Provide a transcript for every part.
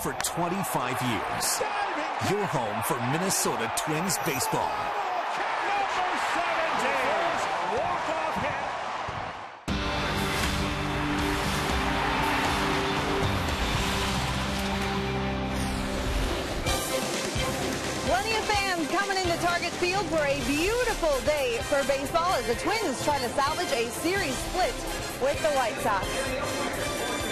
for 25 years. Your home for Minnesota Twins baseball. Plenty of fans coming into Target Field for a beautiful day for baseball as the Twins try to salvage a series split with the White Sox.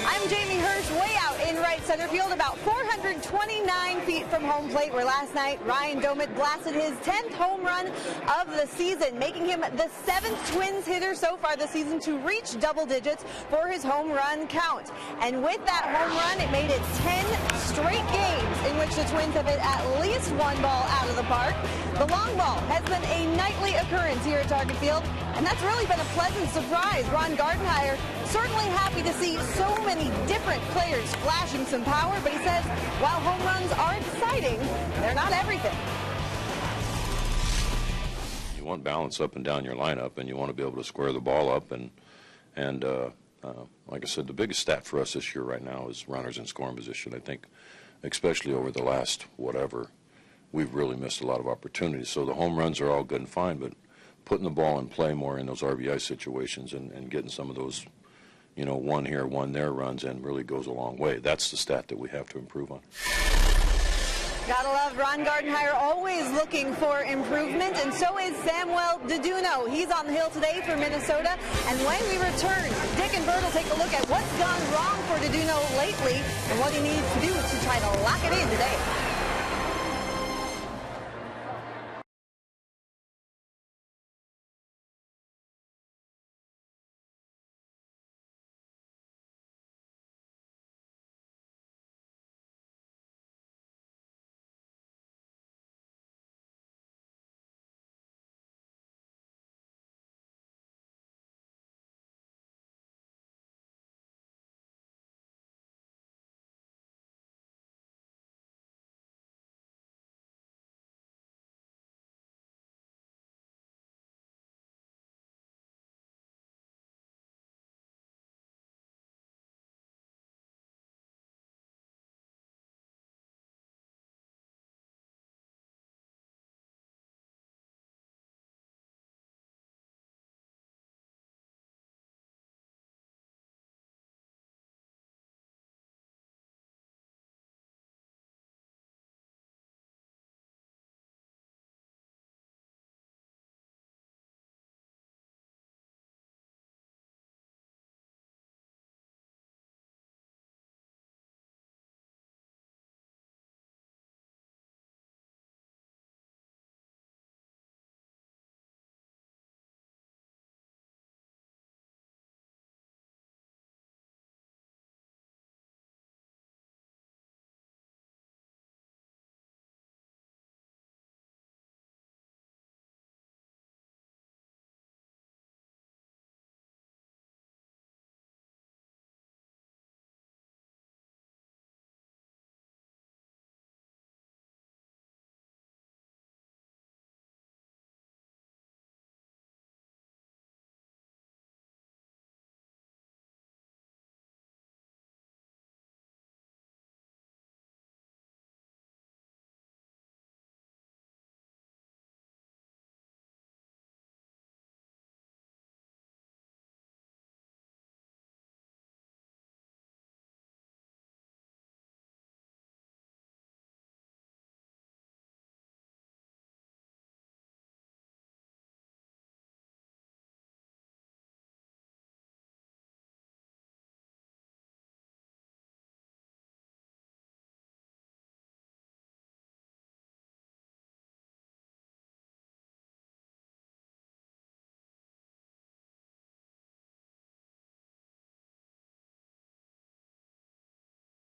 I'm Jamie Hirsch, way out in right center field, about 429 feet from home plate, where last night Ryan Doumit blasted his 10th home run of the season, making him the 7th Twins hitter so far this season to reach double digits for his home run count. And with that home run, it made it 10 straight games in which the Twins have hit at least one ball out of the park. The long ball has been a nightly occurrence here at Target Field, and that's really been a pleasant surprise. Ron Gardenhire certainly happy to see so many different players flashing some power, but he says while home runs are exciting, they're not everything. You want balance up and down your lineup, and you want to be able to square the ball up. And like I said, the biggest stat for us this year right now is runners in scoring position. I think, especially over the last whatever, we've really missed a lot of opportunities. So the home runs are all good and fine, but putting the ball in play more in those RBI situations and getting some of those, you know, one here, one there runs in really goes a long way. That's the stat that we have to improve on. Gotta love Ron Gardenhire, always looking for improvement, and so is Samuel Deduno. He's on the hill today for Minnesota, and when we return, Dick and Bert will take a look at what's gone wrong for Deduno lately and what he needs to do to try to lock it in today.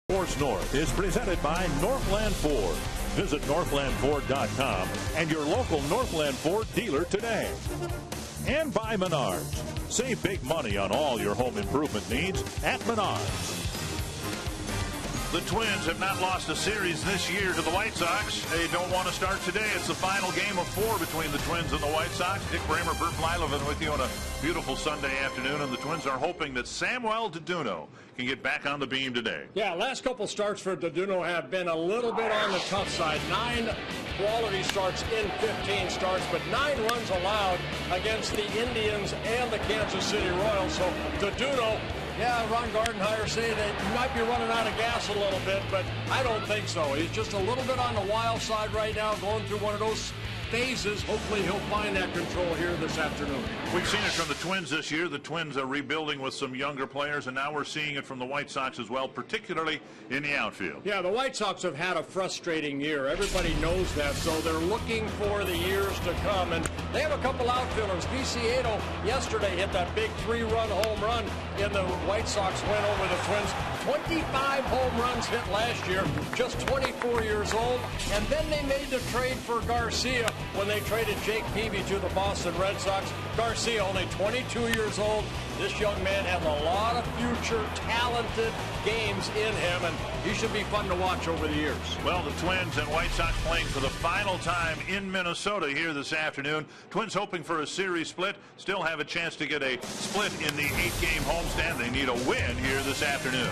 Force North is presented by Northland Ford. Visit northlandford.com and your local Northland Ford dealer today. And by Menards. Save big money on all your home improvement needs at Menards. The Twins have not lost a series this year to the White Sox. They don't want to start today. It's the final game of 4 between the Twins and the White Sox. Dick Bramer, Bert Blyleven with you on a beautiful Sunday afternoon, and the Twins are hoping that Samuel Deduno can get back on the beam today. Yeah, last couple starts for Deduno have been a little bit on the tough side. 9 quality starts in 15 starts, but 9 runs allowed against the Indians and the Kansas City Royals. So Deduno, yeah, Ron Gardenhire say that he might be running out of gas a little bit, but I don't think so. He's just a little bit on the wild side right now, going through one of those phases. Hopefully he'll find that control here this afternoon. We've seen it from the Twins this year. The Twins are rebuilding with some younger players, and now we're seeing it from the White Sox as well, particularly in the outfield. Yeah, the White Sox have had a frustrating year. Everybody knows that, so they're looking for the years to come, and they have a couple outfielders. Viciedo yesterday hit that big 3-run home run in the White Sox win over the Twins. 25 home runs hit last year, just 24 years old, and then they made the trade for Garcia when they traded Jake Peavy to the Boston Red Sox. Garcia only 22 years old. This young man has a lot of future talented games in him, and he should be fun to watch over the years. Well, the Twins and White Sox playing for the final time in Minnesota here this afternoon. Twins hoping for a series split. Still have a chance to get a split in the 8-game homestand. They need a win here this afternoon.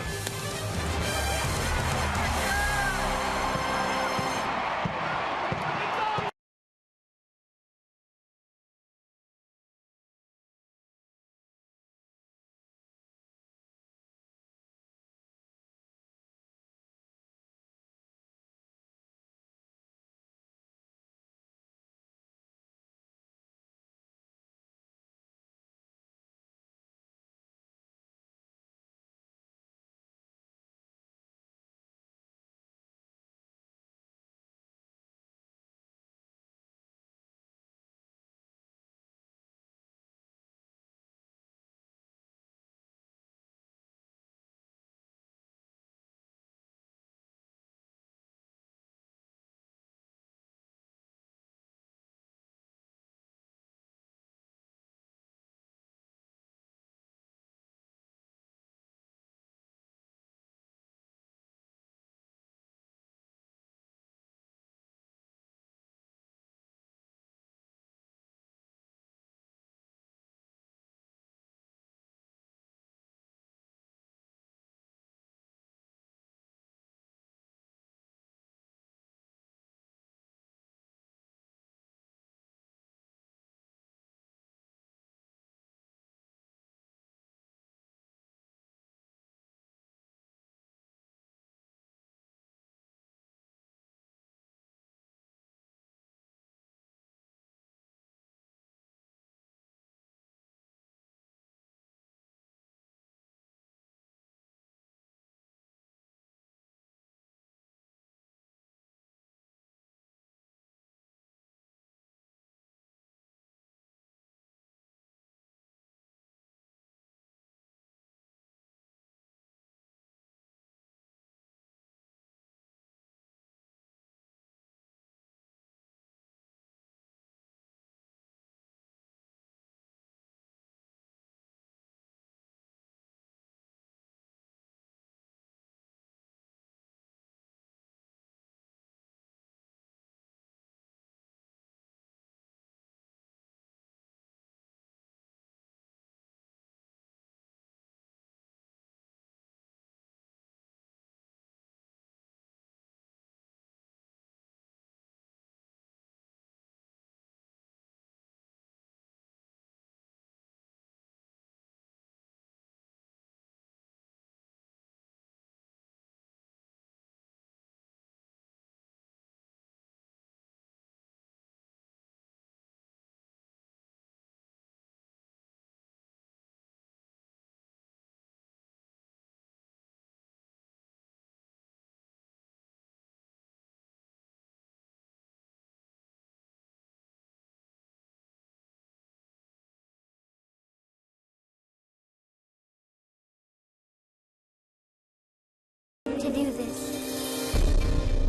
To do this.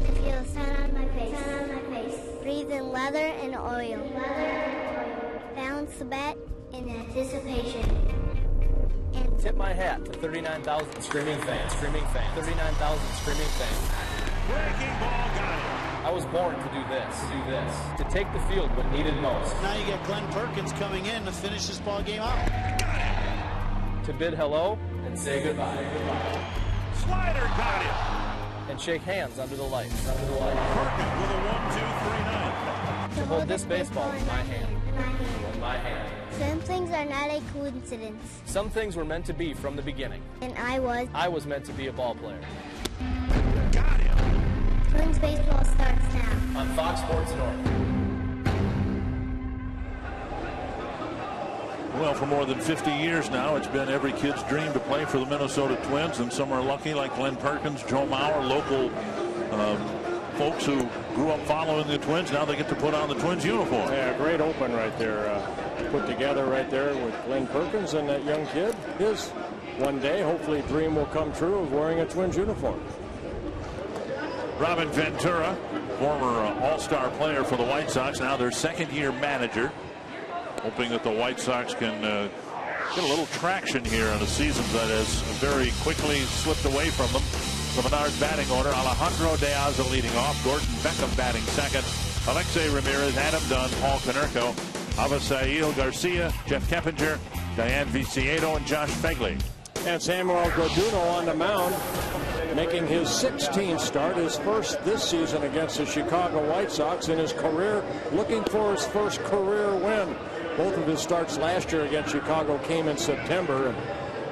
To feel the sun on my face. Breathe in leather and oil. Balance the bet in anticipation. And Tip my hat to 39,000 screaming fans. 39,000 screaming fans. Breaking ball, got it. I was born to do this, to take the field when needed most. Now you get Glenn Perkins coming in to finish this ball game out. To bid hello and say goodbye. Slider got him. And shake hands under the lights. Perkins with a 1-2-3-9. To hold this baseball in my hand. In my hand. some things are not a coincidence. Some things were meant to be from the beginning. And I was meant to be a ball player. Got him. Twins baseball starts now. On Fox Sports North. Well, for more than 50 years now, it's been every kid's dream to play for the Minnesota Twins, and some are lucky, like Glenn Perkins, Joe Mauer, local folks who grew up following the Twins. Now they get to put on the Twins uniform. Yeah, great open right there, put together right there with Glenn Perkins and that young kid. His one day, hopefully, dream will come true of wearing a Twins uniform. Robin Ventura, former All-Star player for the White Sox, now their second-year manager, hoping that the White Sox can get a little traction here in a season that has very quickly slipped away from them. The Menards batting order: Alejandro De Aza leading off, Gordon Beckham batting second, Alexei Ramirez, Adam Dunn, Paul Konerko, Avisail Garcia, Jeff Keppinger, Diane Viciedo, and Josh Fegley. And Samuel Garduno on the mound, making his 16th start, his first this season against the Chicago White Sox in his career, looking for his first career win. Both of his starts last year against Chicago came in September.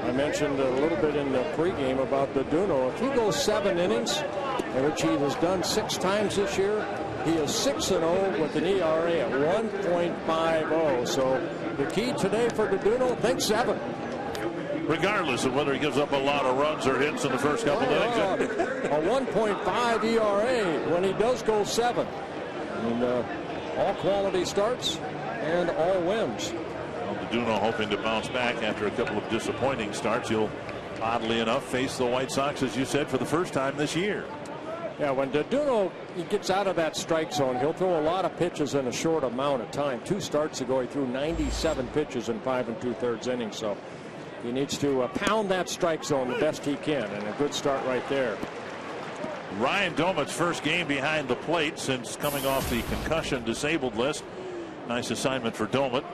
I mentioned a little bit in the pregame about Garduno. If he goes 7 innings, which he has done 6 times this year, he is 6-0 with an ERA at 1.50. So the key today for Garduno, think 7. Regardless of whether he gives up a lot of runs or hits in the first couple of innings. A 1.5 ERA when he does go 7. And all quality starts and all wins. Garduno hoping to bounce back after a couple of disappointing starts. He'll, oddly enough, face the White Sox, as you said, for the first time this year. Yeah, when Garduno gets out of that strike zone, he'll throw a lot of pitches in a short amount of time. 2 starts ago, he threw 97 pitches in 5 2/3 innings. So he needs to pound that strike zone the best he can, and a good start right there. Ryan Domit's first game behind the plate since coming off the concussion disabled list. Nice assignment for Domit.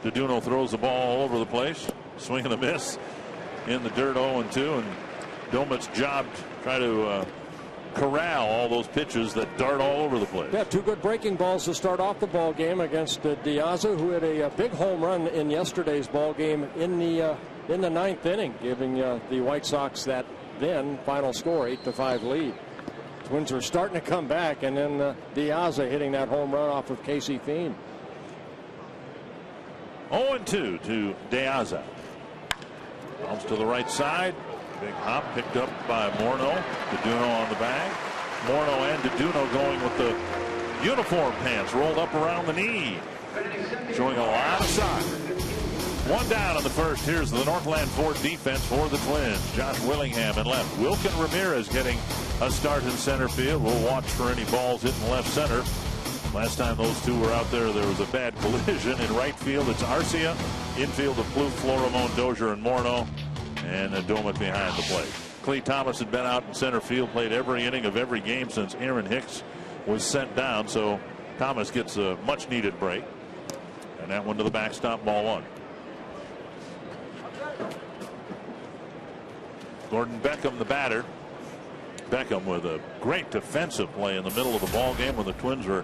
Garduno throws the ball all over the place. Swing and a miss in the dirt, 0-2. And Domit's job to try to corral all those pitches that dart all over the place. Yeah, 2 good breaking balls to start off the ball game against De Aza, who had a big home run in yesterday's ball game in the 9th inning, giving the White Sox that then final score 8-5 lead. Twins are starting to come back, and then De Aza hitting that home run off of Casey Fiend. 0-2 to De Aza. Bounce to the right side. Big hop picked up by Morneau. Garduno on the bag. Morneau and Garduno going with the uniform pants rolled up around the knee, showing a lot of size. 1 down in the first. Here's the Northland Ford defense for the Twins. Josh Willingham in left. Wilkin Ramirez getting a start in center field. We'll watch for any balls hitting left center. Last time those two were out there was a bad collision. In right field, it's Arcia. Infield, of Plouffe, Florimon, Dozier, and Morneau. And Domit behind the plate. Clee Thomas had been out in center field, played every inning of every game since Aaron Hicks was sent down. So Thomas gets a much-needed break. And that one to the backstop, ball 1. Gordon Beckham, the batter. Beckham with a great defensive play in the middle of the ball game when the Twins were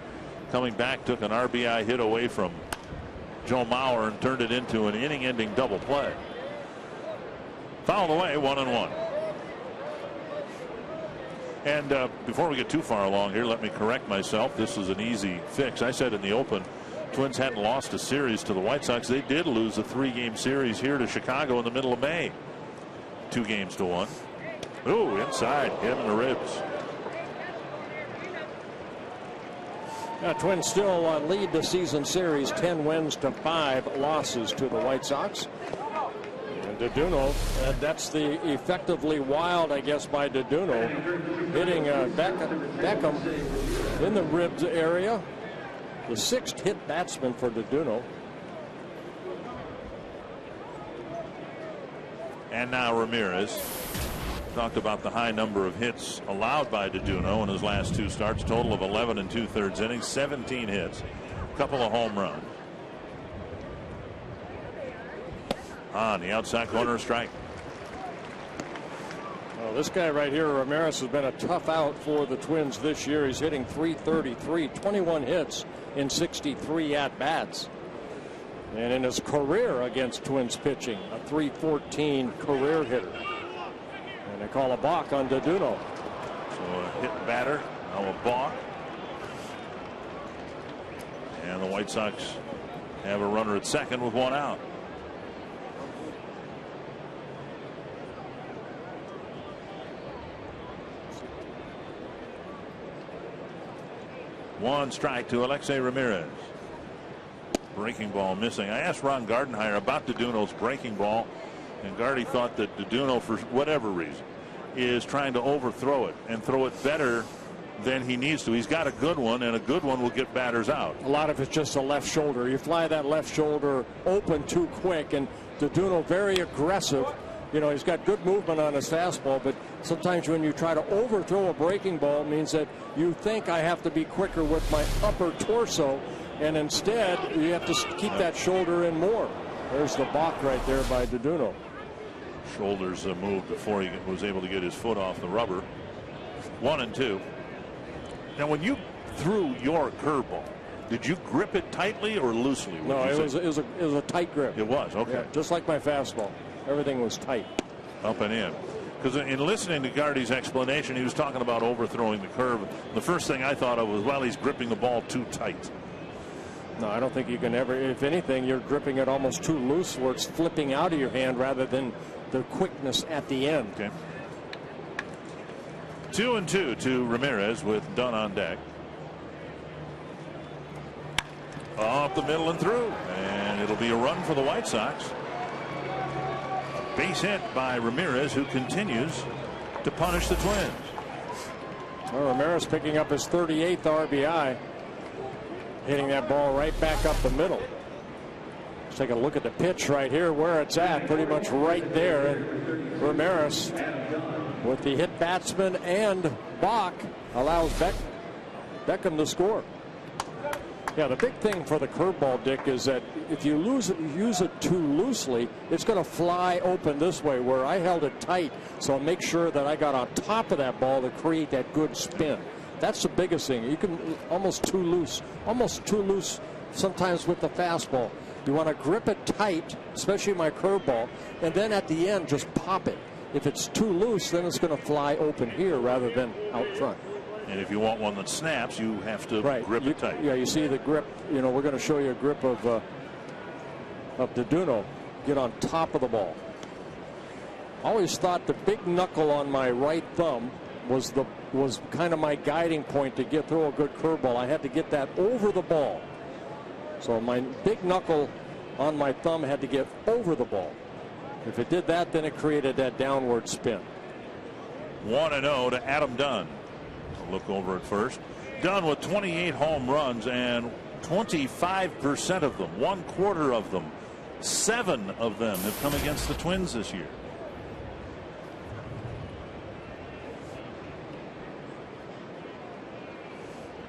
coming back, took an RBI hit away from Joe Mauer and turned it into an inning-ending double play. Fouled away, 1-1. And before we get too far along here, let me correct myself. This is an easy fix. I said in the open, Twins hadn't lost a series to the White Sox. They did lose a 3-game series here to Chicago in the middle of May. 2-1. Ooh, inside, hit in the ribs. Twins still lead the season series 10 wins to 5 losses to the White Sox. And Garduno, that's the effectively wild, I guess, by Garduno, hitting Beckham in the ribs area. The 6th hit batsman for Garduno. And now Ramirez. Talked about the high number of hits allowed by DeDuno in his last 2 starts. Total of 11 2/3 innings, 17 hits, a couple of home runs. On the outside corner, strike. Well, this guy right here, Ramirez, has been a tough out for the Twins this year. He's hitting .333, 21 hits in 63 at-bats. And in his career against Twins pitching, a .314 career hitter. And they call a balk on DeDuno. So a hit batter, now a balk. And the White Sox have a runner at second with 1 out. One strike to Alexei Ramirez. Breaking ball missing. I asked Ron Gardenhire about DeDuno's breaking ball, and Gardy thought that DeDuno, for whatever reason, is trying to overthrow it and throw it better than he needs to. He's got a good one, and a good one will get batters out. A lot of it's just the left shoulder. You fly that left shoulder open too quick, and DeDuno very aggressive. You know, he's got good movement on his fastball, but sometimes when you try to overthrow a breaking ball, it means that you think I have to be quicker with my upper torso, and instead you have to keep that shoulder in more. There's the balk right there by DeDuno. Shoulders moved before he was able to get his foot off the rubber. 1-2. Now, when you threw your curveball, did you grip it tightly or loosely? No, it was a tight grip. It was, okay. Yeah, just like my fastball. Everything was tight. Up and in. Because in listening to Gardy's explanation, he was talking about overthrowing the curve. The first thing I thought of was, well, he's gripping the ball too tight. No, I don't think you can ever. If anything, you're gripping it almost too loose where it's flipping out of your hand rather than the quickness at the end. Okay. 2-2 to Ramirez with Dunn on deck. Off the middle and through. And it'll be a run for the White Sox. Base hit by Ramirez, who continues to punish the Twins. Well, Ramirez picking up his 38th RBI. Hitting that ball right back up the middle. Let's take a look at the pitch right here where it's at. Pretty much right there. And Ramirez, with the hit batsman and balk, allows Beckham to score. Yeah, the big thing for the curveball, Dick, is that if you use it too loosely, it's going to fly open this way, where I held it tight, so I'll make sure that I got on top of that ball to create that good spin. That's the biggest thing. You can almost too loose sometimes with the fastball. You want to grip it tight, especially my curveball, and then at the end just pop it. If it's too loose, then it's going to fly open here rather than out front. And if you want one that snaps, you have to grip it tight. Yeah, you see the grip. You know, we're going to show you a grip of DeDuno. Get on top of the ball. Always thought the big knuckle on my right thumb was kind of my guiding point to throw a good curveball. I had to get that over the ball. So my big knuckle on my thumb had to get over the ball. If it did that, then it created that downward spin. 1-0 to Adam Dunn. Look over at first. Dunn with 28 home runs, and 25% of them, 1/4 of them, 7 of them have come against the Twins this year.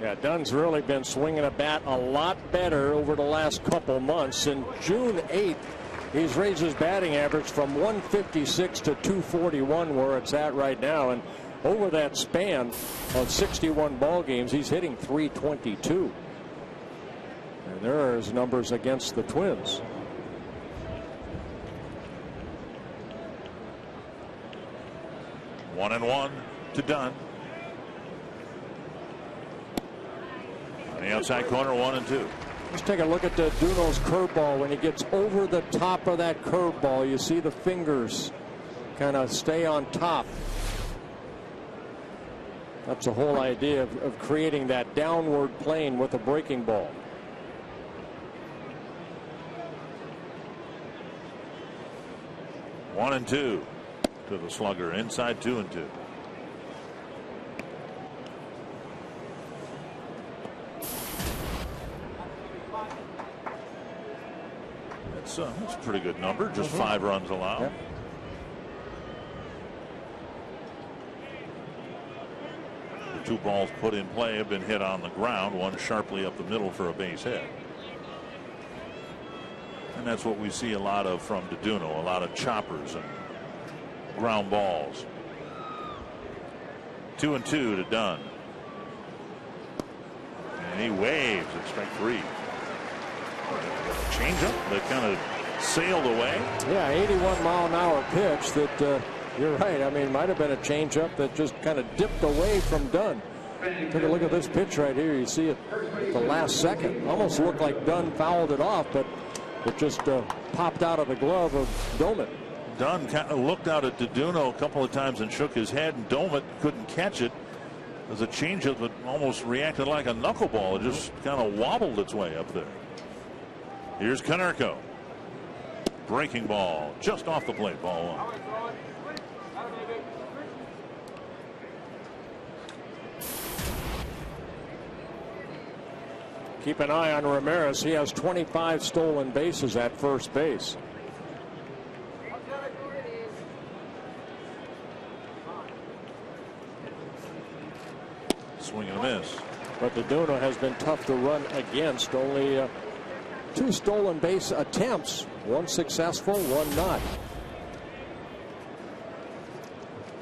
Yeah, Dunn's really been swinging a bat a lot better over the last couple months. In June 8th, he's raised his batting average from 156 to 241, where it's at right now. And over that span of 61 ball games, he's hitting .322. And there are his numbers against the Twins. One and one to Dunn. On the outside corner, 1-2. Let's take a look at DeDuno's curveball. When he gets over the top of that curveball, you see the fingers kind of stay on top. That's the whole idea of creating that downward plane with a breaking ball. One and two to the slugger. Inside 2-2. That's a pretty good number. Just 5 runs allowed. Yep. 2 balls put in play have been hit on the ground, one sharply up the middle for a base hit. And that's what we see a lot of from DeDuno, a lot of choppers and ground balls. 2-2 to Dunn. And he waves at strike 3. Changeup that kind of sailed away. Yeah, 81-mile-an-hour pitch that you're right. I mean, it might have been a changeup that just kind of dipped away from Dunn. Take a look at this pitch right here. You see it at the last second. Almost looked like Dunn fouled it off, but it just popped out of the glove of Doumit. Dunn kind of looked out at DeDuno a couple of times and shook his head, and Doumit couldn't catch it. It was a changeup that almost reacted like a knuckleball. It just kind of wobbled its way up there. Here's Konerko. Breaking ball just off the plate, ball 1. Keep an eye on Ramirez. He has 25 stolen bases at first base. Swing and a miss. But DeDuno has been tough to run against. Only 2 stolen base attempts. 1 successful, 1 not.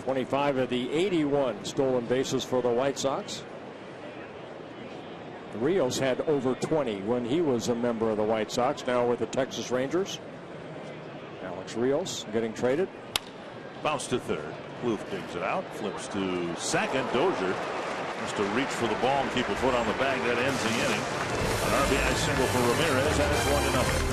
25 of the 81 stolen bases for the White Sox. Rios had over 20 when he was a member of the White Sox, now with the Texas Rangers. Alex Rios getting traded. Bounce to third. Plouffe digs it out, flips to second. Dozier has to reach for the ball and keep a foot on the bag. That ends the inning. An RBI single for Ramirez, and it's 1-0.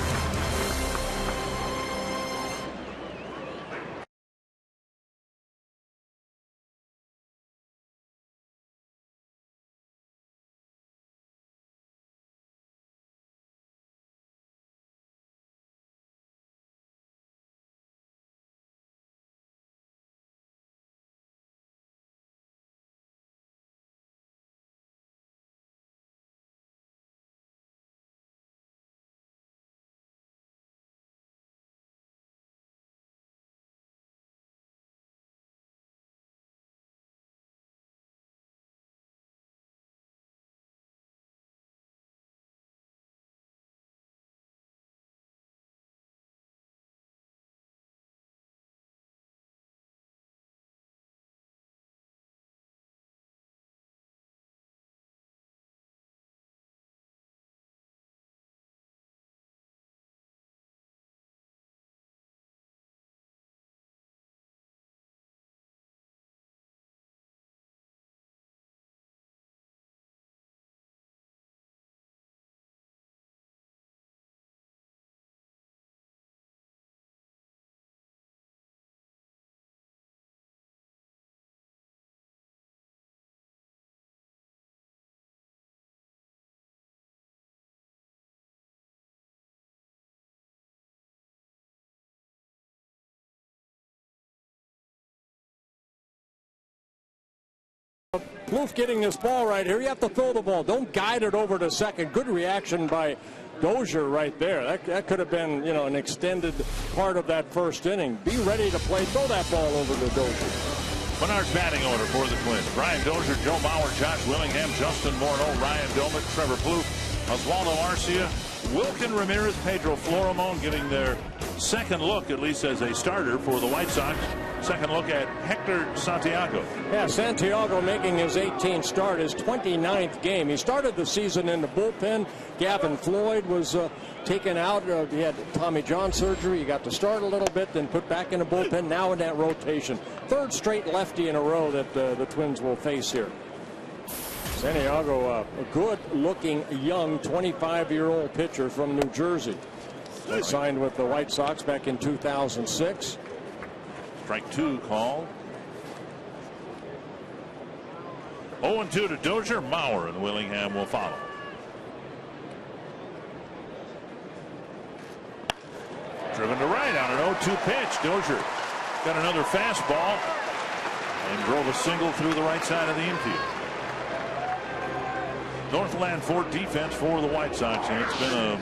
Plouffe getting this ball right here. You have to throw the ball. Don't guide it over to second. Good reaction by Dozier right there. That could have been, an extended part of that first inning. Be ready to play. Throw that ball over to Dozier. Menard's batting order for the Twins. Brian Dozier, Joe Mauer, Josh Willingham, Justin Morneau, Ryan Doumit, Trevor Plouffe, Oswaldo Arcia, Wilkin Ramirez, Pedro Florimon getting their second look, at least as a starter for the White Sox. Second look at Hector Santiago. Yeah, Santiago making his 18th start, his 29th game. He started the season in the bullpen. Gavin Floyd was taken out. He had Tommy John surgery. He got to start a little bit, then put back in the bullpen. Now in that rotation. Third straight lefty in a row that the Twins will face here. Santiago, a good-looking young 25-year-old pitcher from New Jersey. He signed with the White Sox back in 2006. Strike 2 called. 0-2 to Dozier. Mauer and Willingham will follow. Driven to right on an 0-2 pitch. Dozier got another fastball and drove a single through the right side of the infield. Northland Ford defense for the White Sox, and it's been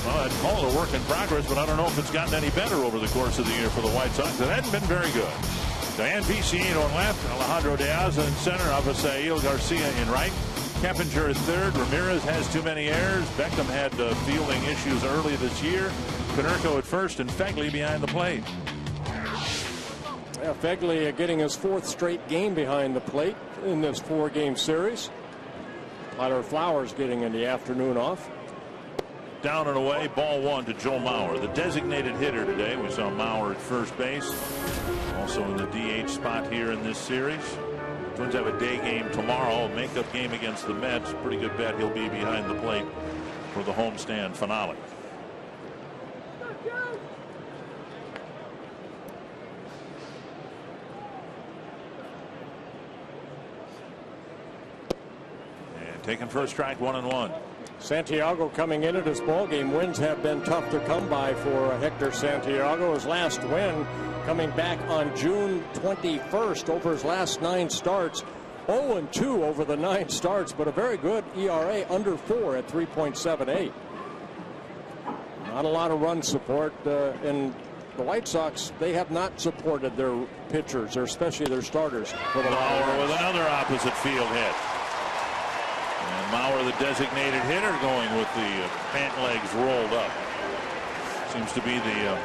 I'd call it a work in progress, but I don't know if it's gotten any better over the course of the year for the White Sox. It hadn't been very good. Diane Viciano in left, Alejandro De Aza in center, Avisail Garcia in right. Keppinger is third. Ramirez has too many errors. Beckham had fielding issues early this year. Konerko at first and Fegley behind the plate. Yeah, Fegley getting his 4th straight game behind the plate in this 4-game series. Tyler Flowers getting in the afternoon off. Down and away, ball 1 to Joe Mauer, the designated hitter today. We saw Mauer at first base, also in the DH spot here in this series. Twins have a day game tomorrow, a makeup game against the Mets. Pretty good bet he'll be behind the plate for the homestand finale. And taking first strike, 1-1. Santiago coming into this ballgame. Wins have been tough to come by for Hector Santiago. His last win coming back on June 21st over his last 9 starts. 0-2 over the 9 starts, but a very good ERA under 4 at 3.78. Not a lot of run support, and the White Sox, they have not supported their pitchers, or especially their starters, for the Mauer with another opposite field hit. And Mauer, the designated hitter, going with the pant legs rolled up. Seems to be the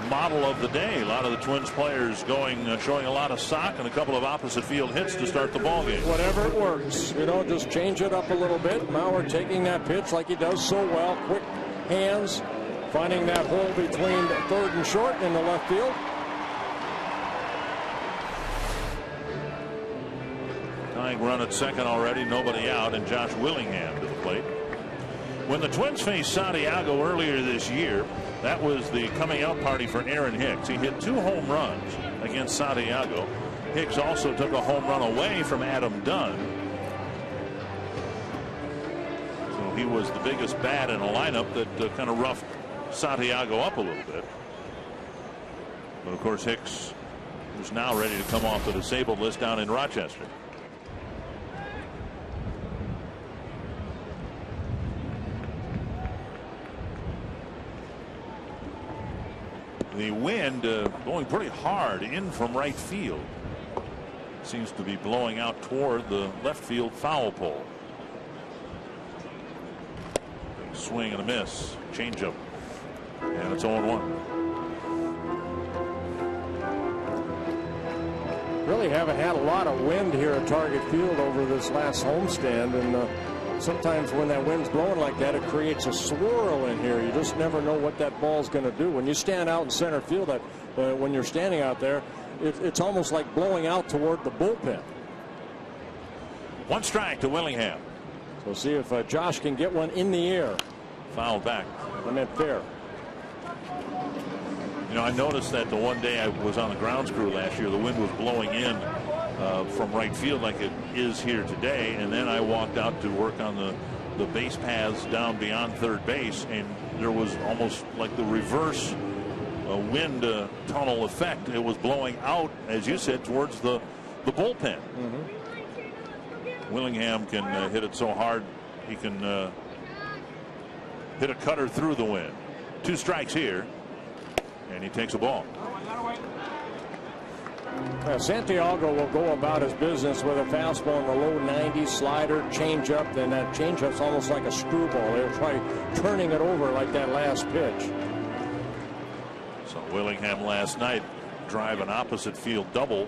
model of the day. A lot of the Twins players showing a lot of sock and a couple of opposite field hits to start the ball game. Whatever it works, just change it up a little bit. Mauer taking that pitch like he does so well. Quick hands, finding that hole between third and short in the left field. Tying run at second already, nobody out, and Josh Willingham to the plate. When the Twins faced Santiago earlier this year, that was the coming out party for Aaron Hicks. He hit 2 home runs against Santiago. Hicks also took a home run away from Adam Dunn. So he was the biggest bat in a lineup that kind of roughed Santiago up a little bit. But of course, Hicks is now ready to come off the disabled list down in Rochester. The wind going pretty hard in from right field. Seems to be blowing out toward the left field foul pole. Swing and a miss. Changeup. And it's 0-1. Really haven't had a lot of wind here at Target Field over this last homestand, and sometimes when that wind's blowing like that, it creates a swirl in here. You just never know what that ball's going to do. When you stand out in center field, when you're standing out there, it's almost like blowing out toward the bullpen. 1 strike to Willingham. So see if Josh can get one in the air. Foul back. I meant fair. I noticed that the one day I was on the grounds crew last year, the wind was blowing in from right field like it is here today, and then I walked out to work on the base paths down beyond third base, and there was almost like the reverse wind tunnel effect. It was blowing out, as you said, towards the bullpen. Willingham can hit it so hard he can hit a cutter through the wind. 2 strikes here, and he takes a ball. Santiago will go about his business with a fastball in the low 90s, slider, changeup. Then that changeup's almost like a screwball. He'll try turning it over like that last pitch. So Willingham last night drive an opposite field double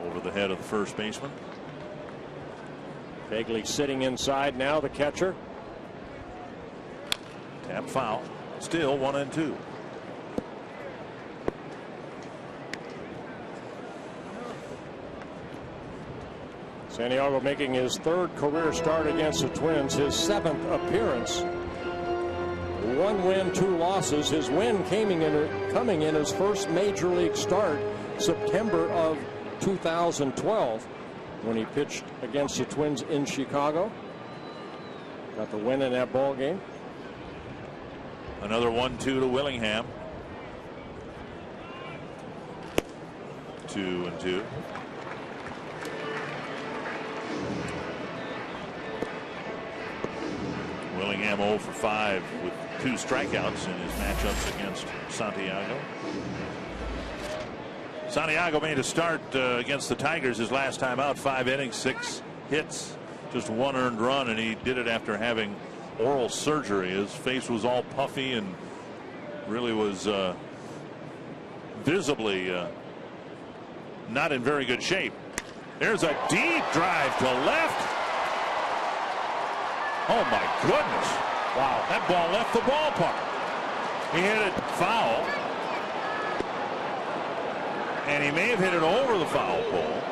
over the head of the first baseman. Fegley sitting inside now, the catcher. Tap foul. Still 1-2. Santiago making his 3rd career start against the Twins, his 7th appearance. 1 win, 2 losses. His win coming in his first major league start, September of 2012, when he pitched against the Twins in Chicago. Got the win in that ball game. Another 1-2 to Willingham. 2-2. Willingham 0 for 5 with 2 strikeouts in his matchups against Santiago. Santiago made a start against the Tigers his last time out. 5 innings, 6 hits, just 1 earned run, and he did it after having oral surgery. His face was all puffy and really was visibly not in very good shape. There's a deep drive to left. Oh my goodness. Wow, that ball left the ballpark. He hit it foul, and he may have hit it over the foul pole,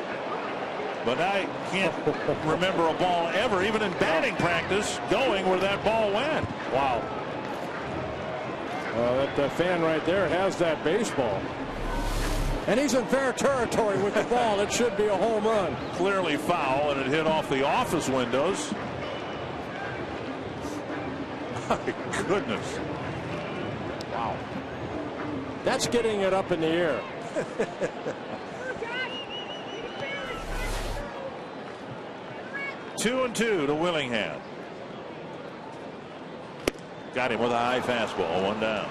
but I can't remember a ball ever, even in batting practice, going where that ball went. Wow. That fan right there has that baseball. And he's in fair territory with the ball. It should be a home run. Clearly foul, and it hit off the office windows. My goodness. Wow. That's getting it up in the air. 2-2 to Willingham. Got him with a high fastball. 1 down.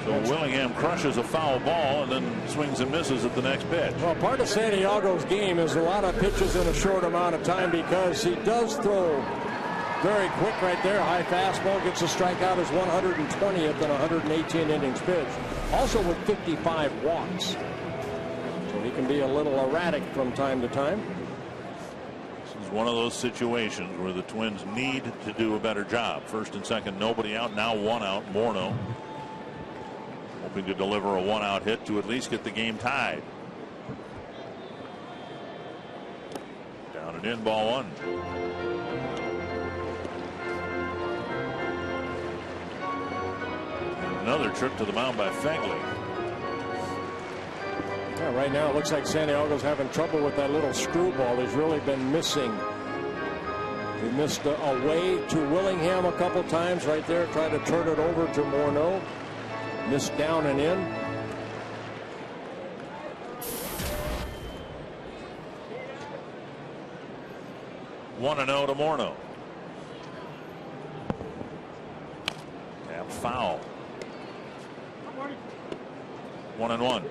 So Willingham crushes a foul ball and then swings and misses at the next pitch. Well, part of Santiago's game is a lot of pitches in a short amount of time because he does throw very quick right there. High fastball, gets a strikeout, his 120th in 118 innings pitched. Also with 55 walks. So he can be a little erratic from time to time. This is one of those situations where the Twins need to do a better job. First and second, nobody out. Now 1 out. Morneau hoping to deliver a 1-out hit to at least get the game tied. Down and in, ball 1. Another trip to the mound by Phegley. Yeah, right now it looks like Santiago's having trouble with that little screwball. He's really been missing. He missed away to Willingham a couple times right there. Tried to turn it over to Morneau. Missed down and in. One and 0 to Morneau. Tap foul. 1-1.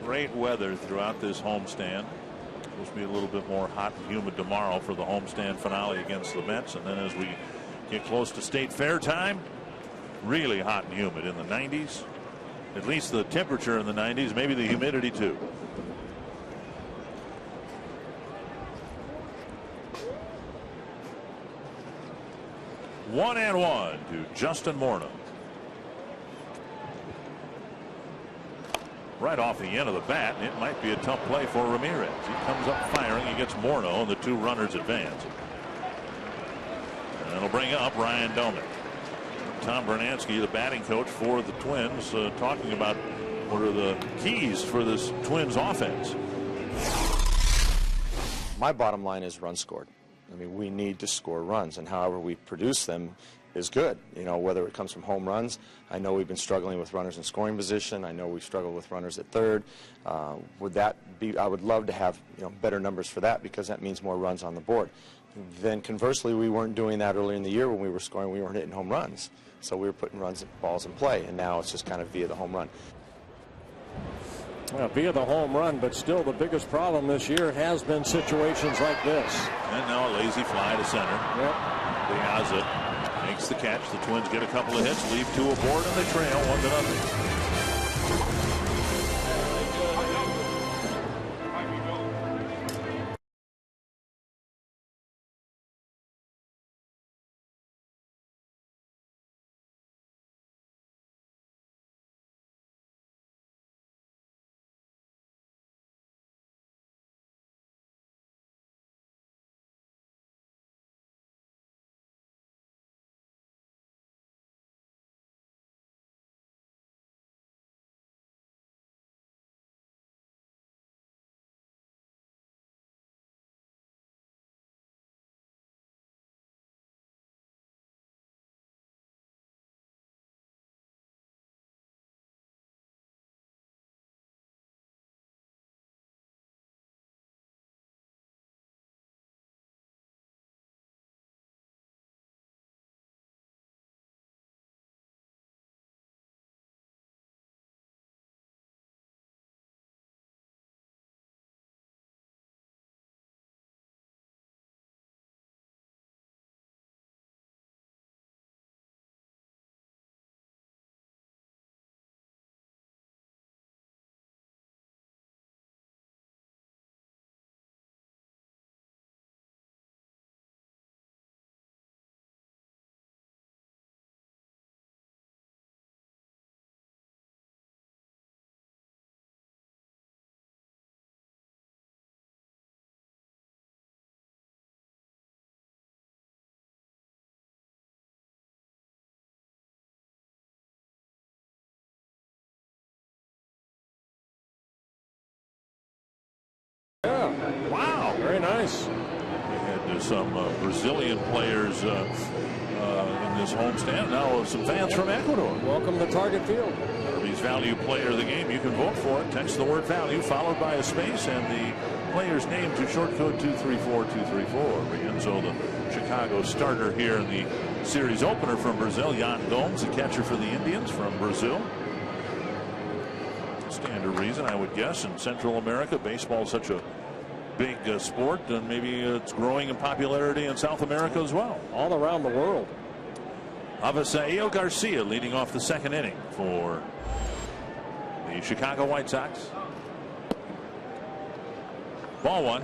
Great weather throughout this homestand. Supposed to be a little bit more hot and humid tomorrow for the homestand finale against the Mets, and then as we get close to State Fair time, really hot and humid in the 90s. At least the temperature in the 90s, maybe the humidity too. One and 1 to Justin Morneau. Right off the end of the bat, and it might be a tough play for Ramirez. He comes up firing. He gets Morneau, and the 2 runners advance. And it'll bring up Ryan Doumit. Tom Bernansky, the batting coach for the Twins, talking about what are the keys for this Twins offense. My bottom line is runs scored. I mean, we need to score runs, and however we produce them is good. You know, whether it comes from home runs. I know we've been struggling with runners in scoring position. I know we've struggled with runners at third. Would that be? I would love to have, you know, better numbers for that, because that means more runs on the board. Then conversely, we weren't doing that earlier in the year when we were scoring. We weren't hitting home runs, so we were putting balls in play, and now it's just kind of via the home run. Well, via the home run, but still the biggest problem this year has been situations like this. And now a lazy fly to center. Yep. Piazza makes the catch. The Twins get a couple of hits, leave 2 aboard, and they trail 1-0. There's some Brazilian players in this homestand. Now some fans from Ecuador. Welcome to Target Field. Derby's value player of the game. You can vote for it. Text the word value followed by a space and the player's name to short code 234234. Rienzo, the Chicago starter here in the series opener from Brazil. Jan Gomes, the catcher for the Indians from Brazil. Standard reason, I would guess, in Central America, baseball is such a big sport, and maybe it's growing in popularity in South America as well. All around the world. Avisaíl Garcia leading off the second inning for the Chicago White Sox. Ball one.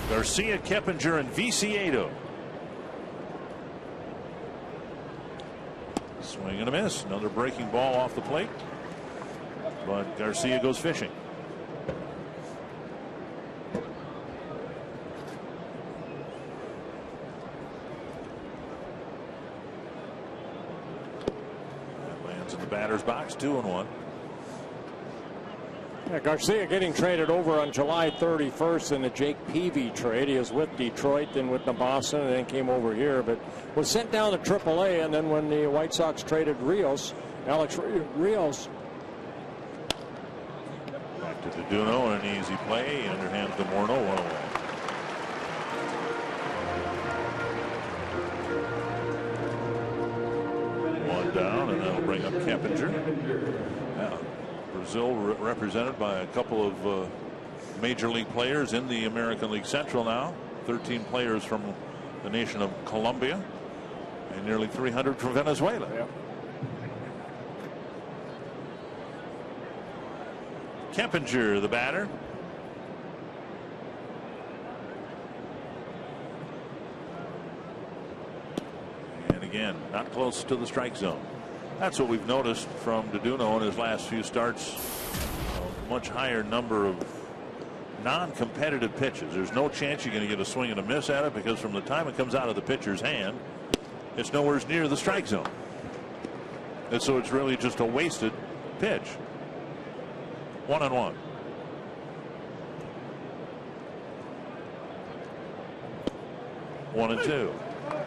Garcia, Keppinger, and Viciedo. Swing and a miss. Another breaking ball off the plate. But Garcia goes fishing. That lands in the batter's box, 2-1. Yeah, Garcia getting traded over on July 31st in the Jake Peavy trade. He was with Detroit, then with Boston, and then came over here, but was sent down to AAA. And then when the White Sox traded Alex Rios. Back to Duno, an easy play. Underhands to Morneau, 1 away. One down, and that'll bring up Keppinger. Yeah. Brazil represented by a couple of major league players in the American League Central now. 13 players from the nation of Colombia and nearly 300 from Venezuela. Yeah. Keppinger, the batter. And again, not close to the strike zone. That's what we've noticed from Duno in his last few starts. A much higher number of non-competitive pitches. There's no chance you're going to get a swing and a miss at it, because from the time it comes out of the pitcher's hand, it's nowhere near the strike zone. And so it's really just a wasted pitch. 1-1. One and two.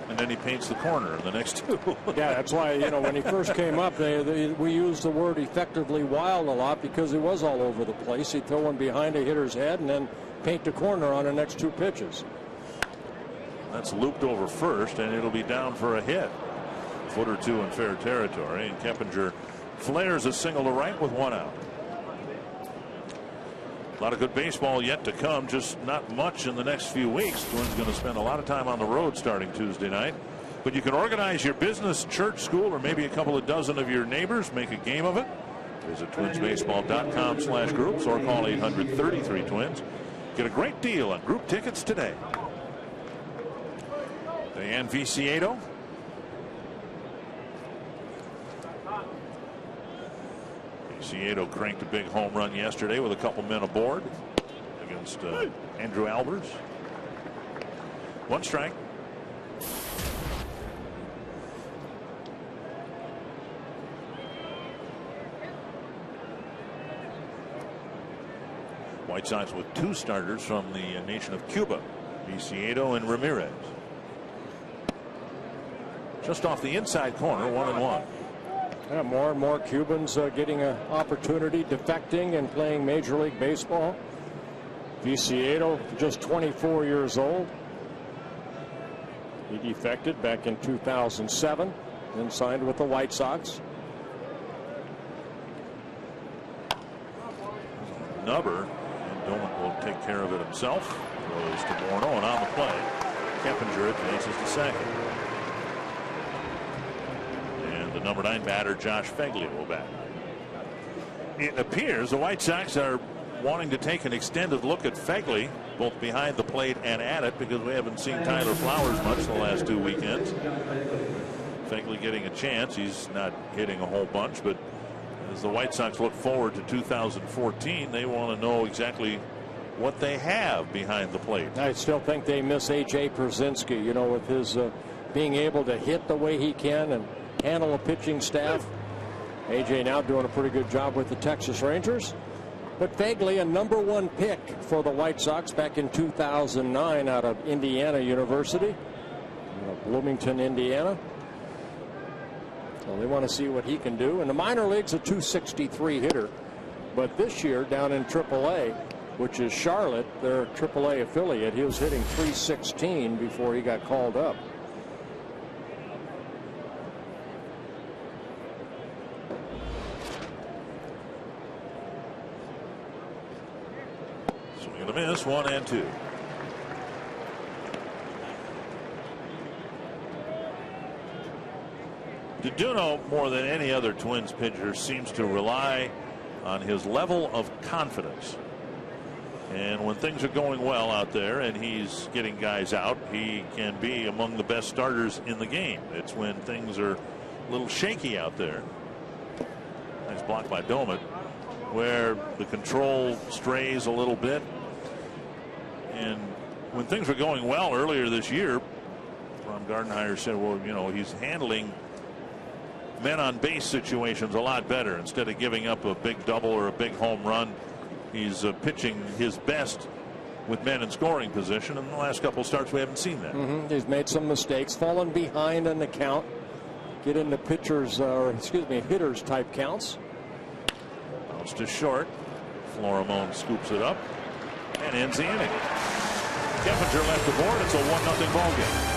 And then he paints the corner in the next two. Yeah, that's why, when he first came up, we used the word effectively wild a lot, because he was all over the place. He'd throw one behind a hitter's head and then paint the corner on the next two pitches. That's looped over first, and it'll be down for a hit. Foot or two in fair territory, and Keppinger flares a single to right with 1 out. A lot of good baseball yet to come, just not much in the next few weeks. Twins going to spend a lot of time on the road starting Tuesday night. But you can organize your business, church, school, or maybe a couple of dozen of your neighbors. Make a game of it. Visit twinsbaseball.com/groups or call 800-33-TWINS. Get a great deal on group tickets today. Diane Viciedo. Viciedo cranked a big home run yesterday with a couple men aboard against Andrew Albers. 1 strike. White Sox with 2 starters from the nation of Cuba, Viciedo and Ramirez. Just off the inside corner, 1-1. Yeah, more and more Cubans getting an opportunity, defecting and playing Major League Baseball. Viciedo, just 24 years old. He defected back in 2007 and signed with the White Sox. Nubber, and Dolan will take care of it himself. Goes to Morneau, and on the play, Keppinger advances to second. The number 9 batter, Josh Phegley, will bat. It appears the White Sox are wanting to take an extended look at Phegley, both behind the plate and at it, because we haven't seen Tyler Flowers much the last 2 weekends. Phegley getting a chance. He's not hitting a whole bunch, but as the White Sox look forward to 2014, they want to know exactly what they have behind the plate. I still think they miss A.J. Pierzynski, with his being able to hit the way he can and handle a pitching staff. A.J. now doing a pretty good job with the Texas Rangers. But Phegley, a #1 pick for the White Sox back in 2009 out of Indiana University, Bloomington, Indiana. So they want to see what he can do. In the minor leagues, a .263 hitter. But this year down in AAA, which is Charlotte, their AAA affiliate, he was hitting .316 before he got called up. Swing and a miss, 1-2. DeDuno, more than any other Twins pitcher, seems to rely on his level of confidence. And when things are going well out there and he's getting guys out, he can be among the best starters in the game. It's when things are a little shaky out there. Nice block by Domet, where the control strays a little bit. And when things were going well earlier this year, Ron Gardenhire said, well, you know, he's handling men on base situations a lot better. Instead of giving up a big double or a big home run, he's pitching his best with men in scoring position. In the last couple starts, we haven't seen that. He's made some mistakes, fallen behind in the count, get into hitters type counts. Bounce to short. Florimone scoops it up and ends the inning. Keppinger left the board. It's a 1-0 ball game.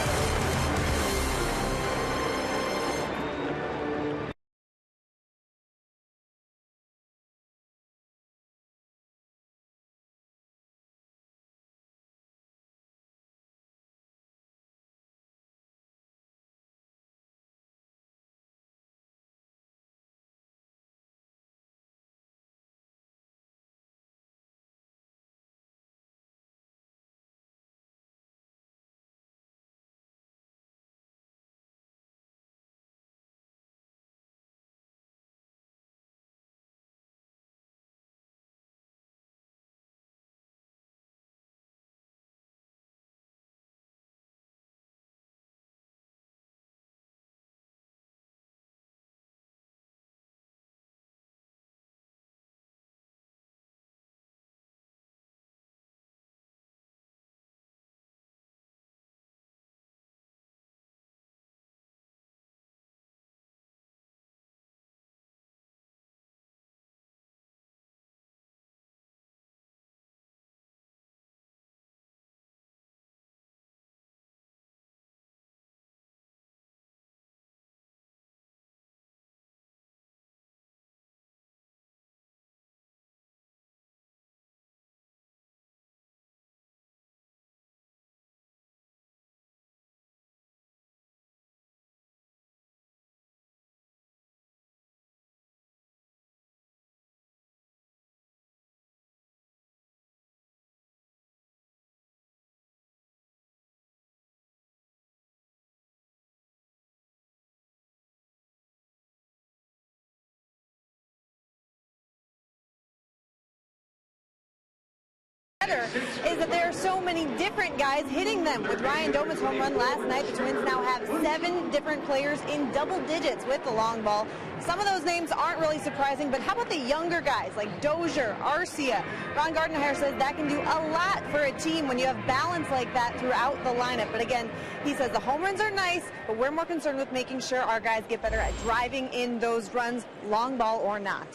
Is that there are so many different guys hitting them. With Ryan Domet's home run last night, the Twins now have 7 different players in double digits with the long ball. Some of those names aren't really surprising, but how about the younger guys like Dozier, Arcia? Ron Gardenhire says that can do a lot for a team when you have balance like that throughout the lineup. But again, he says the home runs are nice, but we're more concerned with making sure our guys get better at driving in those runs, long ball or not.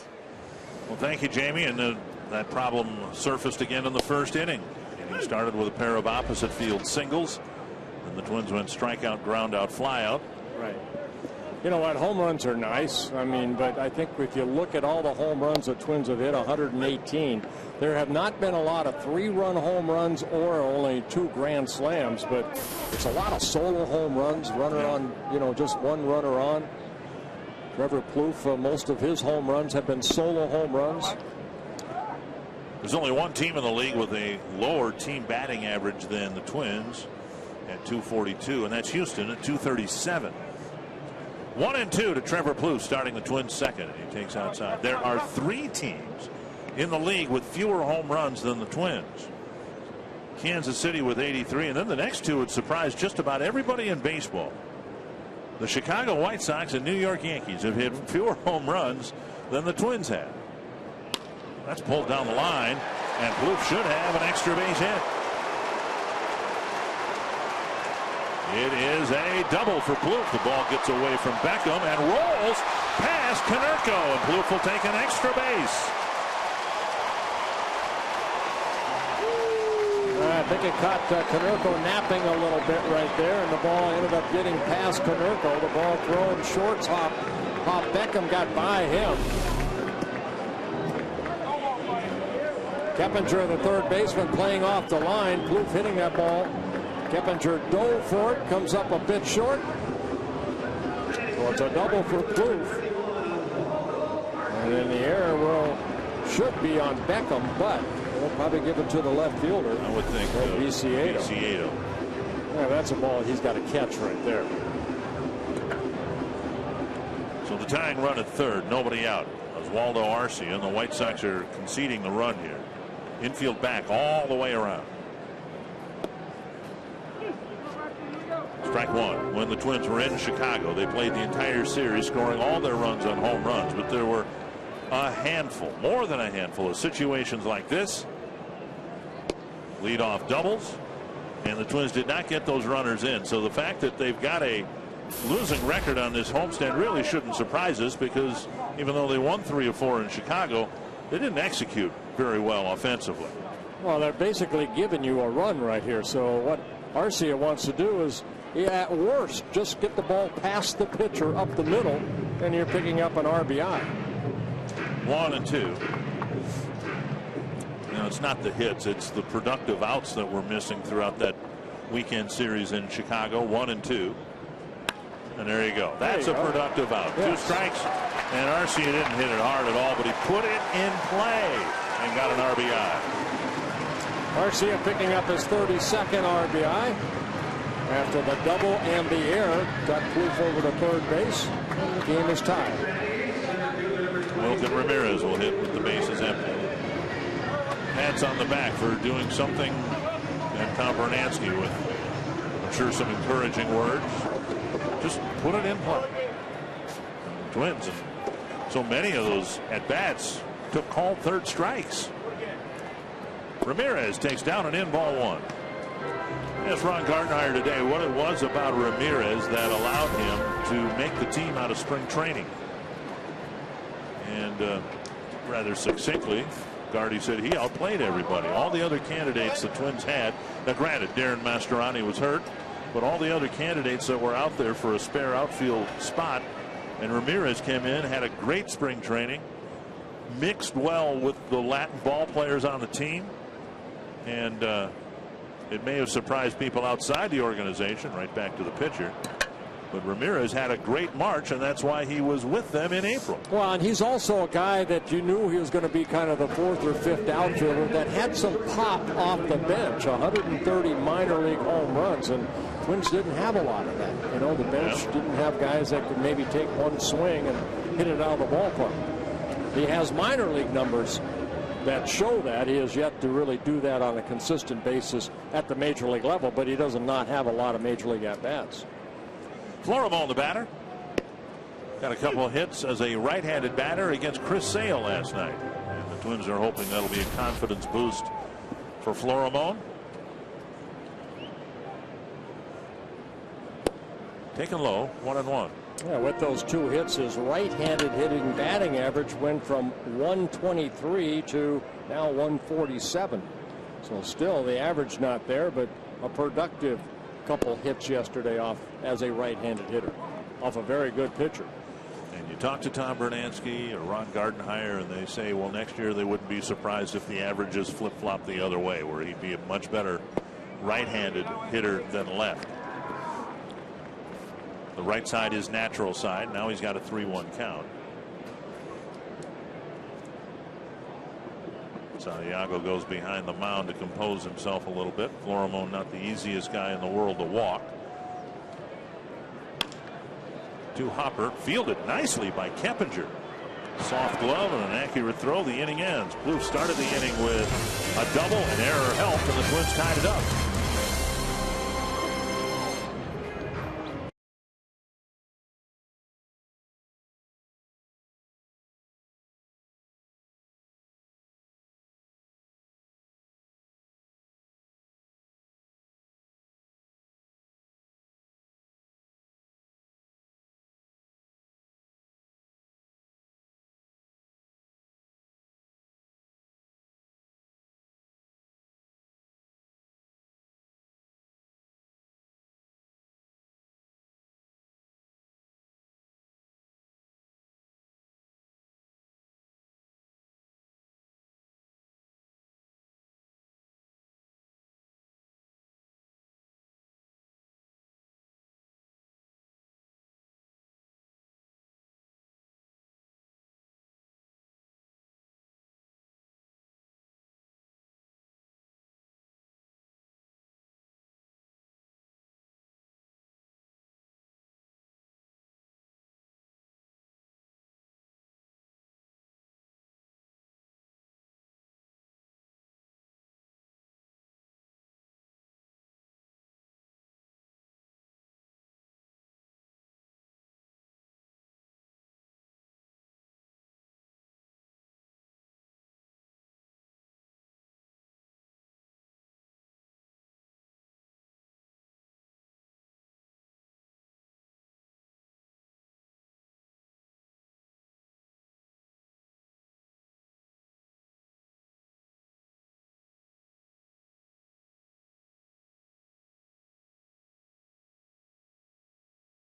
Well, thank you, Jamie. And that problem surfaced again in the first inning. He started with a pair of opposite field singles, and the Twins went strikeout, ground out, fly out. Right. You know what? Home runs are nice. I mean, but I think if you look at all the home runs the Twins have hit, 118, there have not been a lot of 3-run home runs or only 2 grand slams, but it's a lot of solo home runs, runner on, just one runner on. Trevor Plouffe, most of his home runs have been solo home runs. There's only one team in the league with a lower team batting average than the Twins at 242, and that's Houston at 237. 1-2 to Trevor Plouffe, starting the Twins second. He takes outside. There are 3 teams in the league with fewer home runs than the Twins. Kansas City with 83, and then the next 2 would surprise just about everybody in baseball. The Chicago White Sox and New York Yankees have hit fewer home runs than the Twins have. That's pulled down the line, and Plouffe should have an extra base hit. It is a double for Plouffe. The ball gets away from Beckham and rolls past Konerko, and Plouffe will take an extra base. I think it caught Konerko napping a little bit right there, and the ball ended up getting past Konerko. The ball thrown shortstop. Beckham got by him. Keppinger, the third baseman, playing off the line. Plouffe hitting that ball. Keppinger dove for it, comes up a bit short. So it's a double for Plouffe. And in the air should be on Beckham, but they'll probably give it to the left fielder. I would think Viciedo. Yeah, that's a ball he's got to catch right there. So the tying run at third, nobody out. Oswaldo Arcia, and the White Sox are conceding the run here. Infield back all the way around. Strike one. When the Twins were in Chicago, they played the entire series, scoring all their runs on home runs, but there were a handful, more than a handful, of situations like this. Lead-off doubles, and the Twins did not get those runners in. So the fact that they've got a losing record on this homestand really shouldn't surprise us, because even though they won 3 of 4 in Chicago, they didn't execute very well offensively. Well, they're basically giving you a run right here. So what Arcia wants to do is, at worst, just get the ball past the pitcher up the middle, and you're picking up an RBI. 1 and 2. Now, it's not the hits, it's the productive outs that we're missing throughout that weekend series in Chicago. 1 and 2. And there you go. That's a productive out. Yes. 2 strikes, and Arcia didn't hit it hard at all, but he put it in play and got an RBI. Arcia picking up his 32nd RBI after the double and the air got Plouffe over to third base. The game is tied. Wilkin Ramirez will hit with the bases empty. Pats on the back for doing something, and Tom Bernansky with, I'm sure, some encouraging words. Just put it in play. Twins, and so many of those at-bats took called third strikes. Ramirez takes down an in, ball 1. Asked Ron Gardenhire today what it was about Ramirez that allowed him to make the team out of spring training. And rather succinctly, Gardy said he outplayed everybody. All the other candidates the Twins had, now granted, Darren Mastroianni was hurt, but all the other candidates that were out there for a spare outfield spot, and Ramirez came in, had a great spring training, mixed well with the Latin ball players on the team, and it may have surprised people outside the organization, right back to the pitcher. But Ramirez had a great March, and that's why he was with them in April. Well, and he's also a guy that you knew he was going to be kind of the 4th or 5th outfielder that had some pop off the bench. 130 minor league home runs, and Twins didn't have a lot of that. You know, the bench didn't have guys that could maybe take one swing and hit it out of the ballpark. He has minor league numbers that show that. He has yet to really do that on a consistent basis at the major league level, but he doesn't not have a lot of major league at-bats. Florimon, the batter, got a couple of hits as a right-handed batter against Chris Sale last night. And the Twins are hoping that'll be a confidence boost for Florimon. Taken low, 1-1. Yeah, with those 2 hits, his right-handed hitting batting average went from 123 to now 147. So still the average not there, but a productive couple hits yesterday off as a right-handed hitter off a very good pitcher. And you talk to Tom Bernansky or Ron Gardenhire, and they say, well, next year they wouldn't be surprised if the averages flip-flop the other way, where he'd be a much better right-handed hitter than left. The right side is natural side. Now he's got a 3-1 count. Santiago goes behind the mound to compose himself a little bit. Florimon, not the easiest guy in the world to walk. To Hopper, fielded nicely by Keppinger. Soft glove and an accurate throw. The inning ends. Plouffe started the inning with a double, an error helped, and the Twins tied it up.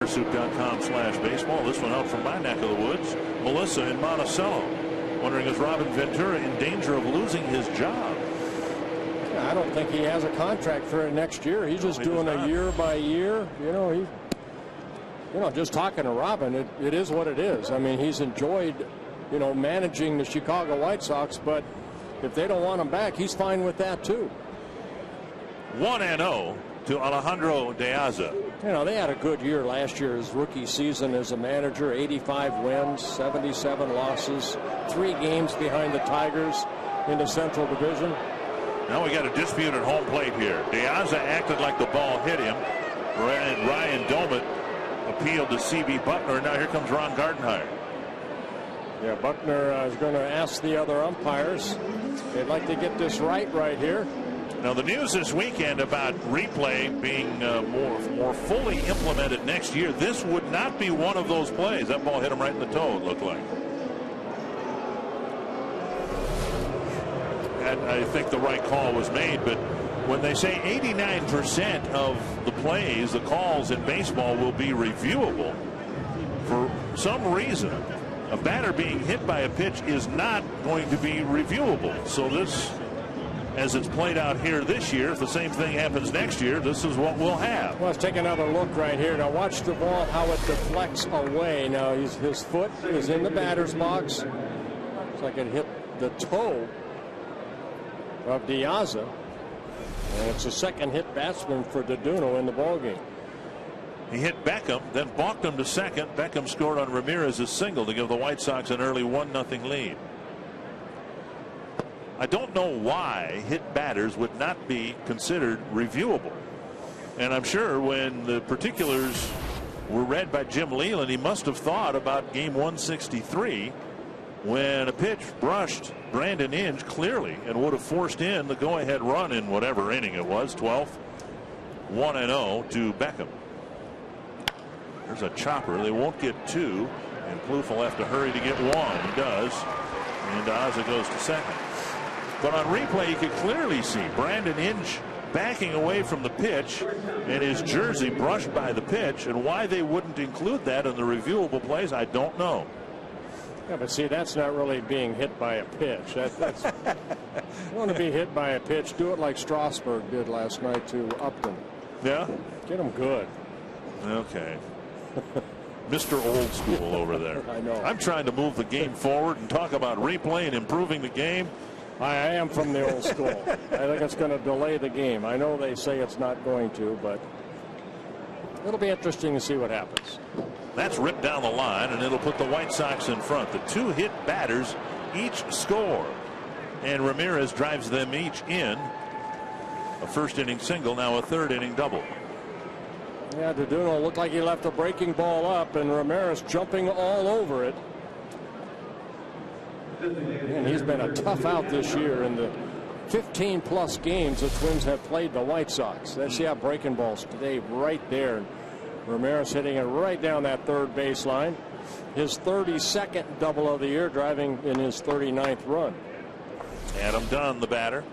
soup.com/baseball. This one out from my neck of the woods. Melissa in Monticello wondering, is Robin Ventura in danger of losing his job? I don't think he has a contract for it next year. He's just doing a year by year. Just talking to Robin, it is what it is. I mean, he's enjoyed, managing the Chicago White Sox, but if they don't want him back, he's fine with that too. 1-0 to Alejandro De Aza. They had a good year last year, his rookie season as a manager. 85 wins, 77 losses, 3 games behind the Tigers in the Central Division. Now we got a dispute at home plate here. De Aza acted like the ball hit him. Ryan Domet appealed to C.B. Buckner. Now here comes Ron Gardenhire. Yeah, Buckner is going to ask the other umpires. They'd like to get this right here. Now the news this weekend about replay being more fully implemented next year. This would not be one of those plays. That ball hit him right in the toe, it looked like. And I think the right call was made, but when they say 89% of the plays, the calls in baseball will be reviewable, for some reason a batter being hit by a pitch is not going to be reviewable. So this, as it's played out here this year, if the same thing happens next year, this is what we'll have. Well, let's take another look right here. Now watch the ball, how it deflects away. Now his foot is in the batter's box. Looks like it hit the toe of De Aza. And it's a second hit batsman for Doduno in the ballgame. He hit Beckham, then balked him to second. Beckham scored on Ramirez's single to give the White Sox an early 1-0 lead. I don't know why hit batters would not be considered reviewable. And I'm sure when the particulars were read by Jim Leyland, he must have thought about game 163 when a pitch brushed Brandon Inge clearly and would have forced in the go-ahead run in whatever inning it was, 12th. 1-0 to Beckham. There's a chopper. They won't get 2, and Plouffe will have to hurry to get 1. He does, and Aza goes to second. But on replay, you can clearly see Brandon Inge backing away from the pitch and his jersey brushed by the pitch, and why they wouldn't include that in the reviewable plays, I don't know. Yeah, but see, that's not really being hit by a pitch. That's you want to be hit by a pitch, do it like Strasburg did last night to Upton. Yeah? Get him good. Okay. Mr. Old School over there. I know. I'm trying to move the game forward and talk about replay and improving the game. I am from the old school. I think it's going to delay the game. I know they say it's not going to, but it'll be interesting to see what happens. That's ripped down the line, and it'll put the White Sox in front. The 2 hit batters each score, and Ramirez drives them each in. A first inning single, now a third inning double. Yeah, Doduno looked like he left a breaking ball up, and Ramirez jumping all over it. And he's been a tough out this year in the 15+ games the Twins have played the White Sox. Let's see how breaking balls today right there. Ramirez hitting it right down that third baseline. His 32nd double of the year, driving in his 39th run. Adam Dunn, the batter.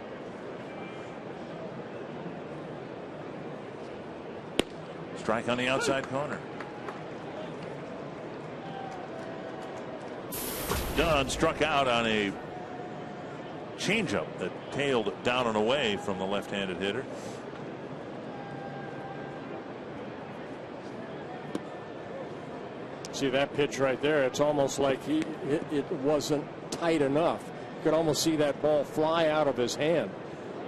Strike on the outside corner. Dunn struck out on a changeup that tailed down and away from the left-handed hitter. See that pitch right there? It's almost like it wasn't tight enough. You could almost see that ball fly out of his hand.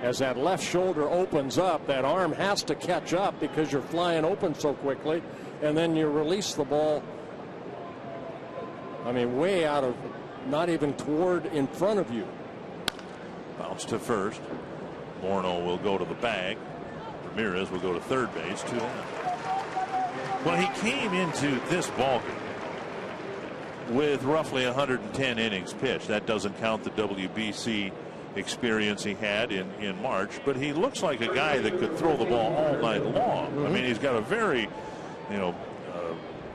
As that left shoulder opens up, that arm has to catch up because you're flying open so quickly, and then you release the ball, I mean, way out of, not even toward in front of you. Bounce to first. Morneau will go to the bag. Ramirez will go to third base. 2 down. Well, he came into this ballgame with roughly 110 innings pitched. That doesn't count the WBC experience he had in March, but he looks like a guy that could throw the ball all night long. I mean, he's got a very,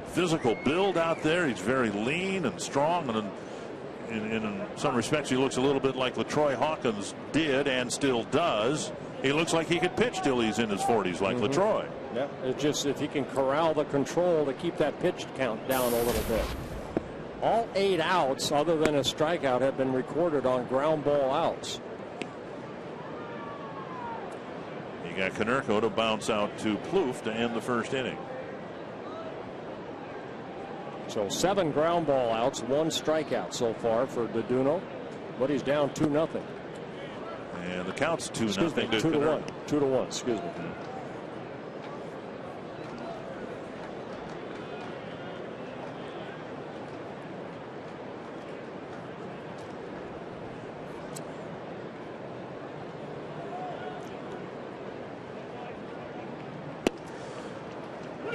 physical build out there. He's very lean and strong, and in some respects he looks a little bit like LaTroy Hawkins did and still does. He looks like he could pitch till he's in his 40s, like Latroy. Yeah, it's just if he can corral the control to keep that pitch count down a little bit. All 8 outs, other than a strikeout, have been recorded on ground ball outs. You got Konerko to bounce out to Plouffe to end the first inning. So 7 ground ball outs, 1 strikeout so far for DeDuno, but he's down 2-0. And the count's 2-0. 2-1. 2-1. Excuse me.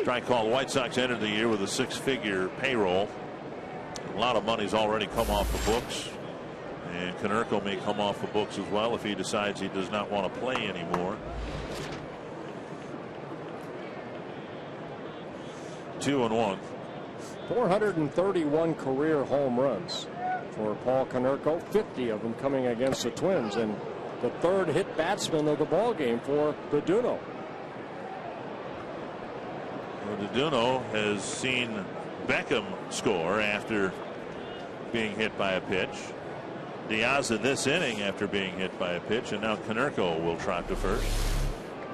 Strike call. The White Sox entered the year with a 6-figure payroll. A lot of money's already come off the books. And Konerko may come off the books as well if he decides he does not want to play anymore. 2-1. 431 career home runs for Paul Konerko, 50 of them coming against the Twins, and the 3rd hit batsman of the ball game for DeDuno. Well, DeDuno has seen Beckham score after being hit by a pitch. Diaz this inning after being hit by a pitch, and now Konerko will trot to first.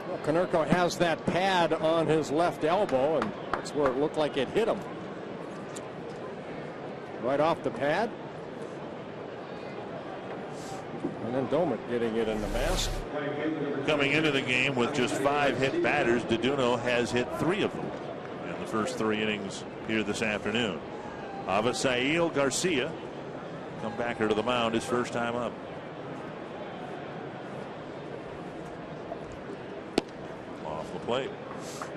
Well, Konerko has that pad on his left elbow, and that's where it looked like it hit him. Right off the pad. And then Domet getting it in the mask. Coming into the game with just 5 hit batters, DeDuno has hit 3 of them in the first 3 innings here this afternoon. Avisail Garcia, comebacker to the mound, his first time up. Off the plate.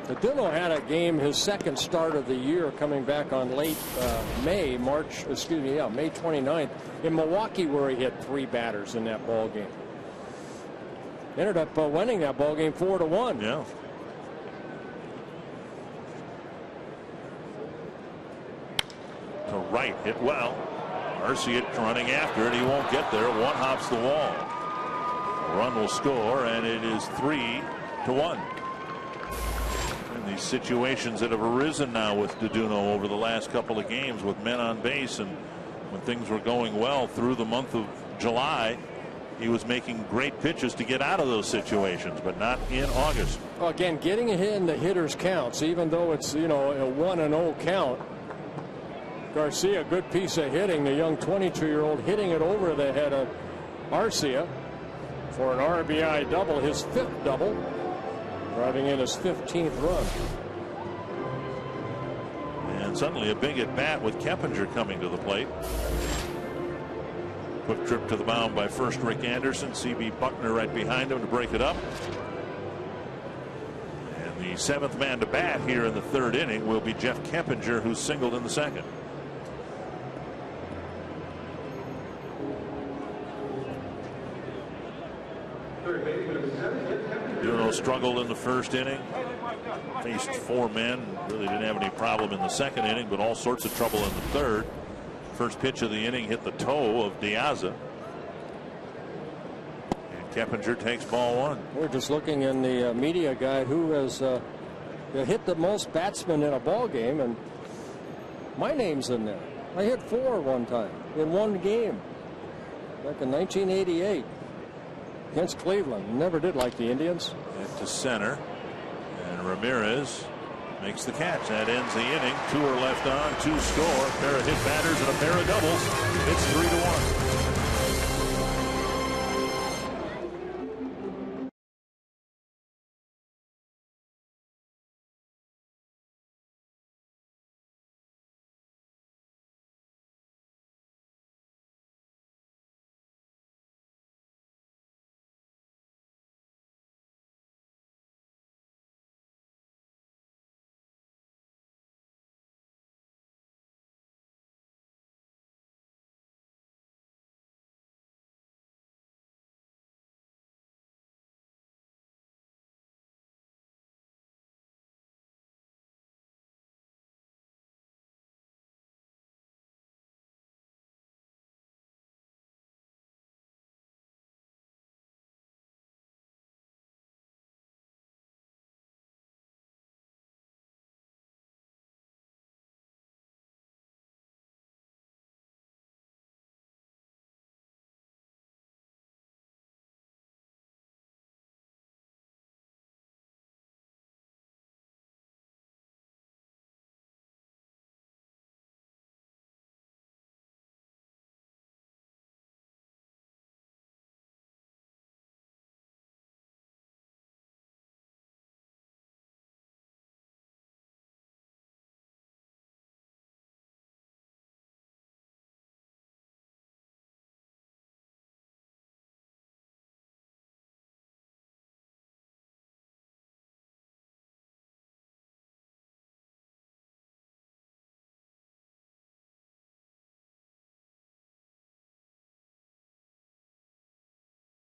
DeDuno had a game, his 2nd start of the year, coming back on late May 29th in Milwaukee, where he hit 3 batters in that ball game. Ended up winning that ball game 4-1. Yeah. To right, hit well. Arcia running after it. He won't get there. 1 hops the wall. A run will score, and it is 3-1. And these situations that have arisen now with DeDuno over the last couple of games with men on base, and when things were going well through the month of July, he was making great pitches to get out of those situations, but not in August. Well, again, getting a hit in the hitter's counts, even though it's, a 1-0 count. Garcia, good piece of hitting. The young 22-year-old hitting it over the head of Arcia for an RBI double, his 5th double, driving in his 15th run. And suddenly a big at bat with Keppinger coming to the plate. Quick trip to the mound by first Rick Anderson. C.B. Buckner right behind him to break it up. And the 7th man to bat here in the 3rd inning will be Jeff Keppinger, who singled in the 2nd. DeDuno struggled in the 1st inning. Faced 4 men. Really didn't have any problem in the 2nd inning, but all sorts of trouble in the 3rd. First pitch of the inning hit the toe of Diaza. And Keppinger takes ball 1. We're just looking in the media guide who has hit the most batsmen in a ball game, and my name's in there. I hit 4 one time in 1 game back in 1988 against Cleveland. Never did like the Indians. And to center, and Ramirez makes the catch. That ends the inning. 2 are left on, 2 score. A pair of hit batters and a pair of doubles. It's 3-1.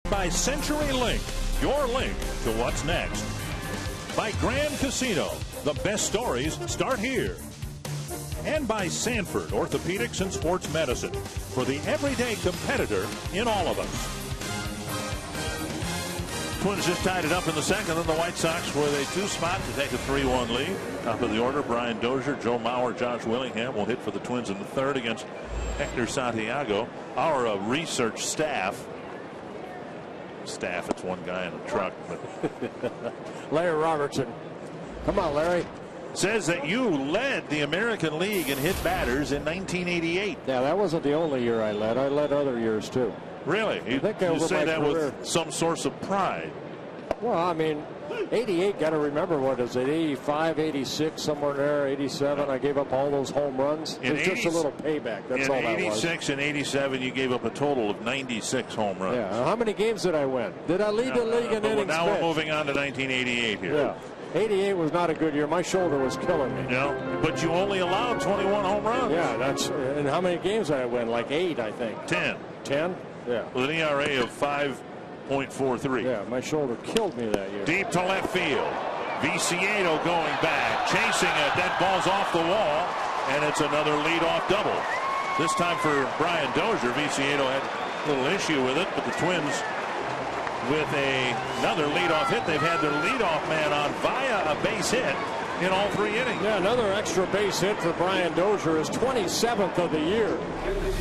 By CenturyLink, your link to what's next. By Grand Casino, the best stories start here. And by Sanford Orthopedics and Sports Medicine, for the everyday competitor in all of us. Twins just tied it up in the second, and the White Sox with a 2-spot to take a 3-1 lead. Top of the order, Brian Dozier, Joe Mauer, Josh Willingham will hit for the Twins in the third against Hector Santiago. Our research staff, it's one guy in a truck, but Larry Robertson. Come on, Larry. Says that you led the American League in hit batters in 1988. Yeah, that wasn't the only year I led. I led other years, too. Really? You say that with some source of pride. Well, I mean, 88, got to remember, what is it, 85, 86, somewhere there, 87. I gave up all those home runs. It was just a little payback. That's all that was. In 86 and 87, you gave up a total of 96 home runs. Yeah. How many games did I win? Did I lead the league in innings Now pitched? we're moving on to 1988 here. Yeah. 88 was not a good year. My shoulder was killing me. No, but you only allowed 21 home runs. Yeah, and how many games did I win? Like 8, I think. 10. 10? Yeah. With an ERA of 5.43. Yeah, my shoulder killed me that year. Deep to left field. Viciedo going back, chasing it. That ball's off the wall, and it's another leadoff double. This time for Brian Dozier. Viciedo had a little issue with it, but the Twins with another leadoff hit. They've had their leadoff man on via a base hit in all 3 innings. Yeah, another extra base hit for Brian Dozier, his 27th of the year.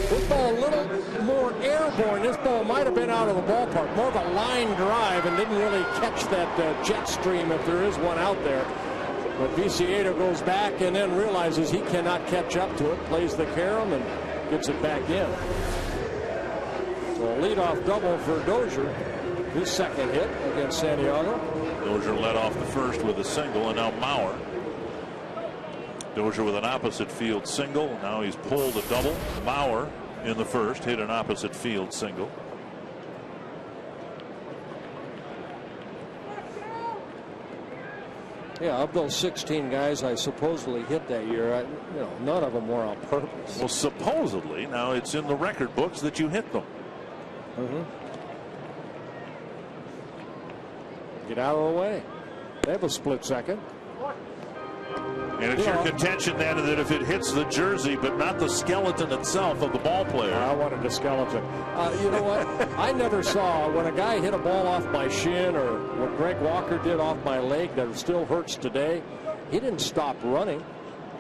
This ball a little more airborne. This ball might have been out of the ballpark. More of a line drive and didn't really catch that jet stream if there is one out there. But Viciedo goes back and then realizes he cannot catch up to it, plays the carom and gets it back in. So a leadoff double for Dozier. His second hit against Santiago. Dozier led off the first with a single, and now Mauer. Dozier with an opposite field single. Now he's pulled a double. Mauer in the first hit an opposite field single. Yeah, of those 16 guys I supposedly hit that year, none of them were on purpose. Well, supposedly. Now it's in the record books that you hit them. Mm-hmm. Get out of the way. They have a split second. And it's your contention then that if it hits the jersey but not the skeleton itself of the ball player. I wanted the skeleton. You know what? I never saw when a guy hit a ball off my shin or what Greg Walker did off my leg that still hurts today. He didn't stop running,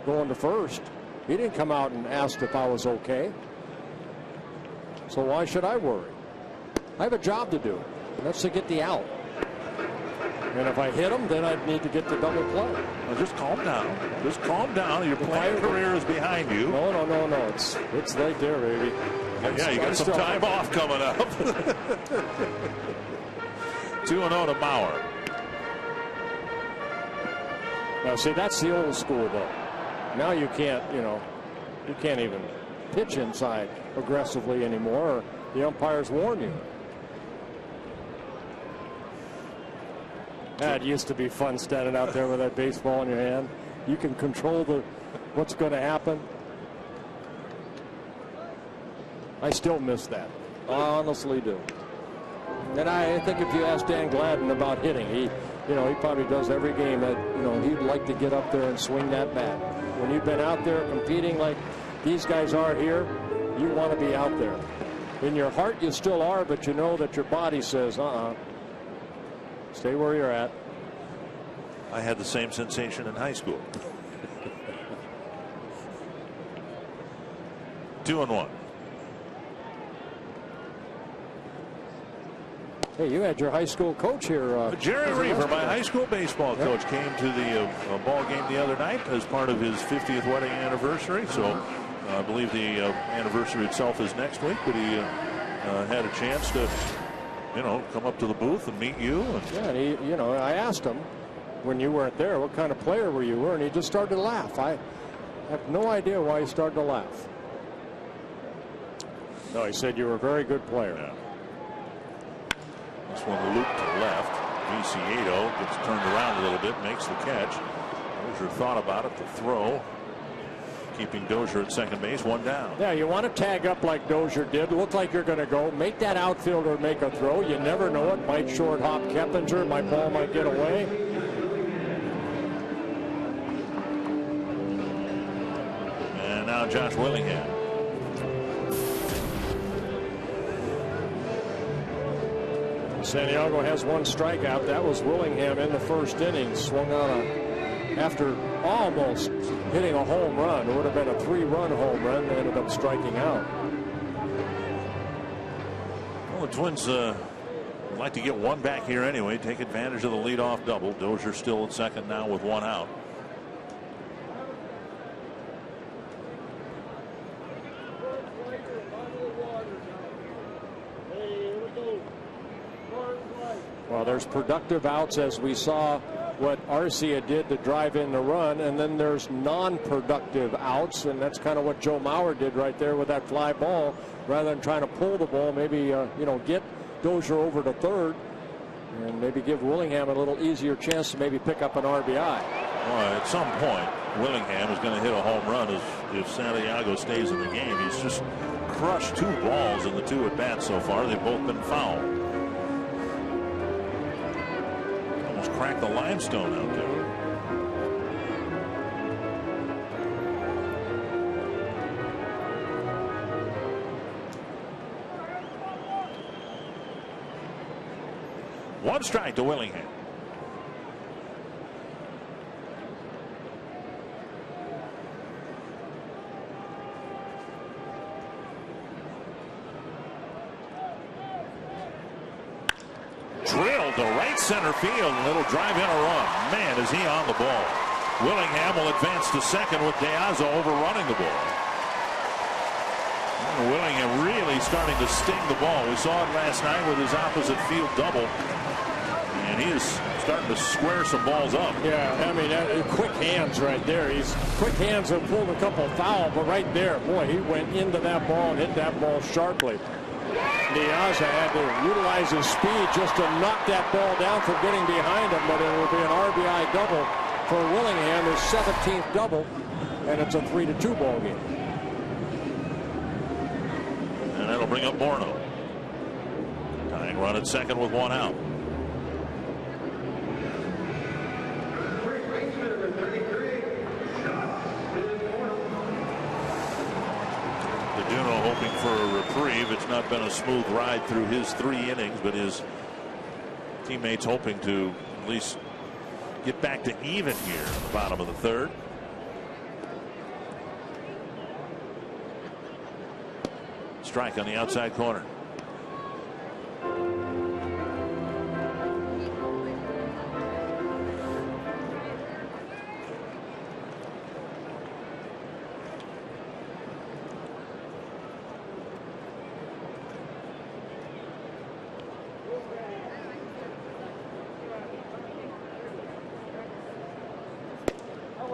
going to first. He didn't come out and ask if I was okay. So why should I worry? I have a job to do. And that's to get the out. And if I hit him, then I'd need to get the double play. Well, just calm down. Just calm down. Your playing career is behind you. No. It's right there, baby. Yeah, you got some time off coming up. 2-0 to Mauer. Now, see, that's the old school, though. Now you can't, you can't even pitch inside aggressively anymore. Or the umpires warn you. It used to be fun standing out there with that baseball in your hand. You can control what's going to happen. I still miss that. I honestly do. And I think if you ask Dan Gladden about hitting, he probably does every game that, he'd like to get up there and swing that bat. When you've been out there competing like these guys are here, you want to be out there. In your heart, you still are, but you know that your body says, stay where you're at. I had the same sensation in high school. 2-1. Hey, you had your high school coach here. Jerry Reaver, my high school baseball coach, came to the ball game the other night as part of his 50th wedding anniversary. So I believe the anniversary itself is next week, but he had a chance to come up to the booth and meet you. Yeah, and I asked him when you weren't there, what kind of player were you? And he just started to laugh. I have no idea why he started to laugh. No, he said you were a very good player. Yeah. This one looped to left. Viciedo gets turned around a little bit, makes the catch. Dozier thought about it, the throw. keeping Dozier at second base, one down. Yeah, you want to tag up like Dozier did. Look like you're going to go. Make that outfielder make a throw. You never know it. Might short hop Keppinger. My ball might get away. And now Josh Willingham. Santiago has one strikeout. That was Willingham in the first inning. Swung on after almost hitting a home run. It would have been a 3-run home run. They ended up striking out. Well, the Twins would like to get one back here anyway. Take advantage of the leadoff double. Dozier still at second now with one out. Well, there's productive outs, as we saw what Arcia did to drive in the run, and then there's non-productive outs, and that's kind of what Joe Mauer did right there with that fly ball. Rather than trying to pull the ball, maybe get Dozier over to third, and maybe give Willingham a little easier chance to maybe pick up an RBI. Well, at some point, Willingham is going to hit a home run if Santiago stays in the game. He's just crushed 2 balls in the 2 at bats so far. They've both been foul. Almost cracked the limestone out there. One strike to Willingham. Drilled to right center field. Little drive in a run. Man, is he on the ball. Willingham will advance to second with De Aza overrunning the ball. Willingham really starting to sting the ball. We saw it last night with his opposite field double. And he is starting to square some balls up. Yeah, I mean, quick hands right there. He's quick hands have pulled a couple foul, but right there, boy, he went into that ball and hit that ball sharply. De Aza had to utilize his speed just to knock that ball down from getting behind him, but it will be an RBI double for Willingham, his 17th double, and it's a 3-2 ball game. And that'll bring up Morneau. Tying run at second with one out. DeDuno hoping for a reprieve. It's not been a smooth ride through his 3 innings, but his teammates hoping to at least get back to even here at the bottom of the 3rd. Strike on the outside corner.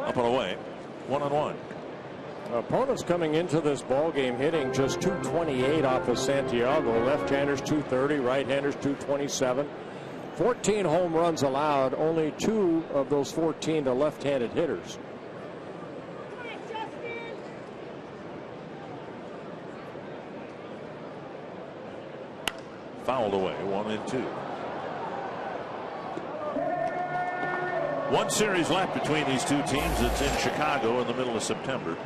Up and away, 1-1. Opponents coming into this ball game hitting just .228 off of Santiago. Left-handers .230, right-handers .227. 14 home runs allowed, only 2 of those 14 to left-handed hitters. Fouled away, 1-2. One series left between these two teams. It's in Chicago in the middle of September.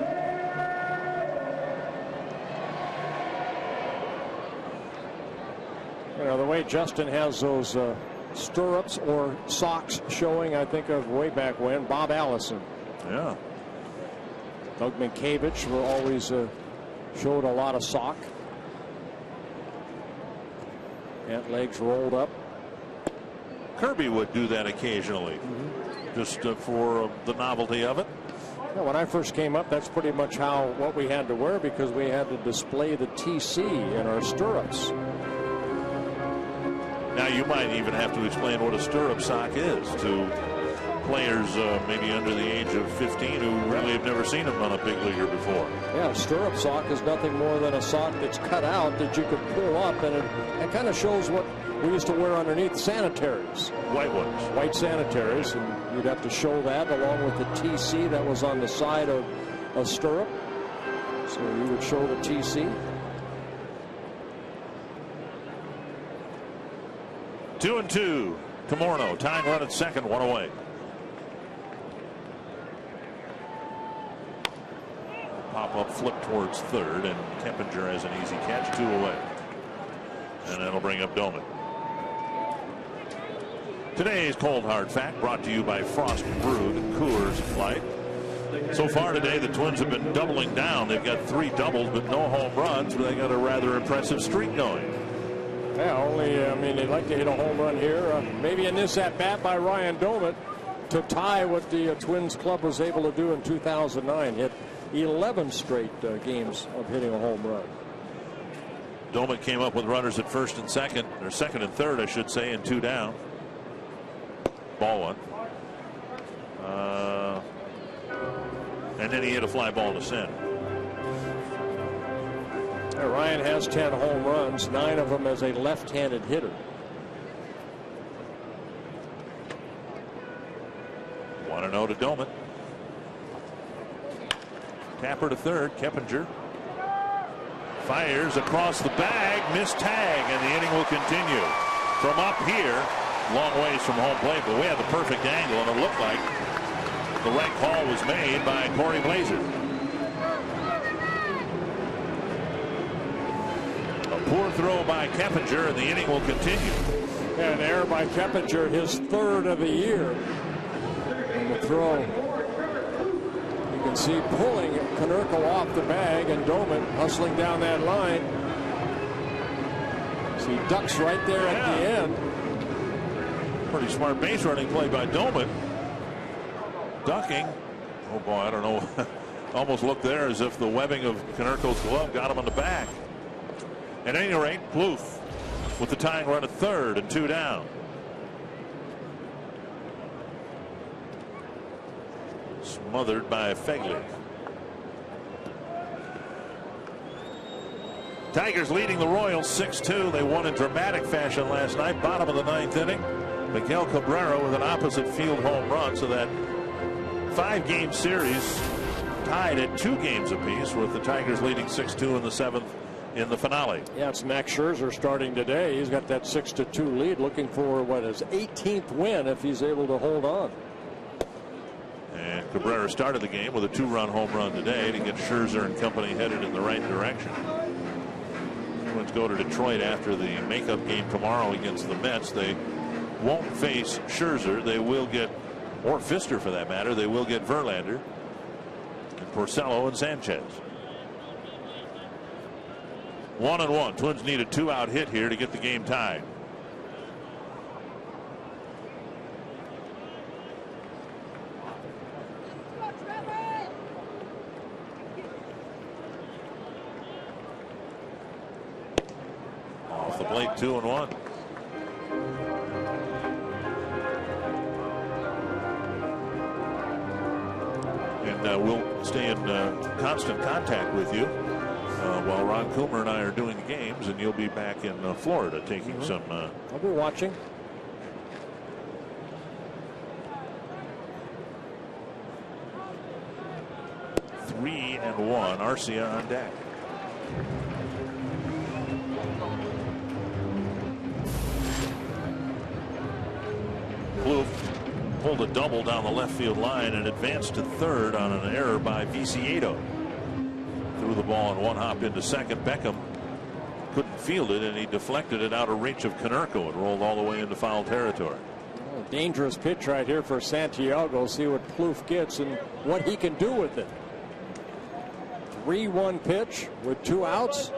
You know, the way Justin has those stirrups or socks showing, I think of way back when, Bob Allison. Yeah. Doug Minkiewicz always showed a lot of sock. Pant legs rolled up. Kirby would do that occasionally, just for the novelty of it. Yeah, when I first came up, that's pretty much what we had to wear, because we had to display the TC in our stirrups. Now you might even have to explain what a stirrup sock is to players maybe under the age of 15 who really have never seen them on a big leaguer before. Yeah, a stirrup sock is nothing more than a sock that's cut out that you could pull up, and it kind of shows what we used to wear underneath sanitaries. White ones. White sanitaries, and you'd have to show that along with the TC that was on the side of a stirrup. So he would show the TC. 2-2 to Morneau. Tying run at second, one away. Pop-up flip towards third, and Keppinger has an easy catch, 2 away. And that'll bring up Doman. Today's Cold Hard Fact brought to you by Frost Brewed Coors Light. So far today, the Twins have been doubling down. They've got 3 doubles, but no home runs. But they got a rather impressive streak going. Yeah, I mean, they'd like to hit a home run here. Maybe in this at-bat by Ryan Doman to tie what the Twins club was able to do in 2009. Hit 11 straight games of hitting a home run. Doman came up with runners at first and second, or second and third, I should say, and 2 down. Ball 1. And then he hit a fly ball to center. Ryan has 10 home runs, 9 of them as a left-handed hitter. 1-0 to Doman. Tapper to third. Keppinger fires across the bag, missed tag, and the inning will continue. From up here, long ways from home plate, but we had the perfect angle, and it looked like the right call was made by Corey Blaser. A poor throw by Keppinger, and the inning will continue. Yeah, an error by Keppinger, his 3rd of the year. And the throw, you can see pulling Konerko off the bag, and Doman hustling down that line. So he ducks right there at the end. Pretty smart base running play by Doman. Ducking. Oh boy, I don't know. Almost looked there as if the webbing of Konerko's glove got him on the back. At any rate, Plouffe with the tying run at third and 2 down. Smothered by Fegley. Tigers leading the Royals 6-2. They won in dramatic fashion last night. Bottom of the 9th inning. Miguel Cabrera with an opposite field home run, so that 5-game series tied at 2 games apiece, with the Tigers leading 6-2 in the 7th in the finale. Yeah, it's Max Scherzer starting today. He's got that 6-2 lead, looking for his 18th win if he's able to hold on. And Cabrera started the game with a 2-run home run today to get Scherzer and company headed in the right direction. Twins go to Detroit after the makeup game tomorrow against the Mets. They won't face Scherzer. They will get, or Pfister for that matter, they will get Verlander and Porcello and Sanchez. 1-1. Twins need a 2-out hit here to get the game tied. Off the plate, 2-1. And we'll stay in constant contact with you while Ron Coomer and I are doing the games, and you'll be back in Florida taking some. I'll be watching. Three and 1. Arcia on deck. Plouffe pulled a double down the left field line and advanced to third on an error by Viciedo. Threw the ball in one hop into second. Beckham couldn't field it, and he deflected it out of reach of Konerko and rolled all the way into foul territory. Oh, dangerous pitch right here for Santiago. See what Plouffe gets and what he can do with it. 3-1 pitch with 2 outs.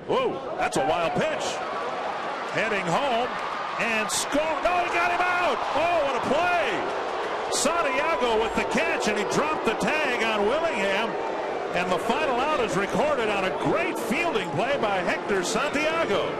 Whoa, that's a wild pitch. Heading home and score. No, he got him out. Oh, what a play. Santiago with the catch, and he dropped the tag on Willingham. And the final out is recorded on a great fielding play by Hector Santiago.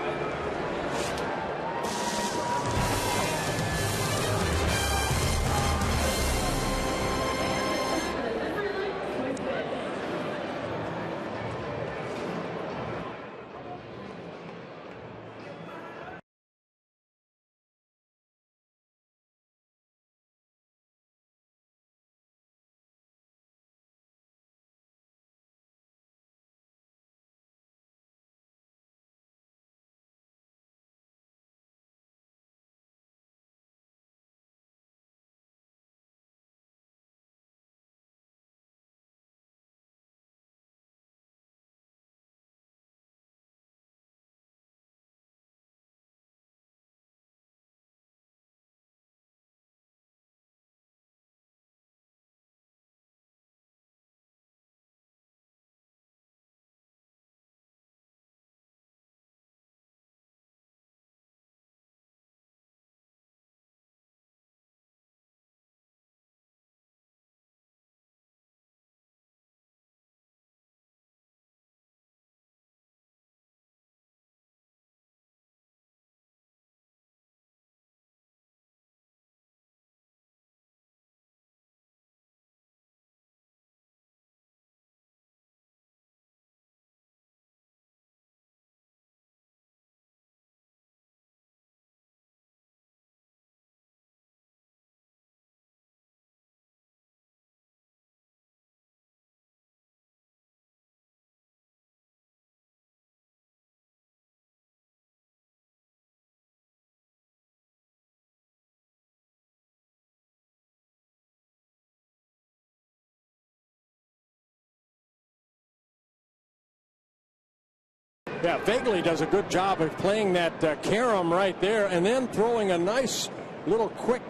Yeah, Fagley does a good job of playing that carom right there and then throwing a nice little quick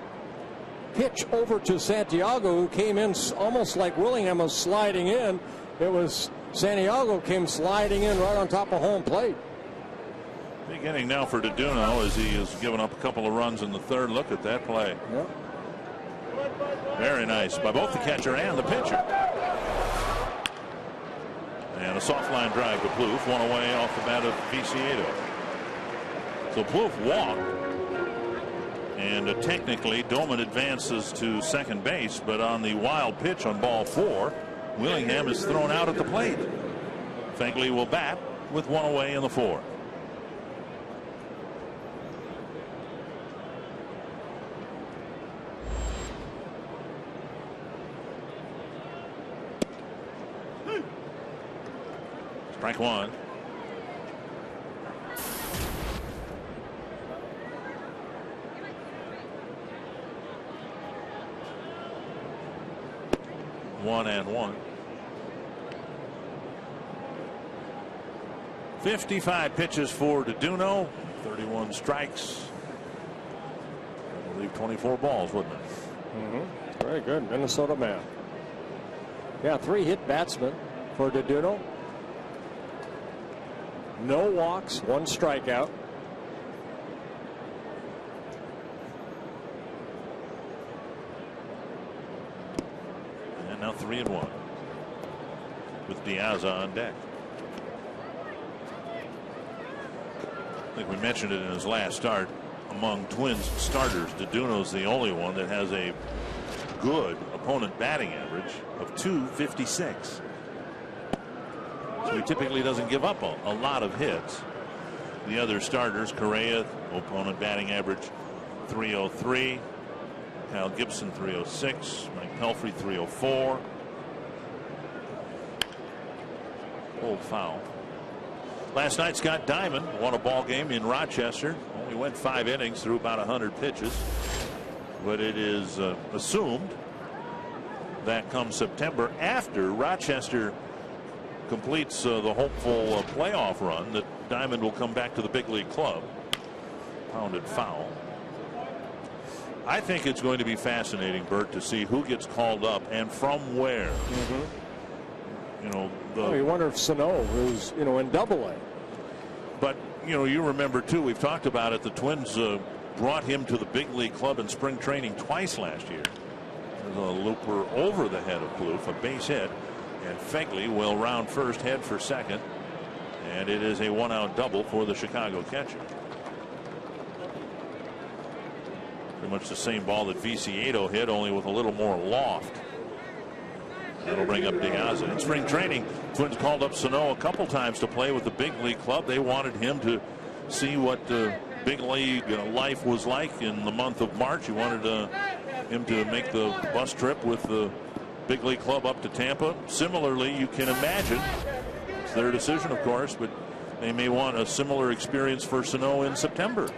pitch over to Santiago, who came in almost like Willingham was sliding in. It was Santiago came sliding in right on top of home plate. Big inning now for DeDuno as he has given up a couple of runs in the third. Look at that play. Yep. Very nice by both the catcher and the pitcher. And a soft line drive to Plouffe, one away off the bat of Viciedo. So Plouffe walked. And technically, Doman advances to second base, but on the wild pitch on ball 4, Willingham is thrown out at the plate. Fagley will bat with one away in the 4th. Strike one. One and one. 55 pitches for DeDuno, 31 strikes. I believe 24 balls, wouldn't it? Very good, Minnesota man. Yeah, 3 hit batsmen for DeDuno. No walks, 1 strikeout. And now 3-1 with Diaz on deck. I think we mentioned it in his last start. Among Twins starters, DeDuno's the only one that has a good opponent batting average of .256. So he typically doesn't give up a lot of hits. The other starters, Correa, opponent batting average .303. Kyle Gibson .306. Mike Pelfrey .304. Old foul. Last night, Scott Diamond won a ball game in Rochester. Only went 5 innings through about 100 pitches. But it is assumed that come September, after Rochester completes the hopeful playoff run, that Diamond will come back to the big league club. Pounded foul. I think it's going to be fascinating, Bert, to see who gets called up and from where. You know, you wonder if Sano, who's in Double-A. But you remember too, we've talked about it, the Twins brought him to the big league club in spring training twice last year. There's a looper over the head of Plouffe, a base hit, and Fagley will round first, head for second, and it is a 1-out double for the Chicago catcher. Pretty much the same ball that Viciedo hit, only with a little more loft. That'll bring up Diaz. In spring training, Twins called up Sano a couple times to play with the big league club. They wanted him to see what big league life was like in the month of March. He wanted him to make the bus trip with the big league club up to Tampa. Similarly, you can imagine, it's their decision, of course, but they may want a similar experience for Sano in September.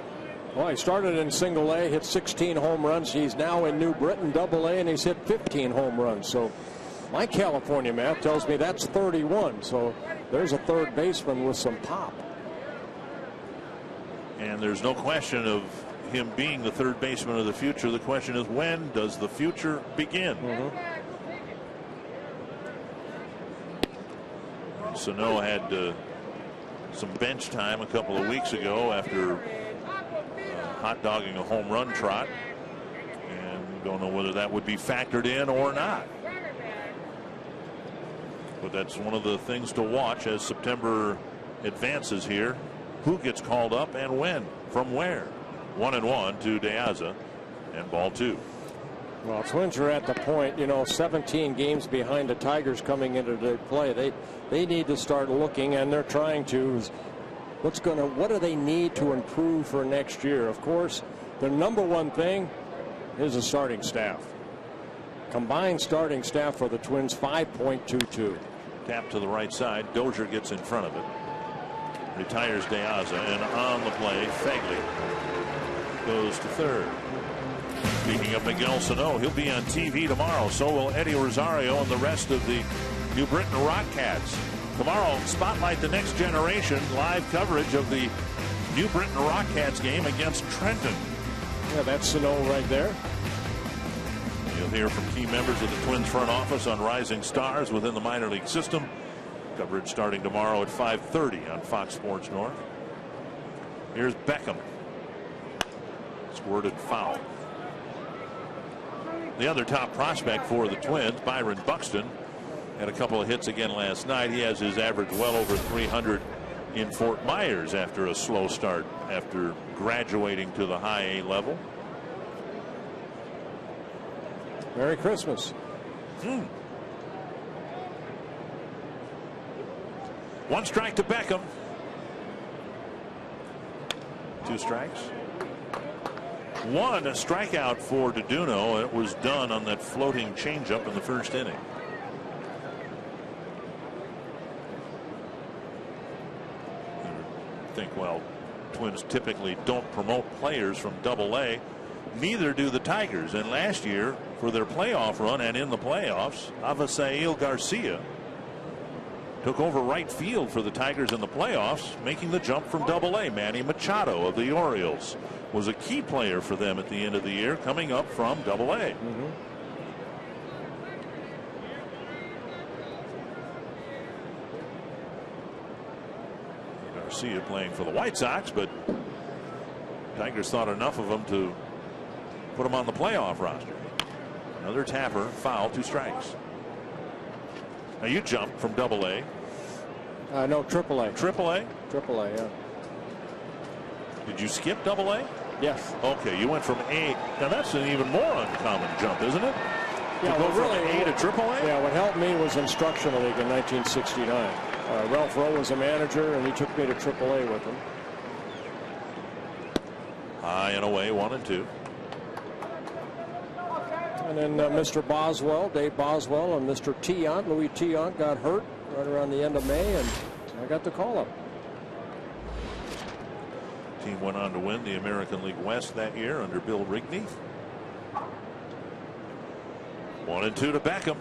Well, he started in Single-A, hit 16 home runs. He's now in New Britain Double-A, and he's hit 15 home runs. So my California math tells me that's 31. So there's a third baseman with some pop. And there's no question of him being the third baseman of the future. The question is, when does the future begin? Sano had some bench time a couple of weeks ago after hot dogging a home run trot, and don't know whether that would be factored in or not. But that's one of the things to watch as September advances here. Who gets called up and when? From where? 1-1 to Diaz, and ball 2. Well, Twins are at the point, 17 games behind the Tigers coming into the play. They need to start looking, and they're trying to. What do they need to improve for next year? Of course, the number one thing is the starting staff. Combined starting staff for the Twins, 5.22. Tap to the right side. Dozier gets in front of it. Retires Diaz, and on the play, Fagley goes to third. Speaking of Miguel Sano, he'll be on TV tomorrow. So will Eddie Rosario and the rest of the New Britain Rockcats. Tomorrow, Spotlight the Next Generation, live coverage of the New Britain Rockcats game against Trenton. Yeah, that's Sano right there. You'll hear from key members of the Twins front office on rising stars within the minor league system. Coverage starting tomorrow at 5:30 on Fox Sports North. Here's Beckham. Squirted foul. The other top prospect for the Twins, Byron Buxton, had a couple of hits again last night. He has his average well over 300 in Fort Myers after a slow start after graduating to the high A level. Merry Christmas. One strike to Beckham. 2 strikes. One a strikeout for Deduno. It was done on that floating changeup in the first inning. Think, well, Twins typically don't promote players from Double-A. Neither do the Tigers. And last year, for their playoff run and in the playoffs, Avisail Garcia took over right field for the Tigers in the playoffs, making the jump from Double-A. Manny Machado of the Orioles was a key player for them at the end of the year, coming up from Double-A. Garcia playing for the White Sox, but Tigers thought enough of him to put him on the playoff roster. Another tapper, foul, 2 strikes. Now you jumped from Double-A. No, Triple-A. Triple-A? Triple-A, yeah. Did you skip Double-A? Yes. Okay, you went from A. Now that's an even more uncommon jump, isn't it? Yeah, to go from really, A to Triple-A? Yeah, what helped me was Instructional League in 1969. Ralph Rowe was a manager, and he took me to Triple-A with him. High and away, 1-2. And then Mr. Boswell, Dave Boswell, and Mr. Tiant, Louis Tiant, got hurt right around the end of May, and I got the call up. Team went on to win the American League West that year under Bill Rigney. 1-2 to Beckham.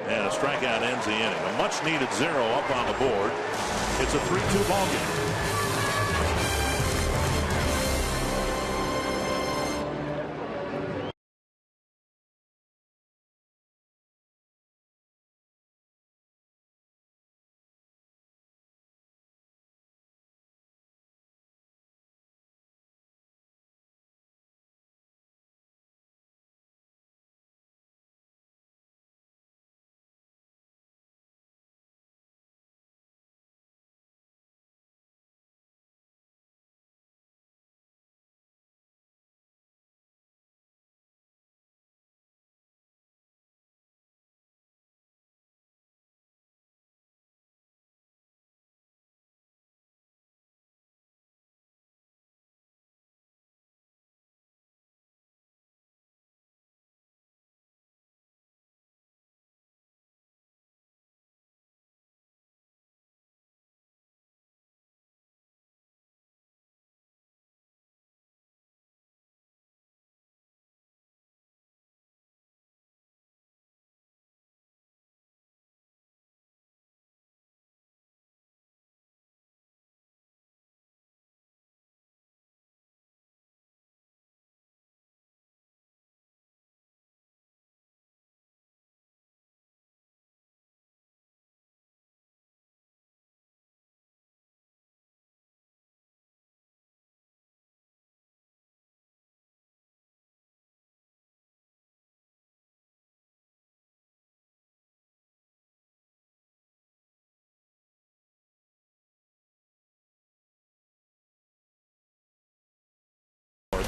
And a strikeout ends the inning. A much needed 0 up on the board. It's a 3-2 ball game.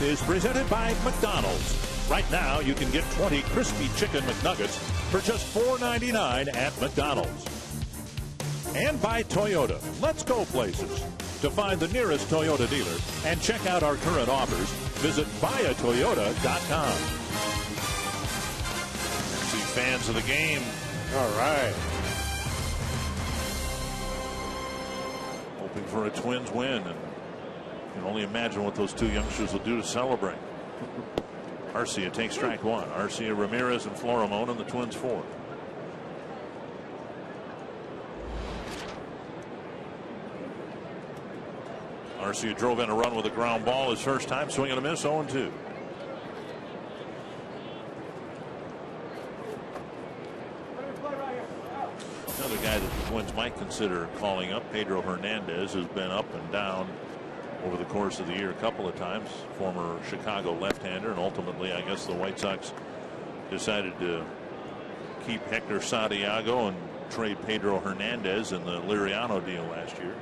Is presented by McDonald's. Right now, you can get 20 crispy chicken McNuggets for just $4.99 at McDonald's. And by Toyota. Let's go places. To find the nearest Toyota dealer and check out our current offers, visit buyatoyota.com. See fans of the game. All right. Hoping for a Twins win. And you can only imagine what those 2 youngsters will do to celebrate. Arcia takes strike 1. Arcia, Ramirez, and Florimon in the Twins 4th. Arcia drove in a run with a ground ball his first time, swing and a miss, 0-2. Another guy that the Twins might consider calling up, Pedro Hernandez, has been up and down over the course of the year a couple of times. Former Chicago left-hander, and ultimately I guess the White Sox decided to keep Hector Santiago and trade Pedro Hernandez in the Liriano deal last year.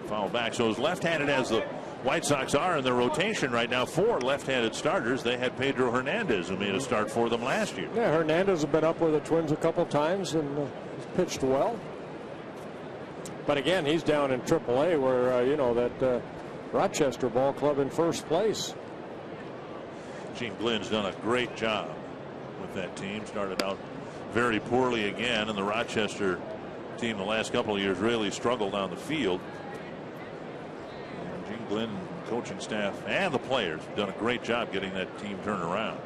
Foul back. So as left-handed as the White Sox are in their rotation right now, 4 left-handed starters. They had Pedro Hernandez, who made a start for them last year. Yeah, Hernandez has been up with the Twins a couple times and he's pitched well. But again, he's down in AAA where, you know, that Rochester ball club in first place. Gene Glenn's done a great job with that team. Started out very poorly again, and the Rochester team the last couple of years really struggled on the field. And Gene Glenn, coaching staff, and the players have done a great job getting that team turned around.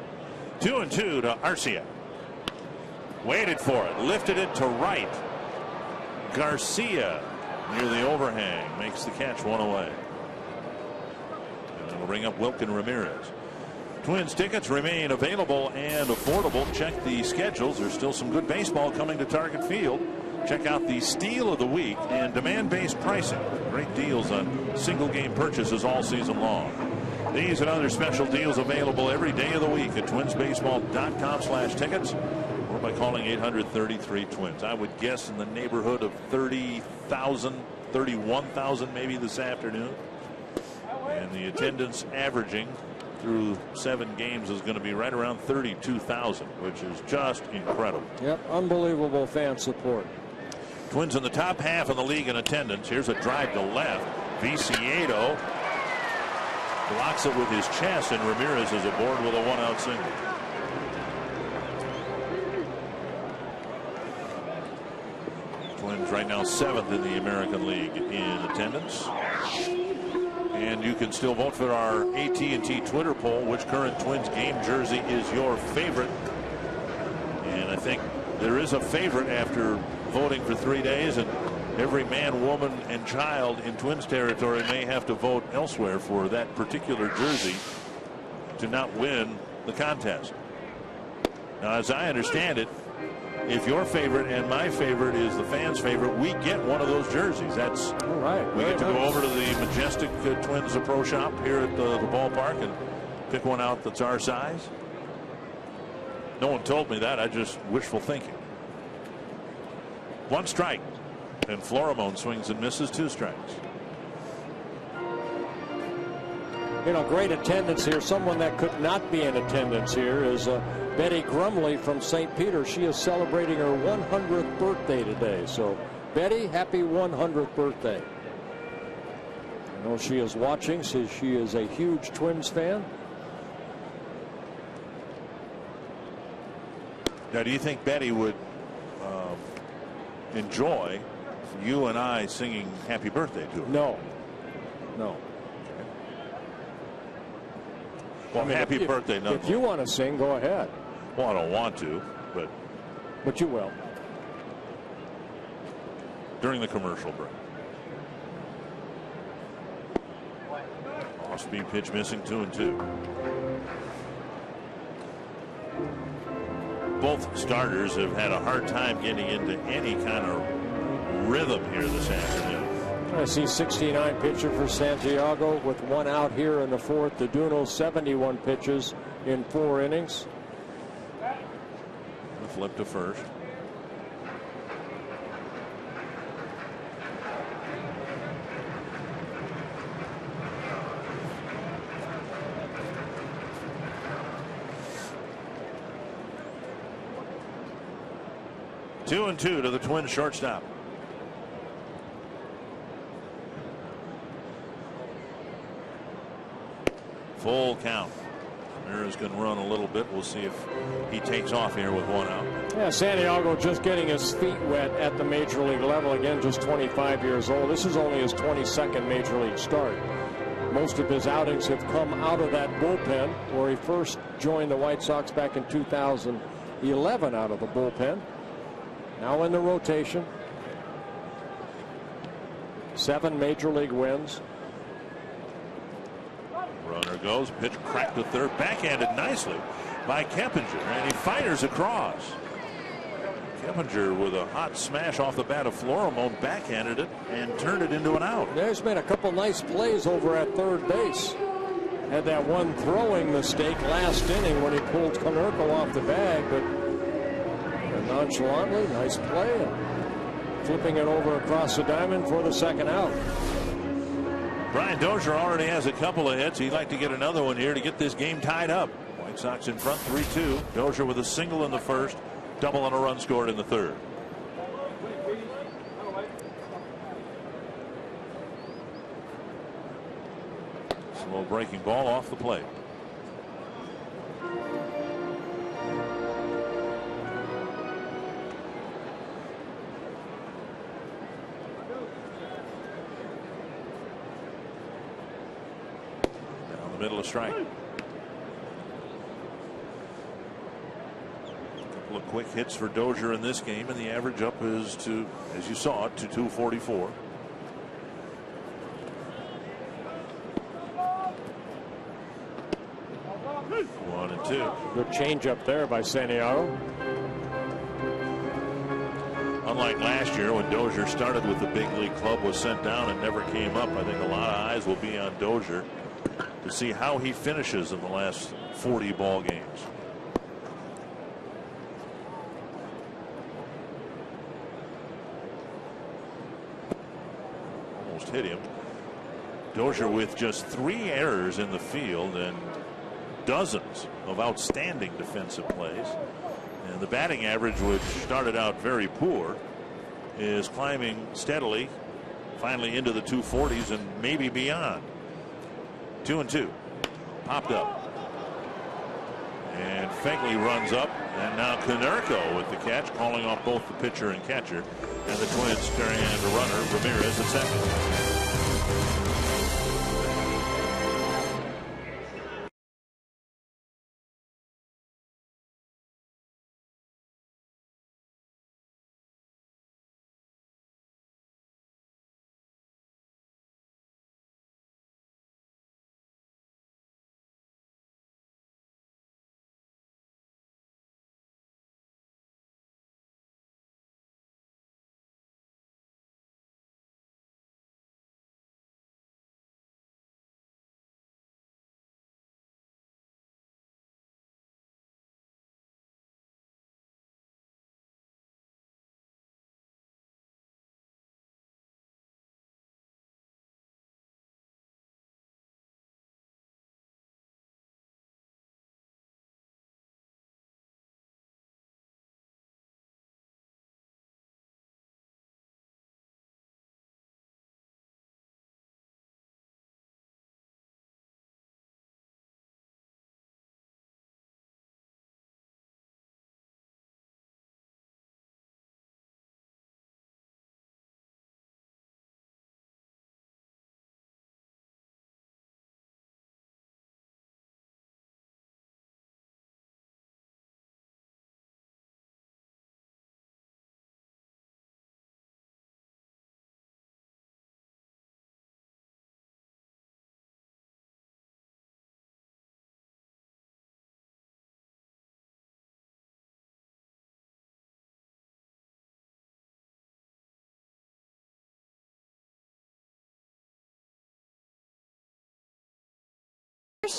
2-2 to Arcia. Waited for it, lifted it to right. Garcia near the overhang makes the catch, 1 away. And it'll bring up Wilkin Ramirez. Twins tickets remain available and affordable. Check the schedules. There's still some good baseball coming to Target Field. Check out the Steal of the Week and demand-based pricing. Great deals on single game purchases all season long. These and other special deals available every day of the week at twinsbaseball.com/tickets or by calling 800-33-TWINS. I would guess in the neighborhood of 30,000, 31,000 maybe this afternoon. And the attendance averaging through 7 games is going to be right around 32,000, which is just incredible. Yep, unbelievable fan support. Twins in the top half of the league in attendance. Here's a drive to left. Viciedo blocks it with his chest, and Ramirez is aboard with a 1-out single. Twins right now 7th in the American League in attendance. And you can still vote for our AT&T Twitter poll. Which current Twins game jersey is your favorite? And I think there is a favorite after voting for 3 days, and every man, woman, and child in Twins territory may have to vote elsewhere for that particular jersey to not win the contest. Now, as I understand it, if your favorite and my favorite is the fans' favorite, we get one of those jerseys. That's all right. We get to go over to the Majestic Twins Pro Shop here at the ballpark and pick one out that's our size. No one told me that. I just wishful thinking. 1 strike, and Florimon swings and misses. 2 strikes. You know, great attendance here. Someone that could not be in attendance here is Betty Grumley from St. Peter. She is celebrating her 100th birthday today. So, Betty, happy 100th birthday. I know she is watching, so she is a huge Twins fan. Now, do you think Betty would enjoy you and I singing happy birthday to her? No. No. Well, I mean, happy birthday. No. If you want to sing, go ahead. Well, I don't want to, but you will. During the commercial break. Off-speed pitch missing, 2-2. Both starters have had a hard time getting into any kind of rhythm here this afternoon. I see 69 pitcher for Santiago with 1 out here in the 4th. DeDuno 71 pitches in 4 innings. The flip to first. Two and 2 to the Twins shortstop. Full count. Ramirez can run a little bit. We'll see if he takes off here with 1 out. Yeah, Santiago just getting his feet wet at the major league level. Again, just 25 years old. This is only his 22nd major league start. Most of his outings have come out of that bullpen, where he first joined the White Sox back in 2011 out of the bullpen. Now in the rotation. 7 major league wins. Runner goes, pitch cracked to third, backhanded nicely by Keppinger, and he fires across. Keppinger with a hot smash off the bat of Florimon, backhanded it and turned it into an out. There's been a couple nice plays over at third base. Had that one throwing mistake last inning when he pulled Konerko off the bag, but nonchalantly, nice play, flipping it over across the diamond for the second out. Brian Dozier already has a couple of hits. He'd like to get another one here to get this game tied up. White Sox in front 3-2. Dozier with a single in the first, double and a run scored in the third. Slow breaking ball off the plate. Middle of strike. A couple of quick hits for Dozier in this game, and the average up is to, as you saw it, to 244. One and two. Good change up there by Santiago. Unlike last year when Dozier started with the big league club, was sent down and never came up, I think a lot of eyes will be on Dozier to see how he finishes in the last 40 ball games. Almost hit him. Dozier with just 3 errors in the field and dozens of outstanding defensive plays. And the batting average, which started out very poor, is climbing steadily, finally into the 240s and maybe beyond. 2-2. Popped up. And Fegley runs up, and now Konerko with the catch, calling off both the pitcher and catcher. And the Twins carrying on the runner, Ramirez at second.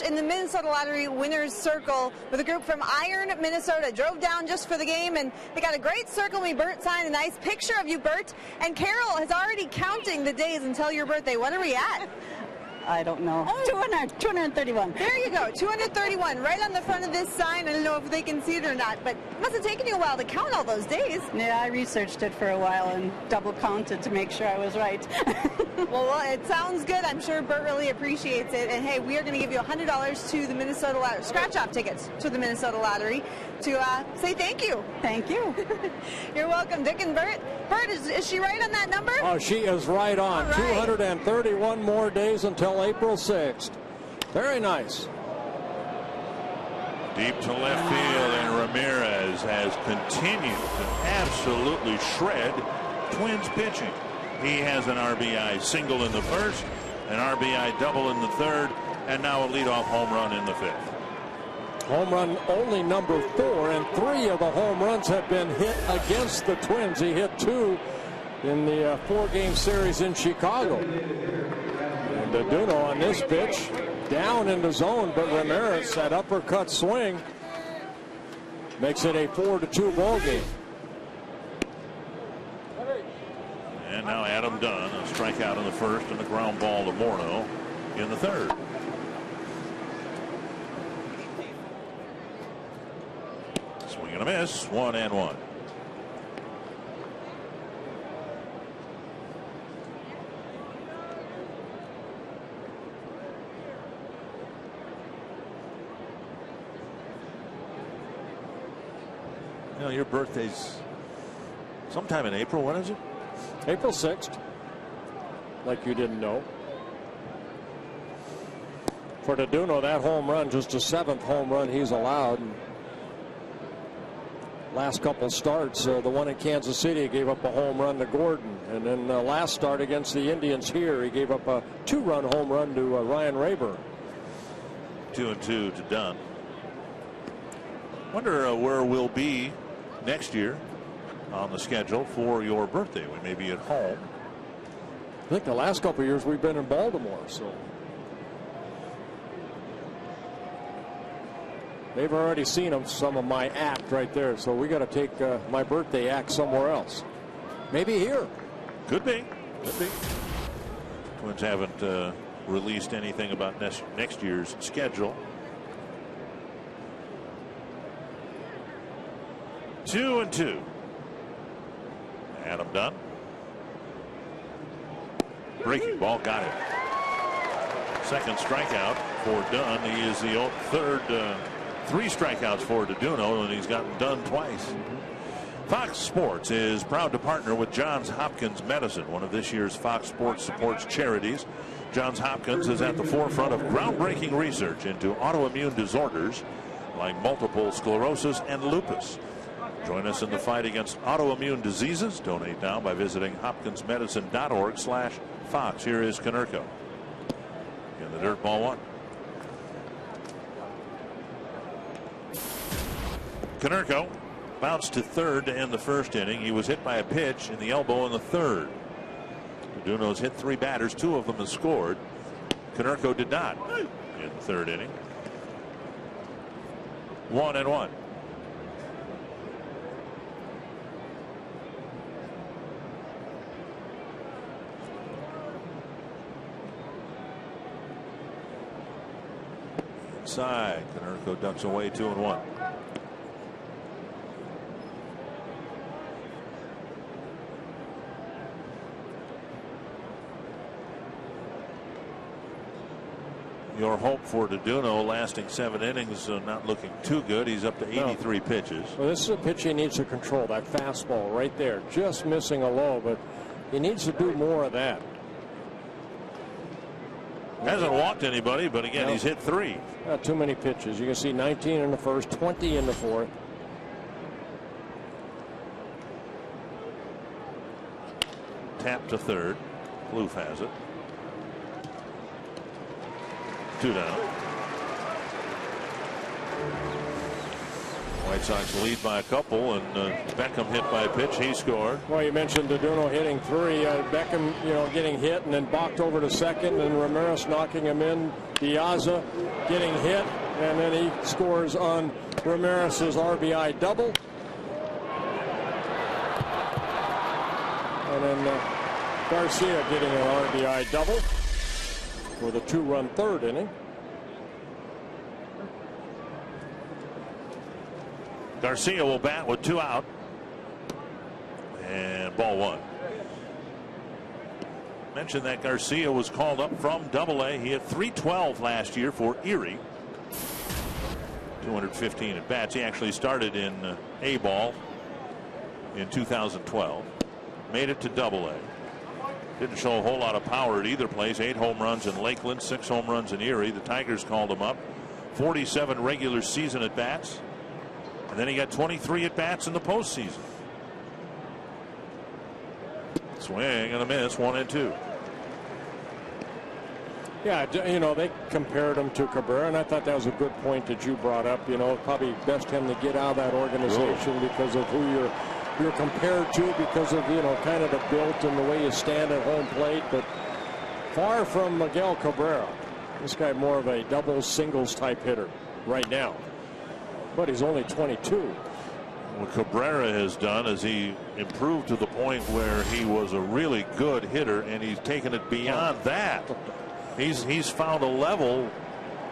In the Minnesota Lottery Winners Circle with a group from Iron, Minnesota. Drove down just for the game, and they got a great circle. Bert signed a nice picture of you, Bert. And Carol is already counting the days until your birthday. What are we at? I don't know. 231. There you go, 231, right on the front of this sign. I don't know if they can see it or not, but it must have taken you a while to count all those days. Yeah, I researched it for a while and double counted to make sure I was right. Well, it sounds good. I'm sure Bert really appreciates it. And hey, we are going to give you $100 to the Minnesota Lottery, scratch-off tickets to the Minnesota Lottery to say thank you. Thank you. You're welcome, Dick and Bert. Bert, is she right on that number? Oh, she is right on. Right. 231 more days until April 6th. Very nice. Deep to left field, and Ramirez has continued to absolutely shred Twins pitching. He has an RBI single in the first, an RBI double in the third, and now a leadoff home run in the fifth. Home run only number 4, and 3 of the home runs have been hit against the Twins. He hit 2 in the 4-game series in Chicago. And Aduno on this pitch down in the zone, but Ramirez, that uppercut swing, makes it a 4-2 ball game. And now Adam Dunn, a strikeout in the first and a ground ball to Morneau in the third. Swing and a miss, 1-1. You know, your birthday's sometime in April. When is it? April 6th. Like you didn't know. For Aduno, that home run, just a 7th home run he's allowed. Last couple starts, the one in Kansas City, he gave up a home run to Gordon. And then last start against the Indians here, he gave up a 2-run home run to Ryan Rayburn. 2-2 to Dunn. Wonder where we'll be next year on the schedule for your birthday. We may be at home. I think the last couple of years we've been in Baltimore, so they've already seen some of my act right there. So we got to take my birthday act somewhere else. Maybe here. Could be. Could be. Twins haven't released anything about next year's schedule. 2-2. Adam Dunn. Breaking ball, got him. Second strikeout for Dunn. He is the third 3 strikeouts for Aduno, and he's gotten Dunn twice. Fox Sports is proud to partner with Johns Hopkins Medicine, one of this year's Fox Sports Supports charities. Johns Hopkins is at the forefront of groundbreaking research into autoimmune disorders like multiple sclerosis and lupus. Join us in the fight against autoimmune diseases. Donate now by visiting hopkinsmedicine.org/Fox. Here is Konerko. In the dirt, ball 1. Konerko bounced to third to end the first inning. He was hit by a pitch in the elbow in the third. Aduno's hit 3 batters. 2 of them have scored. Konerko did not in the third inning. 1-1. Inside, Konerko ducks away 2-1. Your hope for Aduno lasting 7 innings not looking too good. He's up to 83 pitches. Well, this is a pitch he needs to control. That fastball right there, just missing a low, but he needs to do more of that. Hasn't walked anybody, but again, he's hit 3. Not too many pitches. You can see 19 in the first, 20 in the fourth. Tap to third. Kloof has it. 2 down. White Sox lead by a couple, and Beckham hit by a pitch. He scored. Well, you mentioned Aduno hitting 3. Beckham, getting hit and then balked over to second, and Ramirez knocking him in. Diaza getting hit, and then he scores on Ramirez's RBI double. And then Garcia getting an RBI double for the 2-run third inning. Garcia will bat with 2 out. And ball 1. Mentioned that Garcia was called up from Double-A. He had .312 last year for Erie. 215 at bats. He actually started in A-ball in 2012. Made it to Double-A. Didn't show a whole lot of power at either place. 8 home runs in Lakeland, 6 home runs in Erie. The Tigers called him up. 47 regular season at bats. And then he got 23 at bats in the postseason. Swing and a miss, 1-2. Yeah, they compared him to Cabrera, and I thought that was a good point that you brought up. Probably best him to get out of that organization because of who you're compared to, because of, kind of the build and the way you stand at home plate. But far from Miguel Cabrera. This guy more of a doubles, singles type hitter right now. But he's only 22. What Cabrera has done is he improved to the point where he was a really good hitter, and he's taken it beyond that. He's found a level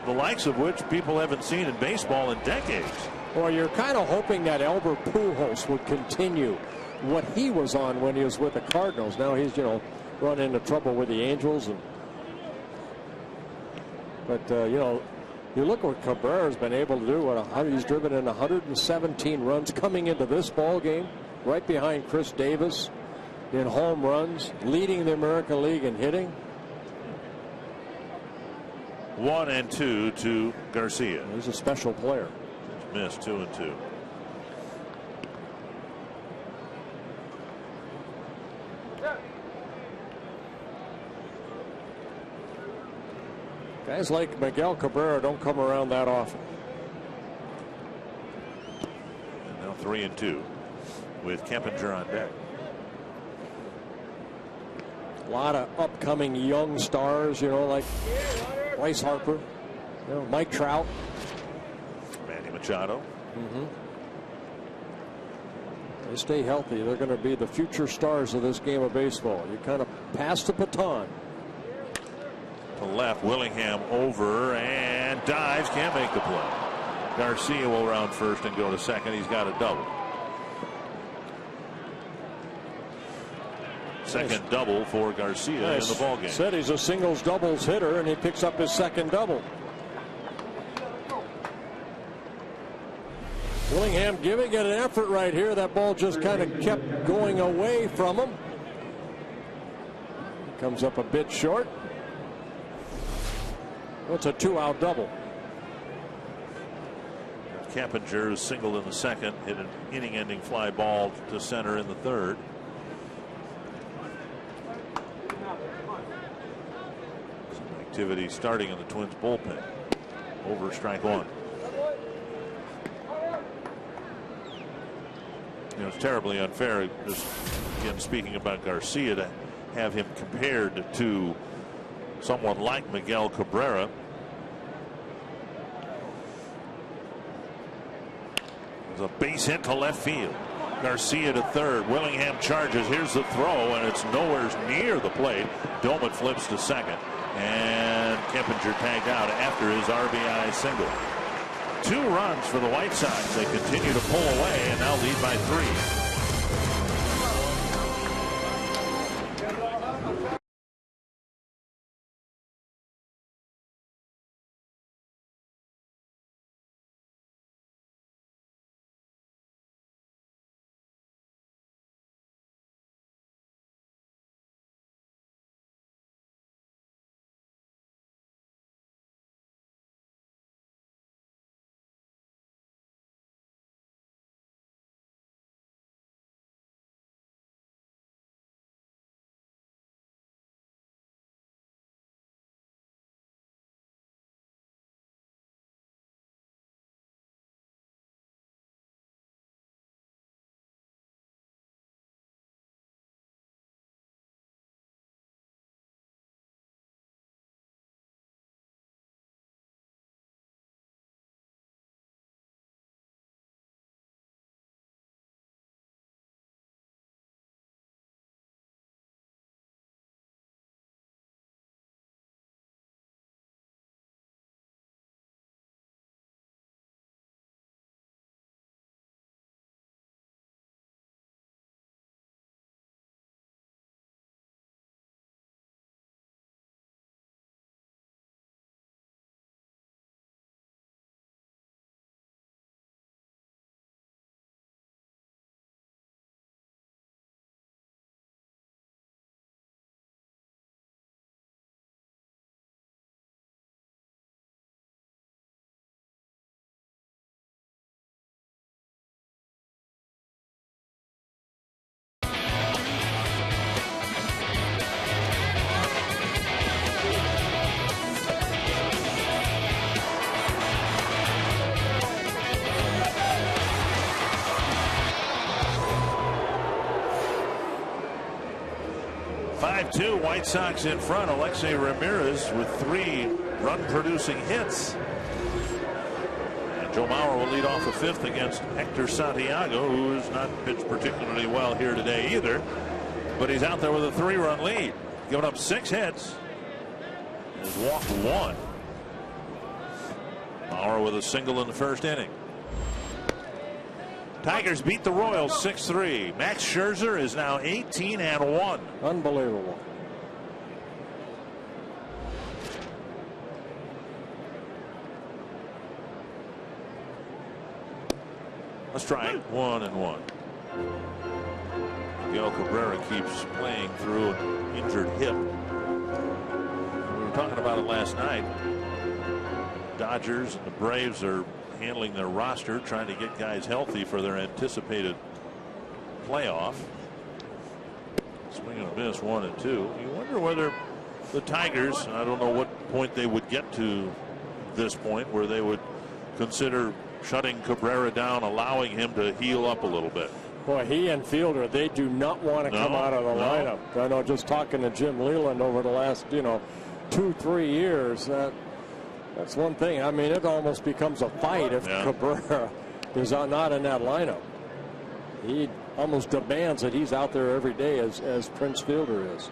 the likes of which people haven't seen in baseball in decades. Well, you're kind of hoping that Albert Pujols would continue what he was on when he was with the Cardinals. Now he's, run into trouble with the Angels. But you look what Cabrera's been able to do. He's driven in 117 runs coming into this ball game, right behind Chris Davis in home runs, leading the American League in hitting. 1-2 to Garcia. He's a special player. Missed 2-2. Guys like Miguel Cabrera don't come around that often. And now 3-2 with Keppinger on deck. A lot of upcoming young stars, like Bryce Harper, Mike Trout, Manny Machado. They stay healthy, they're going to be the future stars of this game of baseball. You kind of pass the baton. To left, Willingham over and dives, can't make the play. Garcia will round first and go to second. He's got a double. Second double for Garcia in the ballgame. Said he's a singles doubles hitter, and he picks up his second double. Willingham giving it an effort right here. That ball just kind of kept going away from him. Comes up a bit short. It's a 2-out double. Keppinger is singled in the second, hit an inning-ending fly ball to center in the third. Some activity starting in the Twins bullpen. Over strike one. It's terribly unfair, just again speaking about Garcia, to have him compared to someone like Miguel Cabrera. There's a base hit to left field. Garcia to third. Willingham charges. Here's the throw, and it's nowhere near the plate. Doman flips to second, and Keppinger tagged out after his RBI single. 2 runs for the White Sox. They continue to pull away and now lead by 3. 5-2, White Sox in front. Alexei Ramirez with 3 run-producing hits. And Joe Mauer will lead off the 5th against Hector Santiago, who has not pitched particularly well here today either. But he's out there with a 3-run lead. Giving up 6 hits. He's walked 1. Mauer with a single in the first inning. Tigers beat the Royals 6-3. Max Scherzer is now 18-1. Unbelievable. A strike, 1-1. Miguel Cabrera keeps playing through an injured hip. We were talking about it last night. Dodgers and the Braves are handling their roster, trying to get guys healthy for their anticipated playoff. Swing and a miss, 1-2. You wonder whether the Tigers, I don't know what point they would get to this point where they would consider shutting Cabrera down, allowing him to heal up a little bit. Boy, he and Fielder, they do not want to come out of the lineup. I know, just talking to Jim Leyland over the last, 2-3 years, that's one thing. I mean, it almost becomes a fight if Cabrera is not in that lineup. He almost demands that he's out there every day as Prince Fielder is.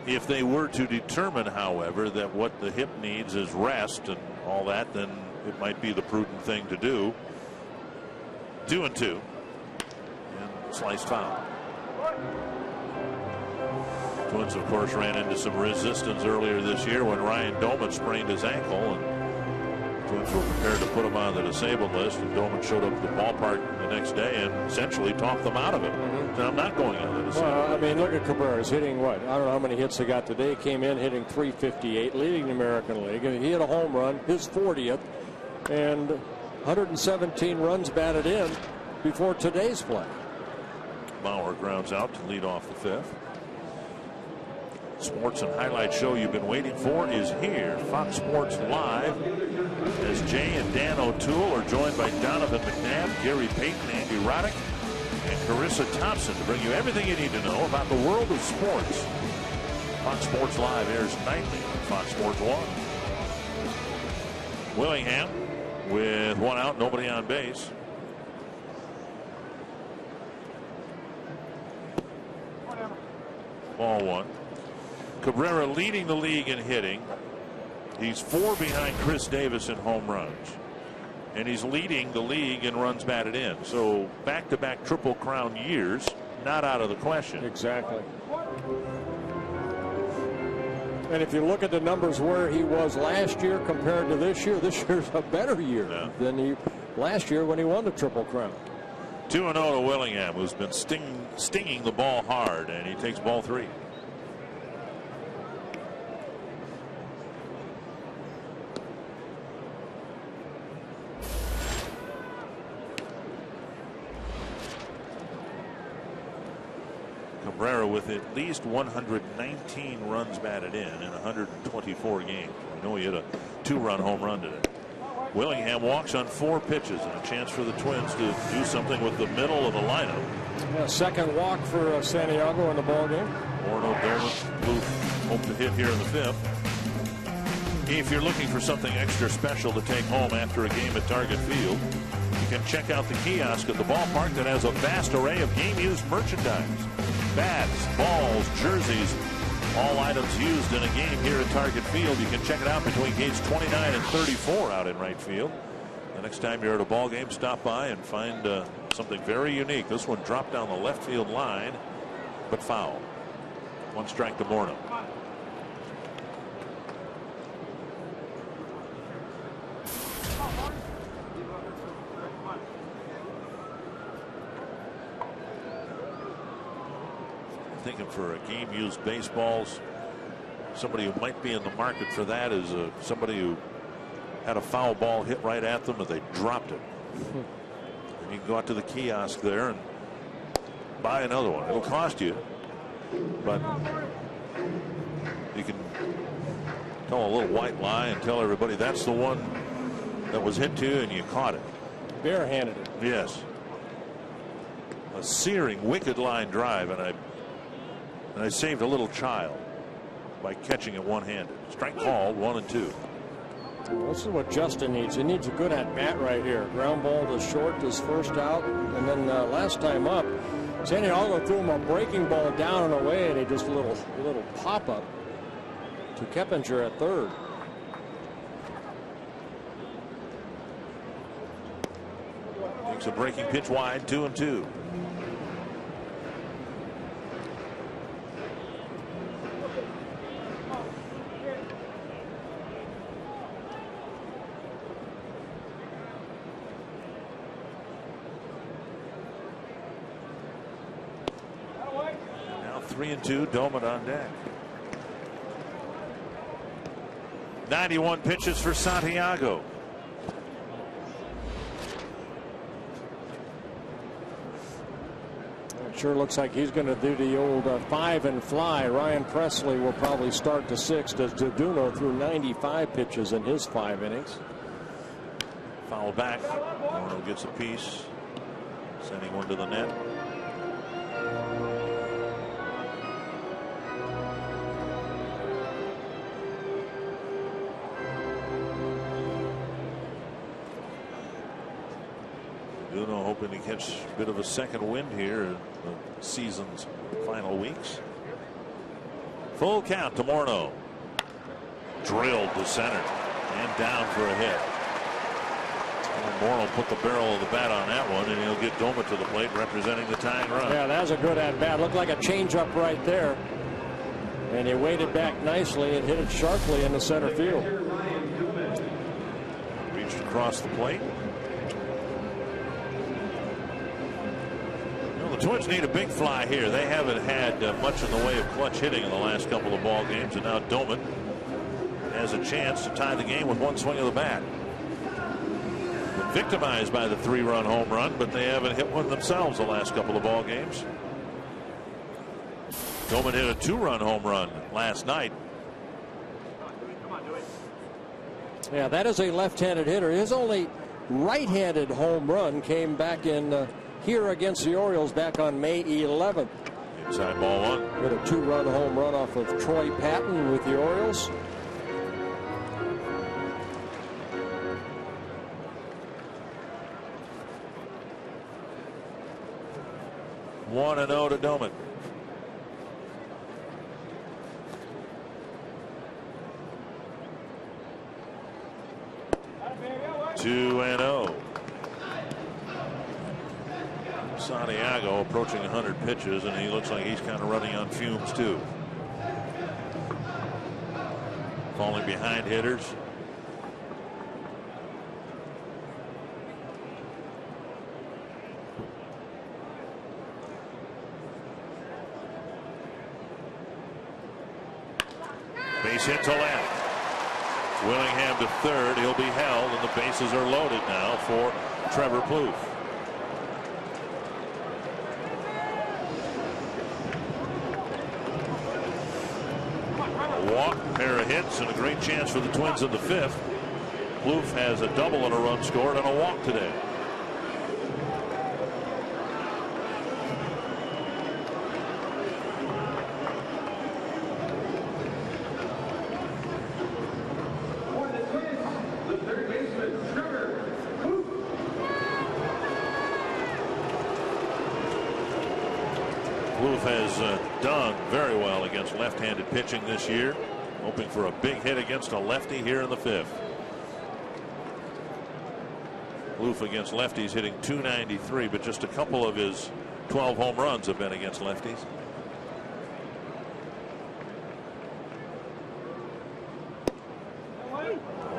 If they were to determine, however, that what the hip needs is rest and all that, then it might be the prudent thing to do. 2-2. And sliced foul. Twins, of course, ran into some resistance earlier this year when Ryan Doman sprained his ankle, and Twins were prepared to put him on the disabled list, and Doman showed up at the ballpark the next day and essentially talked them out of it. So I'm not going on the disabled list. I mean, look at Cabrera. He's hitting what? I don't know how many hits he got today. He came in hitting .358, leading the American League. He hit a home run, his 40th, and 117 runs batted in before today's play. Mauer grounds out to lead off the 5th. Sports and highlight show you've been waiting for is here. Fox Sports Live, as Jay and Dan O'Toole are joined by Donovan McNabb, Gary Payton, Andy Roddick, and Carissa Thompson to bring you everything you need to know about the world of sports. Fox Sports Live airs nightly on Fox Sports 1. Willingham with 1 out, nobody on base. Ball 1. Cabrera leading the league in hitting. He's 4 behind Chris Davis in home runs. And he's leading the league in runs batted in. So back-to-back Triple Crown years, not out of the question. Exactly. And if you look at the numbers where he was last year compared to this year's a better year than last year when he won the Triple Crown. 2-0 to Willingham, who's been stinging the ball hard, and he takes ball 3. Cabrera with at least 119 runs batted in 124 games. We know he hit a 2-run home run today. Willingham walks on 4 pitches, and a chance for the Twins to do something with the middle of the lineup. Yeah, second walk for Santiago in the ball game. Orno Blue hope to hit here in the 5th. If you're looking for something extra special to take home after a game at Target Field, you can check out the kiosk at the ballpark that has a vast array of game-used merchandise. Bats, balls, jerseys, all items used in a game here at Target Field. You can check it out between gates 29 and 34 out in right field. The next time you're at a ball game, stop by and find something very unique. This one dropped down the left field line, but foul. 1 strike to Morneau. Thinking for a game used baseballs, somebody who might be in the market for that is somebody who had a foul ball hit right at them and they dropped it. And you can go out to the kiosk there and buy another one. It'll cost you, but you can tell a little white lie and tell everybody that's the one that was hit to you and you caught it. Barehanded it. Yes. A searing, wicked line drive, and And I saved a little child by catching it one-handed. Strike called, 1-2. Well, this is what Justin needs. He needs a good at-bat right here. Ground ball to short, his first out. And then last time up, Santiago threw him a breaking ball down and away, and he just a little pop-up to Keppinger at third. Takes a breaking pitch wide, 2-2. Now 3-2, Doman on deck. 91 pitches for Santiago. It sure looks like he's going to do the old 5 and fly. Ryan Presley will probably start the 6th as Doduno threw 95 pitches in his 5 innings. Foul back. Morneau gets a piece, sending one to the net. Doduno hoping to catch a bit of a second wind here in the season's final weeks. Full count to Morneau. Drilled to center and down for a hit. Morneau put the barrel of the bat on that one, and he'll get Doman to the plate representing the tying run. Yeah, that was a good at bat. Looked like a changeup right there. And he waited back nicely and hit it sharply in the center field. Reached across the plate. The Twins need a big fly here. They haven't had much in the way of clutch hitting in the last couple of ball games, and now Doman has a chance to tie the game with one swing of the bat. Been victimized by the 3-run home run, but they haven't hit one themselves the last couple of ball games. Doman hit a 2-run home run last night. Yeah, that is a left-handed hitter. His only right-handed home run came back in here against the Orioles back on May 11th. Inside ball 1. Hit a 2-run home run off of Troy Patton with the Orioles. One and 0 to Doman. Two and 0. Santiago approaching 100 pitches, and he looks like he's kind of running on fumes too. Falling behind hitters. Base hit to left. Willingham to third. He'll be held, and the bases are loaded now for Trevor Plouffe. Walk, pair of hits, and a great chance for the Twins in the 5th. Plouffe has a double and a run scored and a walk today. Plouffe has done very well against left-handed pitching this year, hoping for a big hit against a lefty here in the 5th. Plouffe against lefties hitting .293, but just a couple of his 12 home runs have been against lefties.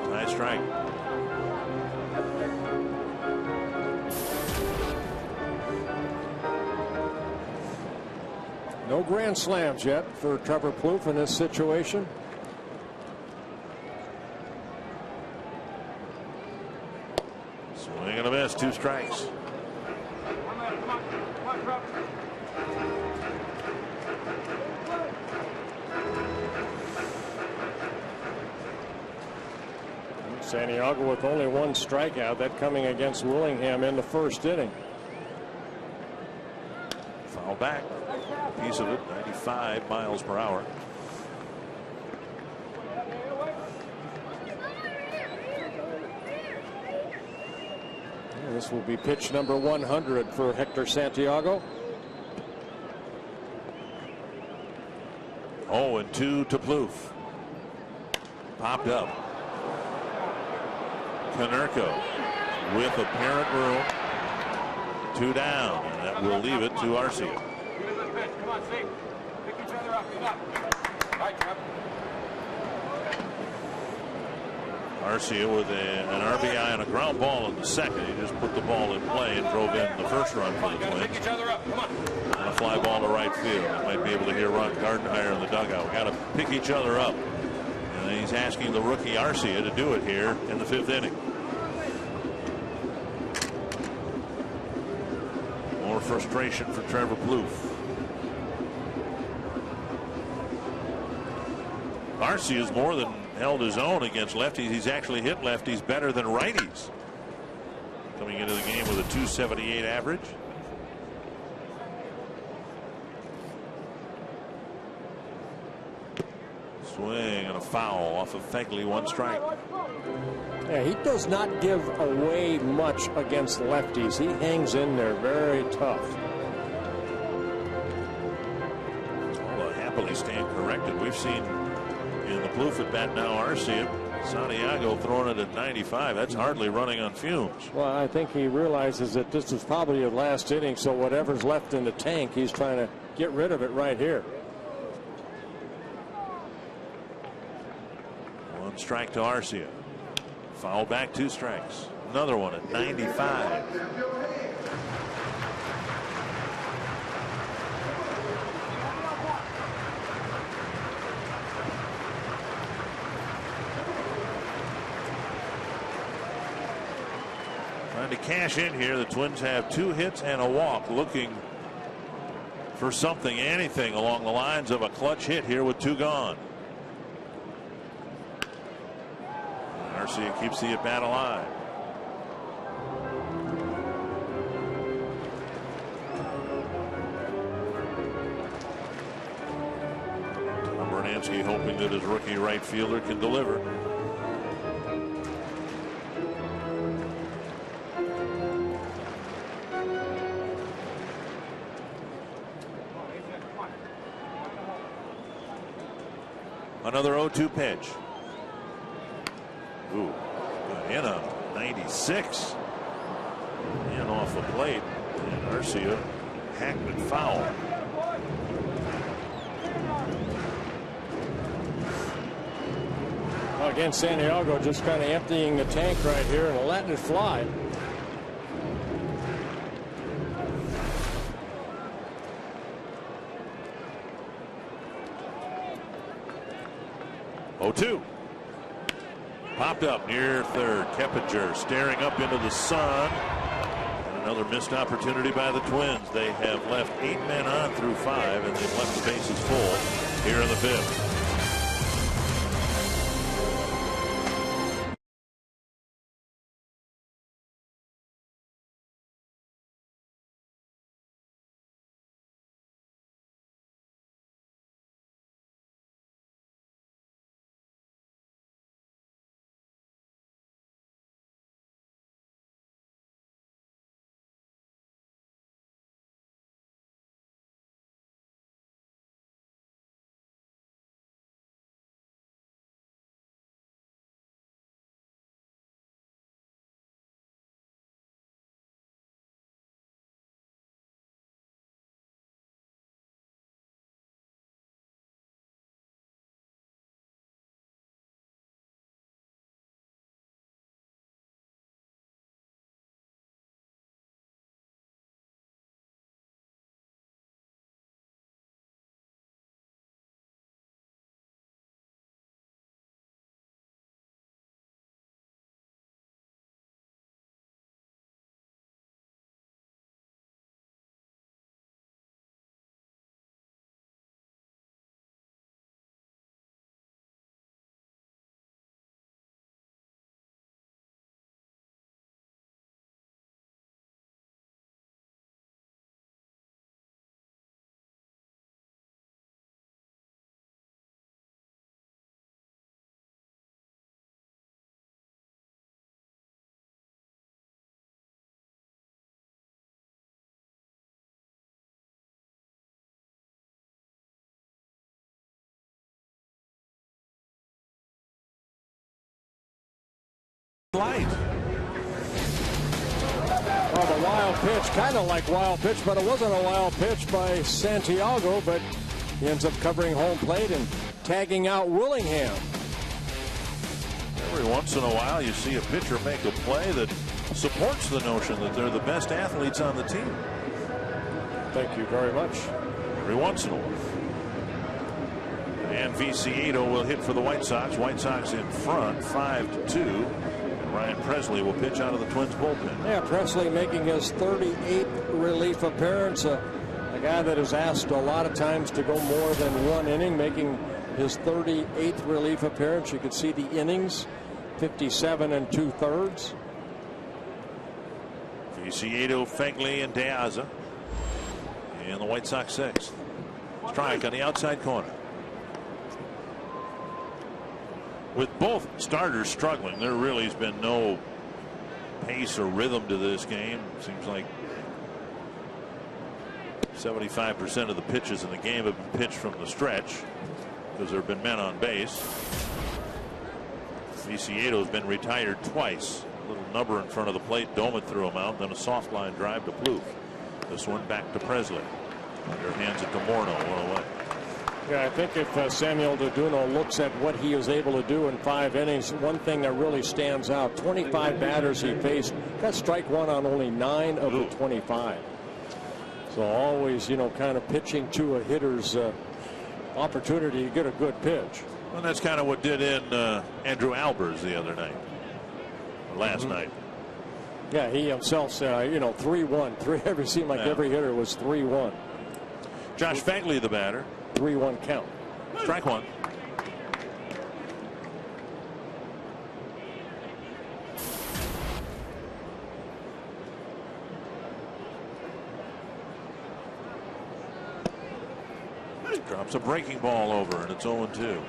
Nice strike. No grand slams yet for Trevor Plouffe in this situation. Swing and a miss, 2 strikes. Santiago with only 1 strikeout, that coming against Willingham in the 1st inning. Foul back. piece of it, 95 miles per hour. This will be pitch number 100 for Hector Santiago. 0-2 to Plouffe. Popped up. Konerko with apparent room. 2 down, and that will leave it to Arcia. Come on, Steve. Pick each other up. All right, Trev. Arcia with an RBI and a ground ball in the second. He just put the ball in play and drove in the first run for the Twins. Pick each other up. Come on. And a fly ball to right field. You might be able to hear Ron Gardenhire in the dugout. We got to pick each other up. And he's asking the rookie Arcia to do it here in the 5th inning. More frustration for Trevor Plouffe. Arcia's more than held his own against lefties. He's actually hit lefties better than righties. Coming into the game with a .278 average. Swing and a foul off of Fegley, 1 strike. Yeah, he does not give away much against lefties. He hangs in there very tough. Will happily stand corrected. We've seen in the Plouffe at bat now Arcia, Santiago throwing it at 95. That's hardly running on fumes. Well, I think he realizes that this is probably your last inning, so whatever's left in the tank, he's trying to get rid of it right here. 1 strike to Arcia. Foul back, 2 strikes. Another one at 95. Trying to cash in here. The Twins have 2 hits and a walk, looking for something, anything along the lines of a clutch hit here with 2 gone. Arcia keeps the at bat alive. Tom Brunansky hoping that his rookie right fielder can deliver. Another 0-2 pitch. Ooh, got in a 96. And off the plate. And Arcia hacked it foul. Well, again, Santiago just kind of emptying the tank right here and letting it fly. Oh-2. Popped up near third. Keppinger staring up into the sun. And another missed opportunity by the Twins. They have left 8 men on through 5, and they've left the bases full here in the 5th. light. Well, the wild pitch, kind of like wild pitch, but it wasn't a wild pitch by Santiago, but he ends up covering home plate and tagging out Willingham. Every once in a while you see a pitcher make a play that supports the notion that they're the best athletes on the team. Thank you very much. Every once in a while. And Viciedo will hit for the White Sox. White Sox in front, 5-2. And Ryan Pressly will pitch out of the Twins bullpen. Yeah, Pressly making his 38th relief appearance. A guy that is asked a lot of times to go more than one inning, making his 38th relief appearance. You can see the innings, 57 2/3. Viciedo, Fegley, and De Aza. And the White Sox 6th. Strike on the outside corner. With both starters struggling, there really has been no pace or rhythm to this game. Seems like 75% of the pitches in the game have been pitched from the stretch because there have been men on base. Viciedo has been retired twice. A little number in front of the plate. Doman threw him out, then a soft line drive to Plouffe. This one back to Pressly. Under hands it to Morneau, 1 away. Yeah, I think if Samuel Deduno looks at what he was able to do in 5 innings, one thing that really stands out, 25 batters he faced, got strike one on only 9 of the 25. So always, you know, kind of pitching to a hitter's opportunity to get a good pitch. Well, that's kind of what did in Andrew Albers the other night, or last night. Yeah, he himself said, you know, 3-1. It seemed like every hitter was 3-1. Josh Fegley, the batter. 3-1 count. Strike one. Drops a breaking ball over, and it's 0-2.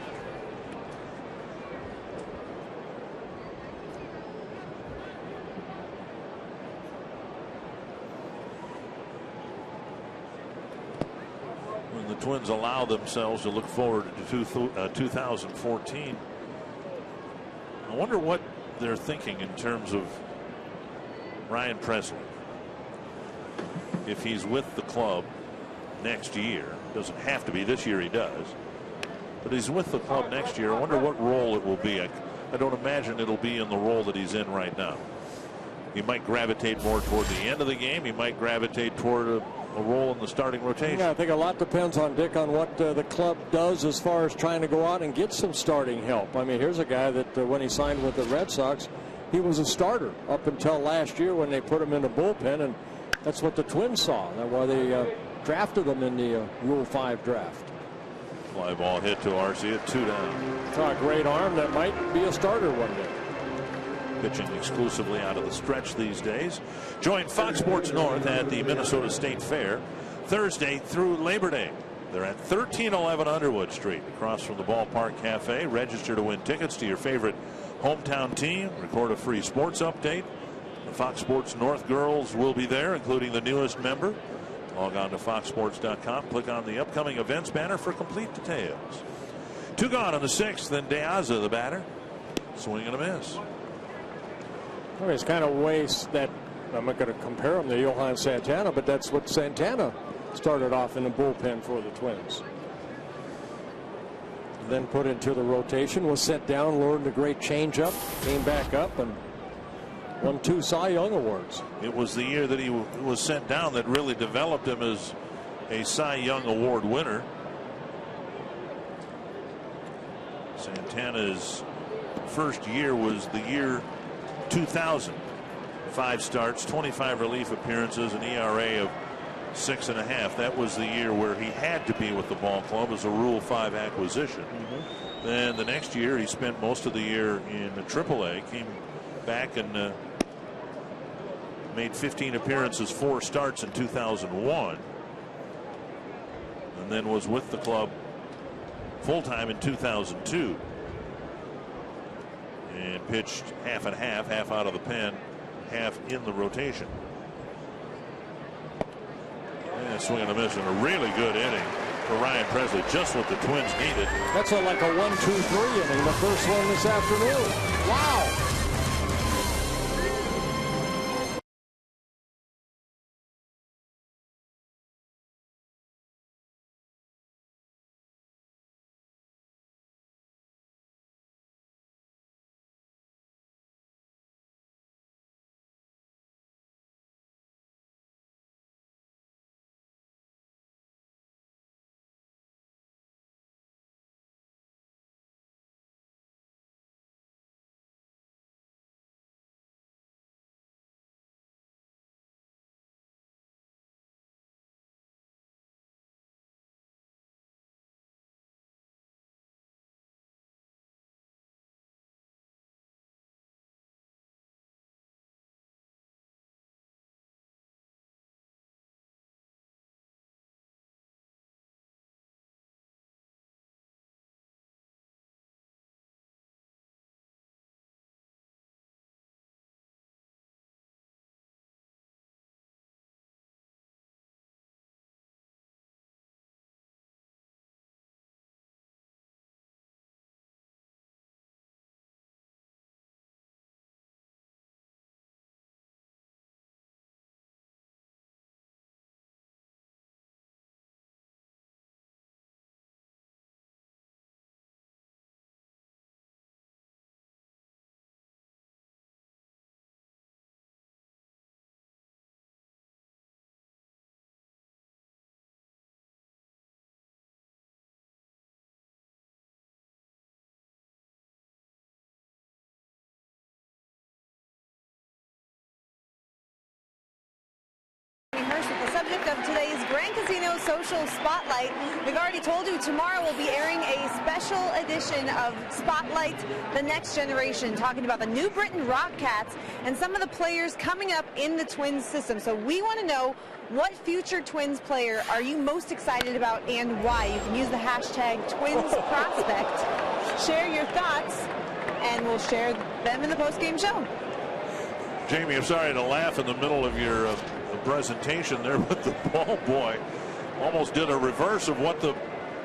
When the Twins allow themselves to look forward to 2014, I wonder what they're thinking in terms of Ryan Pressly. If he's with the club next year, doesn't have to be this year, he does, but he's with the club next year. I wonder what role it will be. I don't imagine it'll be in the role that he's in right now. He might gravitate more toward the end of the game. He might gravitate toward a role in the starting rotation. Yeah, I think a lot depends on Dick on what the club does as far as trying to go out and get some starting help. I mean, here's a guy that when he signed with the Red Sox, he was a starter up until last year when they put him in the bullpen, and that's what the Twins saw. That's why they drafted him in the Rule 5 draft. Fly ball hit to Arcia, 2 down. It's a great arm that might be a starter one day. Pitching exclusively out of the stretch these days. Join Fox Sports North at the Minnesota State Fair Thursday through Labor Day. They're at 1311 Underwood Street, across from the Ballpark Cafe. Register to win tickets to your favorite hometown team. Record a free sports update. The Fox Sports North girls will be there, including the newest member. Log on to foxsports.com. Click on the upcoming events banner for complete details. 2 gone on the 6th. Then De Aza, the batter. Swing and a miss. Well, it's kind of ways that I'm not going to compare him to Johan Santana, but that's what Santana started off in the bullpen for the Twins. Then put into the rotation, was sent down, learned a great changeup, came back up, and won 2 Cy Young awards. It was the year that he was sent down that really developed him as a Cy Young Award winner. Santana's first year was the year 2000. 5 starts, 25 relief appearances, an ERA of 6.5. That was the year where he had to be with the ball club as a Rule 5 acquisition. Then the next year he spent most of the year in the AAA, came back and made 15 appearances, 4 starts in 2001, and then was with the club full-time in 2002 and pitched half and half out of the pen, half in the rotation. And swing and a miss, and a really good inning for Ryan Pressly, just what the Twins needed. That's like a 1-2-3 inning, the first one this afternoon. Wow. subject of today's Grand Casino Social Spotlight. We've already told you tomorrow we'll be airing a special edition of Spotlight, the Next Generation, talking about the New Britain Rockcats and some of the players coming up in the Twins system. So we want to know, what future Twins player are you most excited about and why? You can use the hashtag TwinsProspect. Share your thoughts, and we'll share them in the post-game show. Jamie, I'm sorry to laugh in the middle of your presentation there, but the ball boy almost did a reverse of what the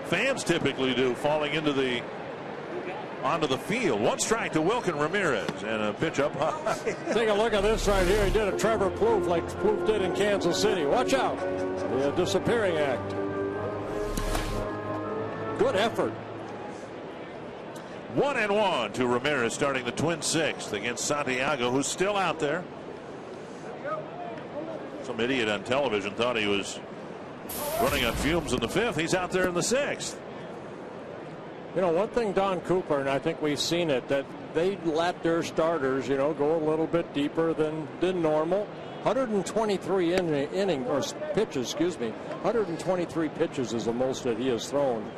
fans typically do, falling onto the field. One strike to Wilkin Ramirez, and a pitch up high. Take a look at this right here. He did a Trevor Plouffe like Plouffe did in Kansas City. Watch out. The disappearing act. Good effort. 1-1 to Ramirez, starting the Twins' sixth against Santiago, who's still out there. Some idiot on television thought he was running on fumes in the fifth. He's out there in the sixth. You know, one thing Don Cooper, and I think we've seen it, that they let their starters, you know, go a little bit deeper than normal. 123 pitches, excuse me. 123 pitches is the most that he has thrown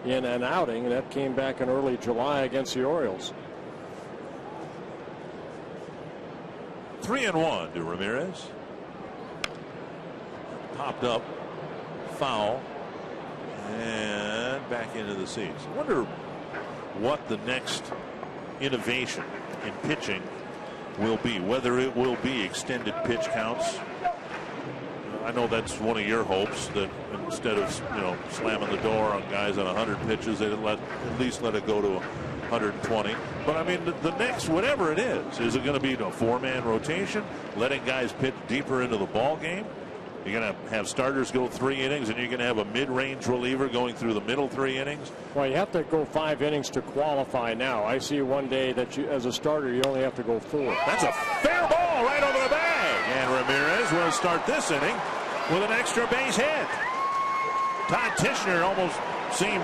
in an outing, and that came back in early July against the Orioles. 3-1 to Ramirez. Popped up, foul, and back into the seats. I wonder what the next innovation in pitching will be, whether it will be extended pitch counts. I know that's one of your hopes, that instead of, you know, slamming the door on guys on 100 pitches, they'd at least let it go to 120. But I mean, the next, whatever it is it going to be a four-man rotation, letting guys pitch deeper into the ball game? You're going to have starters go 3 innings, and you're going to have a mid-range reliever going through the middle 3 innings? Well, you have to go 5 innings to qualify now. I see one day that you, as a starter, you only have to go 4. That's a fair ball right over the bag. And Ramirez will start this inning with an extra base hit. Todd Tichenor almost seemed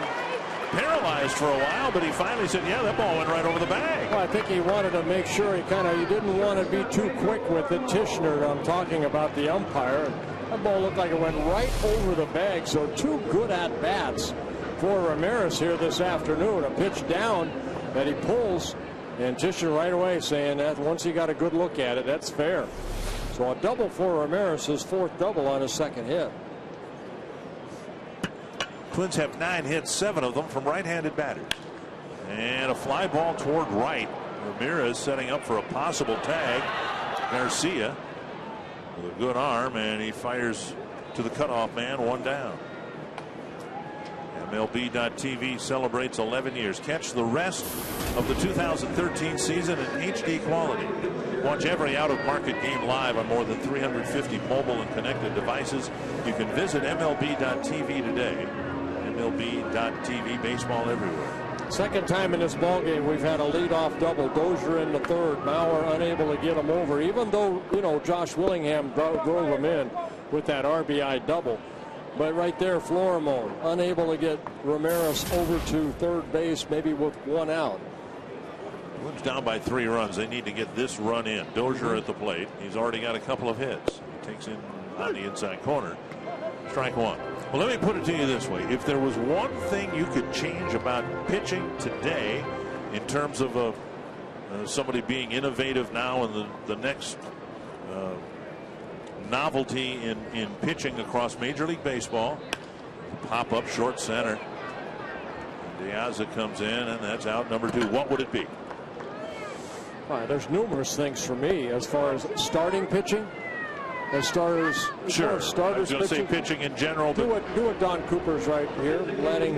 paralyzed for a while, but he finally said, yeah, that ball went right over the bag. Well, I think he wanted to make sure he didn't want to be too quick with it. Tichenor, I'm talking about the umpire. That ball looked like it went right over the bag, so 2 good at-bats for Ramirez here this afternoon. A pitch down that he pulls, and Tichenor right away saying that once he got a good look at it, that's fair. So a double for Ramirez, his 4th double on his 2nd hit. Twins have 9 hits, 7 of them from right-handed batters. And a fly ball toward right. Ramirez setting up for a possible tag. Garcia with a good arm, and he fires to the cutoff man, 1 down. MLB.TV celebrates 11 years. Catch the rest of the 2013 season in HD quality. Watch every out-of-market game live on more than 350 mobile and connected devices. You can visit MLB.TV today. MLB.TV, baseball everywhere. Second time in this ballgame we've had a leadoff double. Dozier in the 3rd. Mauer unable to get him over, even though, you know, Josh Willingham drove him in with that RBI double. But right there, Florimon unable to get Ramirez over to 3rd base, maybe with 1 out. Twins down by 3 runs. They need to get this run in. Dozier at the plate. He's already got a couple of hits. He takes in on the inside corner. Strike 1. Well, let me put it to you this way. If there was one thing you could change about pitching today in terms of somebody being innovative now and the next novelty in pitching across Major League Baseball, pop up short center. Diaz comes in, and that's out number 2. What would it be? There's numerous things for me as far as starting pitching. As starters, sure. Starters I was going to say pitching in general. Do what Don Cooper's right here, letting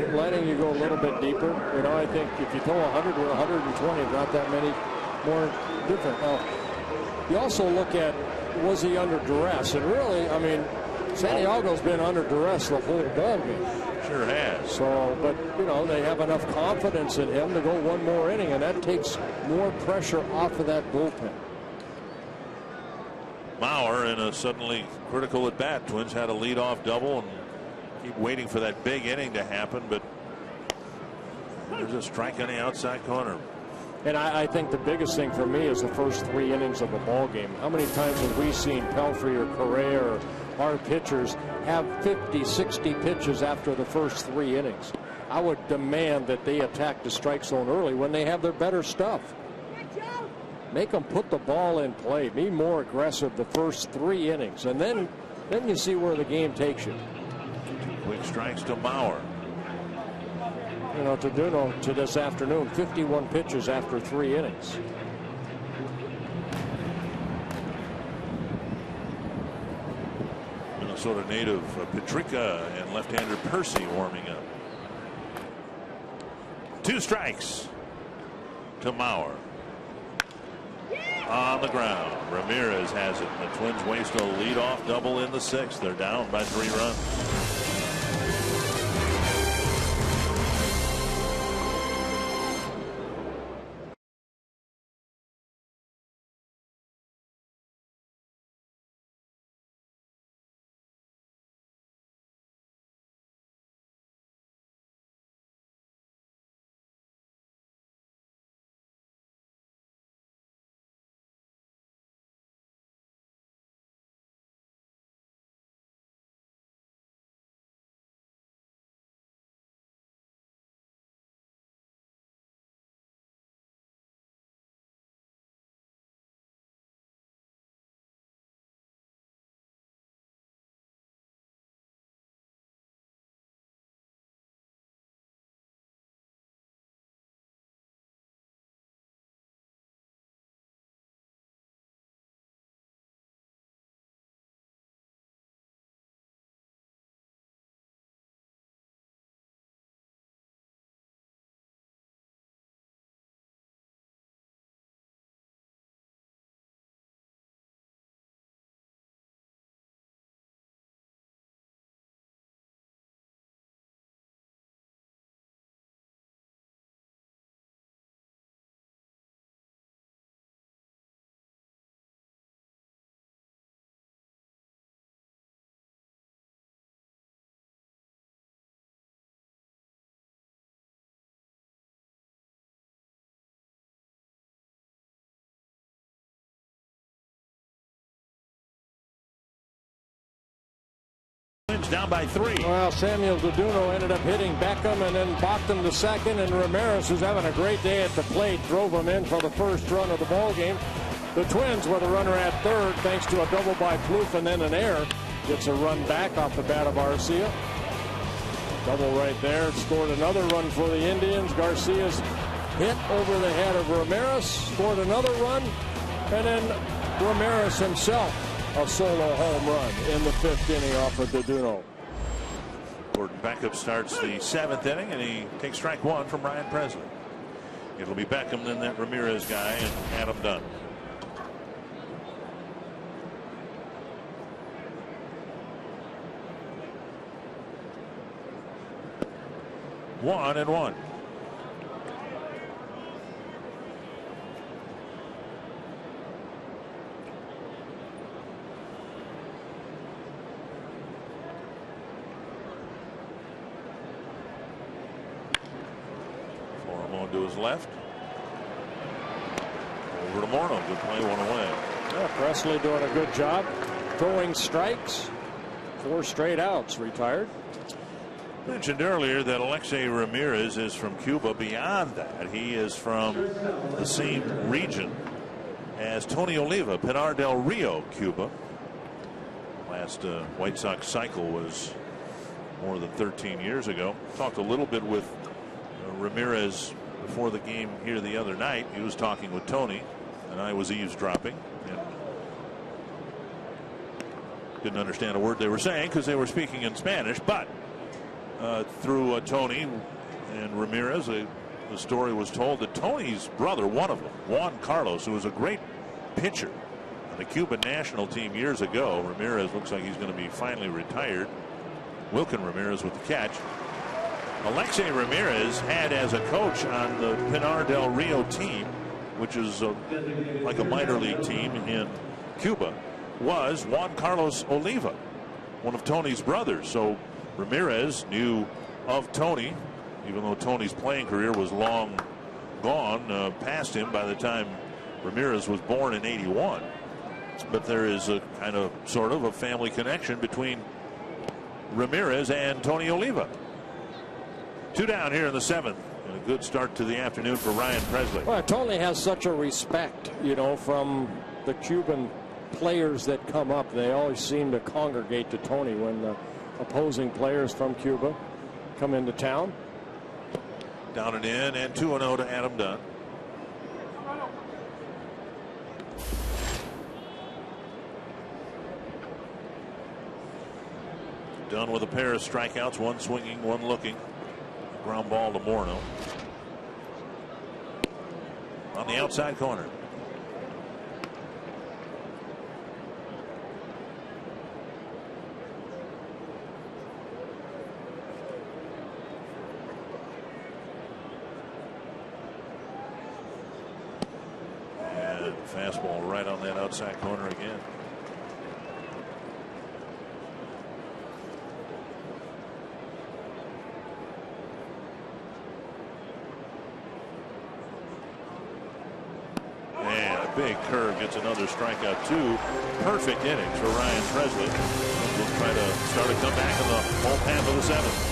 you go a little bit deeper. You know, I think if you throw 100 or 120, not that many more different. Now, you also look at, was he under duress? And really, I mean, Santiago's been under duress the whole ball game. Sure has. So, but you know, they have enough confidence in him to go 1 more inning, and that takes more pressure off of that bullpen. Mauer in a suddenly critical at bat. Twins had a leadoff double and keep waiting for that big inning to happen, but there's a strike on the outside corner. And I think the biggest thing for me is the first 3 innings of a ball game. How many times have we seen Pelfrey or Correa or our pitchers have 50, 60 pitches after the first 3 innings. I would demand that they attack the strike zone early when they have their better stuff. Make them put the ball in play. Be more aggressive the first 3 innings, and then you see where the game takes you. 2 quick strikes to Mauer. You know, Tadeuno to this afternoon, 51 pitches after 3 innings. Minnesota native Petricka and left-hander Percy warming up. 2 strikes to Mauer. On the ground, Ramirez has it. The Twins waste a leadoff double in the 6th. They're down by 3 runs. Down by 3. Well, Samuel Tadeuno ended up hitting Beckham and then popped him to second, and Ramirez, who's having a great day at the plate, drove him in for the first run of the ball game. The Twins with a runner at third, thanks to a double by Plouffe and then an error, gets a run back off the bat of Arcia. Double right there, scored another run for the Indians. Garcia's hit over the head of Ramirez, scored another run, and then Ramirez himself a solo home run in the 5th inning off of Tadeuno. Gordon Beckham starts the 7th inning, and he takes strike 1 from Ryan Presley. It'll be Beckham, then that Ramirez guy, and Adam Dunn. One and one. To his left. Over to Morneau. Good play, 1 away. Yeah, Presley doing a good job. Throwing strikes. 4 straight outs. Retired. Mentioned earlier that Alexei Ramirez is from Cuba. Beyond that, he is from the same region as Tony Oliva, Pinar del Rio, Cuba. Last White Sox cycle was more than 13 years ago. Talked a little bit with Ramirez before the game here the other night. He was talking with Tony, and I was eavesdropping and didn't understand a word they were saying because they were speaking in Spanish. But through Tony and Ramirez, the story was told that Tony's brother, one of them, Juan Carlos, who was a great pitcher on the Cuban national team years ago. Ramirez looks like he's going to be finally retired. Wilkin Ramirez with the catch. Alexei Ramirez had as a coach on the Pinar del Rio team, which is like a minor league team in Cuba, was Juan Carlos Oliva, one of Tony's brothers. So Ramirez knew of Tony, even though Tony's playing career was long gone past him by the time Ramirez was born in '81. But there is a kind of sort of a family connection between Ramirez and Tony Oliva. 2 down here in the 7th. And a good start to the afternoon for Ryan Presley. Well, Tony has such a respect, you know, from the Cuban players that come up. They always seem to congregate to Tony when the opposing players from Cuba come into town. Down and in, and 2-0 to Adam Dunn. Dunn with a pair of strikeouts, one swinging, one looking. Ground ball to Morneau. On the outside corner. And fastball right on that outside corner again. Big curve gets another strikeout. 2 perfect innings for Ryan Presley. We'll try to start a comeback in the home half of the 7th.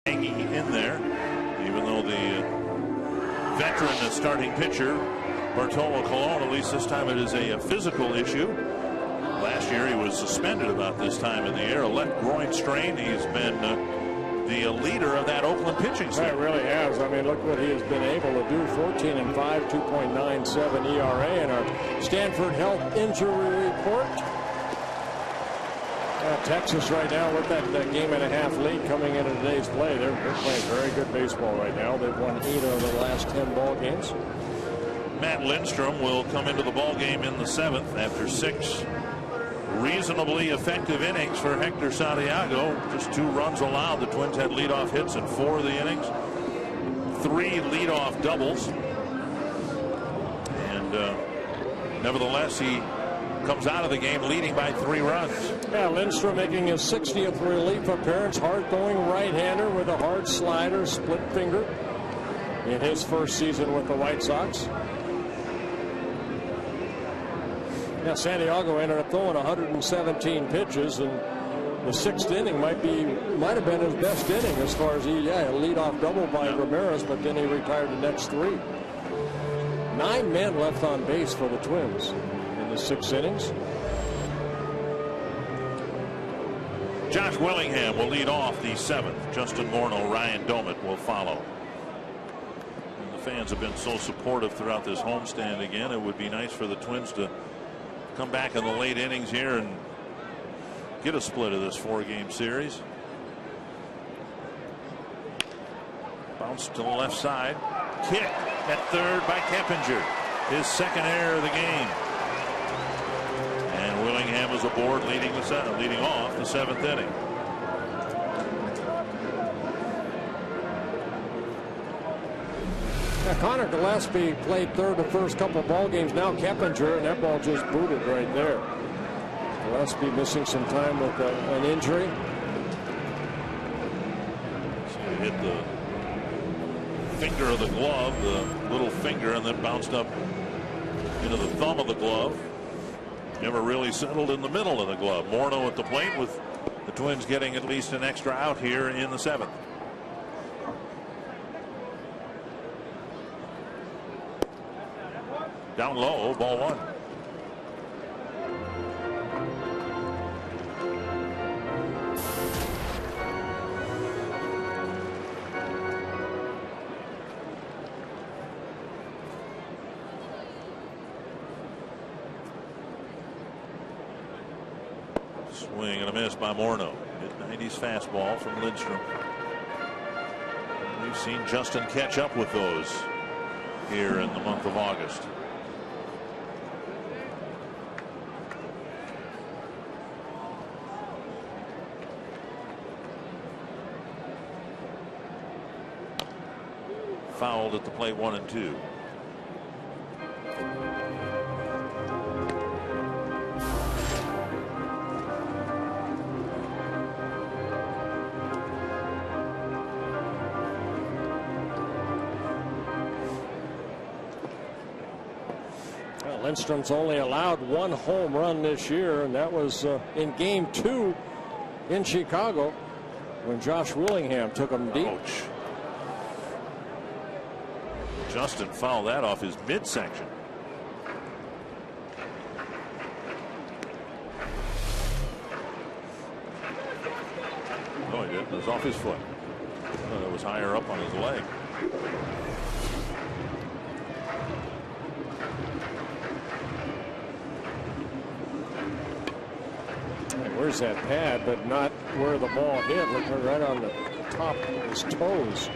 Hanging in there, even though the veteran starting pitcher Bartolo Colon, at least this time it is a physical issue. Last year he was suspended about this time in the year, a left groin strain. He's been the leader of that Oakland pitching staff. It really has. I mean, look what he has been able to do. 14-5, 2.97 ERA, and our Stanford Health Injury Report. Texas right now with that game-and-a-half lead coming into today's play. They're playing very good baseball right now. They've won 8 of the last 10 ball games. Matt Lindstrom will come into the ball game in the 7th after 6 reasonably effective innings for Hector Santiago. Just 2 runs allowed. The Twins had leadoff hits in 4 of the innings. 3 leadoff doubles. And nevertheless, he comes out of the game leading by 3 runs. Yeah, Lindstrom making his 60th relief appearance. Hard-throwing right-hander with a hard slider, split finger in his first season with the White Sox. Yeah, Santiago ended up throwing 117 pitches, and the 6th inning might have been his best inning as far as a leadoff double by Ramirez, but then he retired the next 3. 9 men left on base for the Twins in the 6 innings. Josh Willingham will lead off the 7th. Justin Morneau, Ryan Doumit will follow. And the fans have been so supportive throughout this homestand again. It would be nice for the Twins to come back in the late innings here and get a split of this 4-game series. Bounce to the left side. Kick at third by Keppinger. His second error of the game. And Willingham is aboard, leading off the 7th inning. Connor Gillespie played third the first couple of ball games. Now Keppinger, and that ball just booted right there. Gillespie missing some time with an injury. So he hit the finger of the glove, the little finger, and then bounced up into the thumb of the glove. Never really settled in the middle of the glove. Morneau at the plate, with the Twins getting at least an extra out here in the 7th. Down low, ball 1. Swing and a miss by Morneau. Mid-90s fastball from Lindstrom. We've seen Justin catch up with those here in the month of August. Fouled at the plate, 1-2. Lindstrom's only allowed 1 home run this year, and that was in Game 2 in Chicago when Josh Willingham took him deep. Ouch. Justin fouled that off his midsection. No, he didn't. It was off his foot. Oh, it was higher up on his leg. Where's that pad, but not where the ball hit. Looking right on the top of his toes.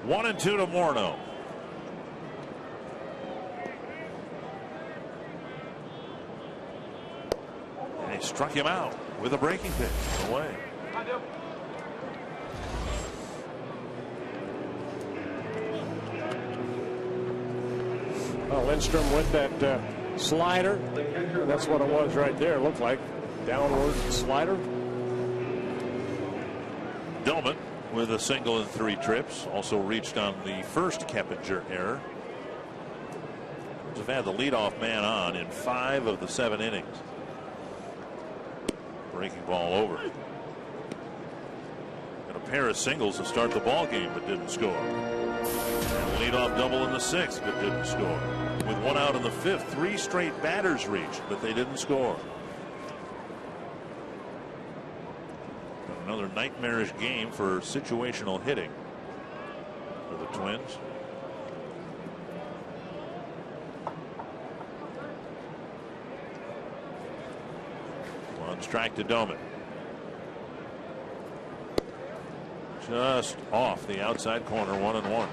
One and 2 to Morneau. And he struck him out with a breaking pitch away. Well, Lindstrom with that slider. That's what it was right there. It looked like downward slider. Dillman with a single and 3 trips. Also reached on the first Keppinger error. Have had the leadoff man on in 5 of the 7 innings. Breaking ball over. And a pair of singles to start the ball game, but didn't score. And a leadoff double in the 6th, but didn't score. With 1 out in the 5th, 3 straight batters reached, but they didn't score. Another nightmarish game for situational hitting for the Twins. One strike to Doman. Just off the outside corner, 1-1.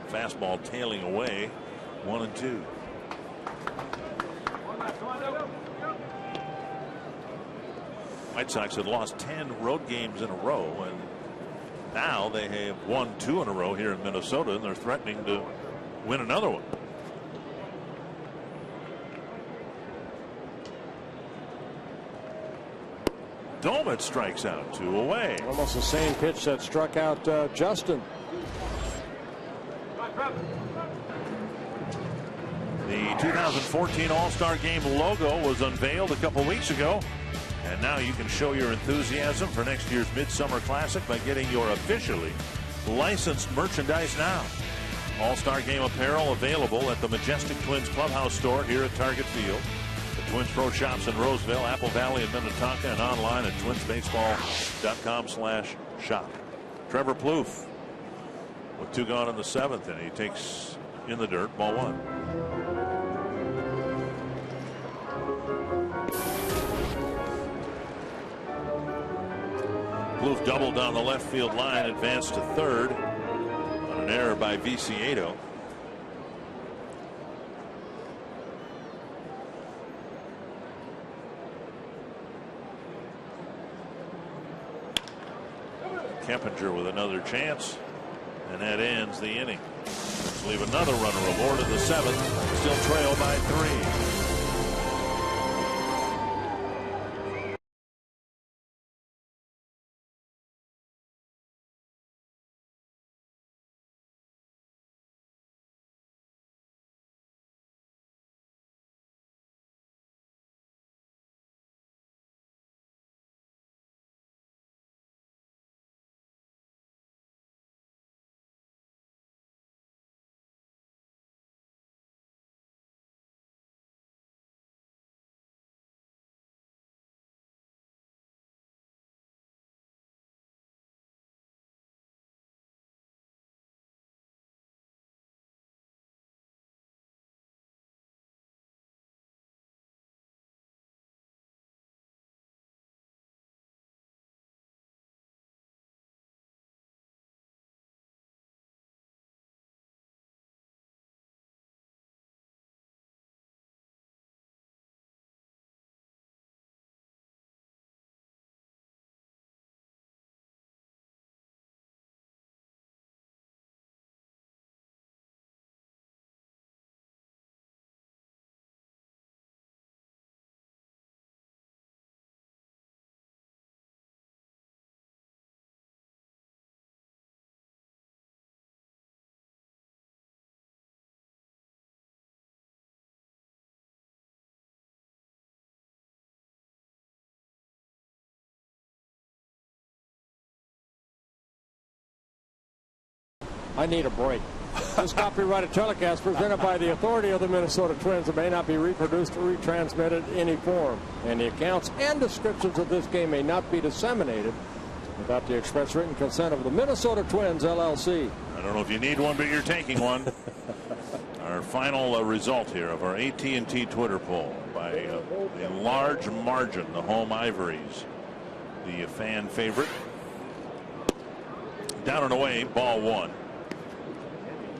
Fastball tailing away, 1-2. White Sox had lost 10 road games in a row, and now they have won 2 in a row here in Minnesota, and they're threatening to win another one. Doman strikes out, 2 away. Almost the same pitch that struck out Justin. The 2014 All-Star Game logo was unveiled a couple weeks ago. And now you can show your enthusiasm for next year's Midsummer Classic by getting your officially licensed merchandise now. All-Star Game apparel available at the Majestic Twins Clubhouse store here at Target Field. The Twins Pro Shops in Roseville, Apple Valley, and Minnetonka, and online at twinsbaseball.com/shop. Trevor Plouffe with 2 gone in the 7th, and he takes in the dirt, ball 1. Plouffe doubled down the left field line, advanced to third on an error by Viciedo. Keppinger with another chance, and that ends the inning. Let's leave another runner aboard in the 7th, still trail by 3. I need a break. This copyrighted telecast presented by the authority of the Minnesota Twins. It may not be reproduced or retransmitted in any form. And the accounts and descriptions of this game may not be disseminated without the express written consent of the Minnesota Twins, LLC. I don't know if you need one, but you're taking one. Our final result here of our AT&T Twitter poll by a large margin, the home Ivories, the fan favorite. Down and away, ball 1.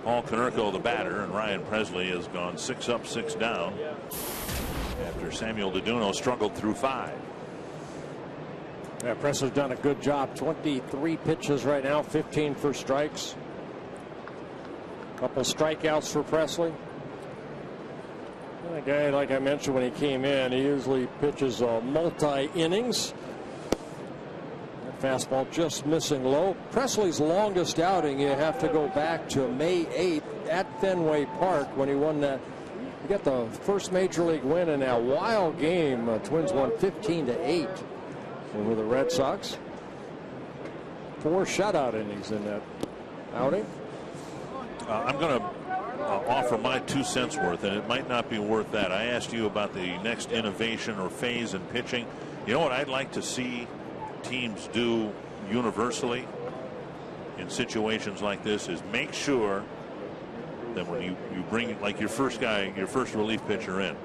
Paul Konerko, the batter, and Ryan Presley has gone 6 up, 6 down after Samuel DeDuno struggled through 5. Yeah, Presley's done a good job. 23 pitches right now, 15 for strikes. Couple strikeouts for Presley. And a guy, like I mentioned when he came in, he usually pitches multi-innings. Fastball just missing low. Presley's longest outing, you have to go back to May 8th at Fenway Park when he won that. He got the first major league win in that wild game. Twins won 15-8 over the Red Sox. 4 shutout innings in that outing. I'm going to offer my 2 cents worth, and it might not be worth that. I asked you about the next innovation or phase in pitching. You know what I'd like to see teams do universally in situations like this is make sure that when you bring like your first relief pitcher in,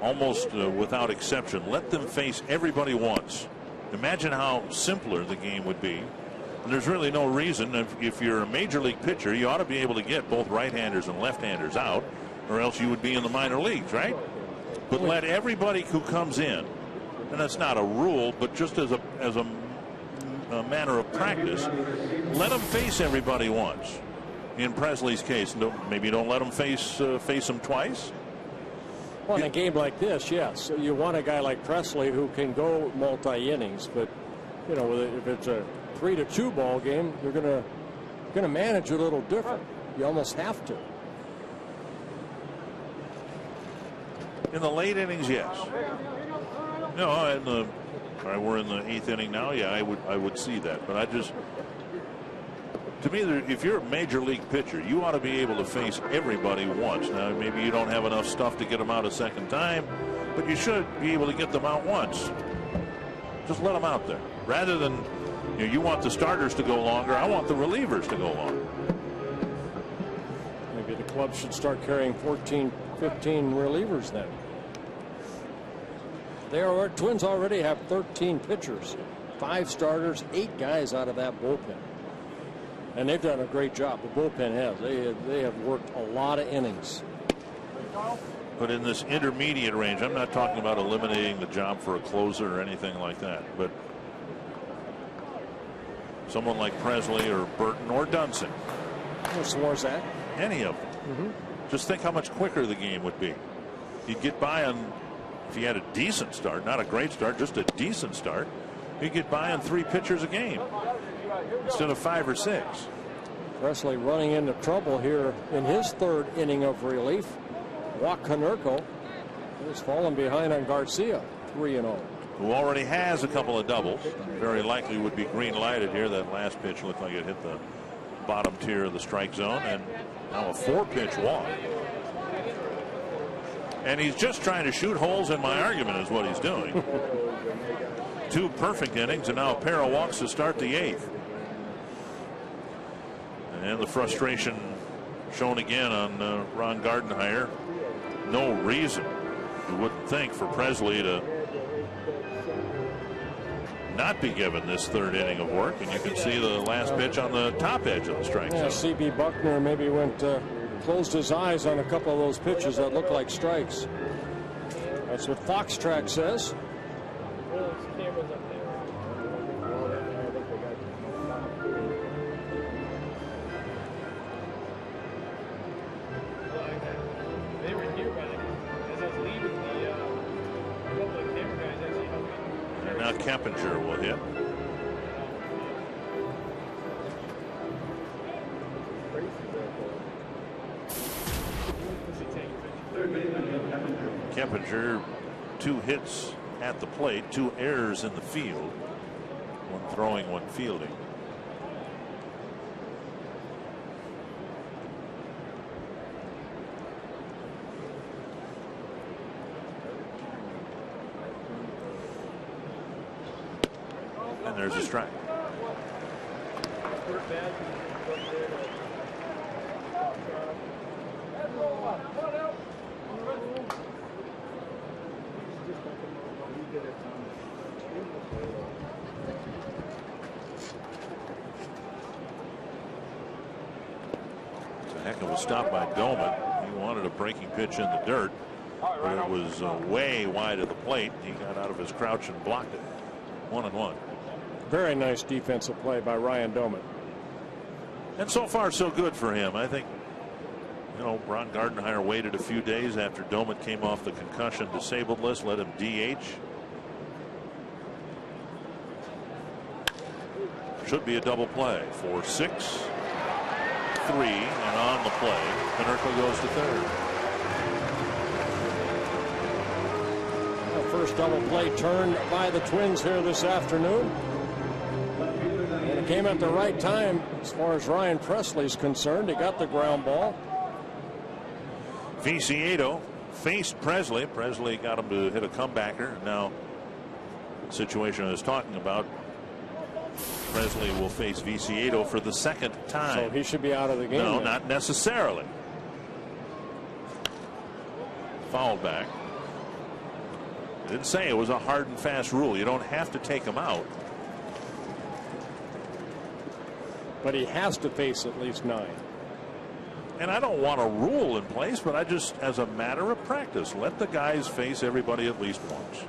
almost without exception, let them face everybody once. Imagine how simpler the game would be. And there's really no reason, if you're a major league pitcher, you ought to be able to get both right-handers and left-handers out, or else you would be in the minor leagues, right? But let everybody who comes in, and that's not a rule, but just as a manner of practice, let them face everybody once. In Presley's case, maybe don't let them face them twice. Well, in a game like this, yes, you want a guy like Presley who can go multi-innings, but you know, if it's a 3-2 ball game, you're gonna manage it a little different. You almost have to. In the late innings, yes. No, we're in the 8th inning now. Yeah, I would see that, but I just, to me, if you're a major league pitcher, you ought to be able to face everybody once. Now, maybe you don't have enough stuff to get them out a second time, but you should be able to get them out once. Just let them out there, rather than, you want the starters to go longer. I want the relievers to go longer. Maybe the club should start carrying 14, 15 relievers then. Twins already have 13 pitchers, 5 starters, 8 guys out of that bullpen. And they've done a great job. The bullpen has. They have worked a lot of innings. But in this intermediate range, I'm not talking about eliminating the job for a closer or anything like that. But someone like Presley or Burton or Dunston. Or Swarzak. Any of them. Just think how much quicker the game would be. You'd get by on, if you had a decent start, not a great start, just a decent start, you'd get by on 3 pitchers a game instead of 5 or 6. Presley running into trouble here in his 3rd inning of relief. Walk Konerko has fallen behind on Garcia, 3-0. Who already has a couple of doubles. Very likely would be green lighted here. That last pitch looked like it hit the bottom tier of the strike zone, and now a 4-pitch walk. And he's just trying to shoot holes in my argument is what he's doing. 2 perfect innings and now a pair of walks to start the 8th. And the frustration shown again on Ron Gardenhire. No reason, you wouldn't think, for Presley to not be given this 3rd inning of work. And you can see the last pitch on the top edge of the strike zone. C.B. Buckner maybe closed his eyes on a couple of those pitches that looked like strikes. That's what Foxtrack says. And now Kempinger will hit. Kempinger, 2 hits at the plate, 2 errors in the field, 1 throwing, 1 fielding. And there's a strike. It's a heck of a stop by Doman. He wanted a breaking pitch in the dirt, but it was way wide of the plate. He got out of his crouch and blocked it. 1-1. Very nice defensive play by Ryan Doman. And so far, so good for him. I think, Ron Gardenhire waited a few days after Doman came off the concussion disabled list, let him DH. Should be a double play. 4-6, 3, and on the play, Konerko goes to 3rd. The first double play turned by the Twins here this afternoon. And it came at the right time as far as Ryan Presley's concerned. He got the ground ball. Viciedo faced Presley. Presley got him to hit a comebacker. Now, the situation I was talking about, Presley will face Viciedo for the 2nd time. So he should be out of the game. No, then. not necessarily. Foul back. I didn't say it was a hard and fast rule. You don't have to take him out. But he has to face at least 9. And I don't want a rule in place, but I just, as a matter of practice, let the guys face everybody at least once.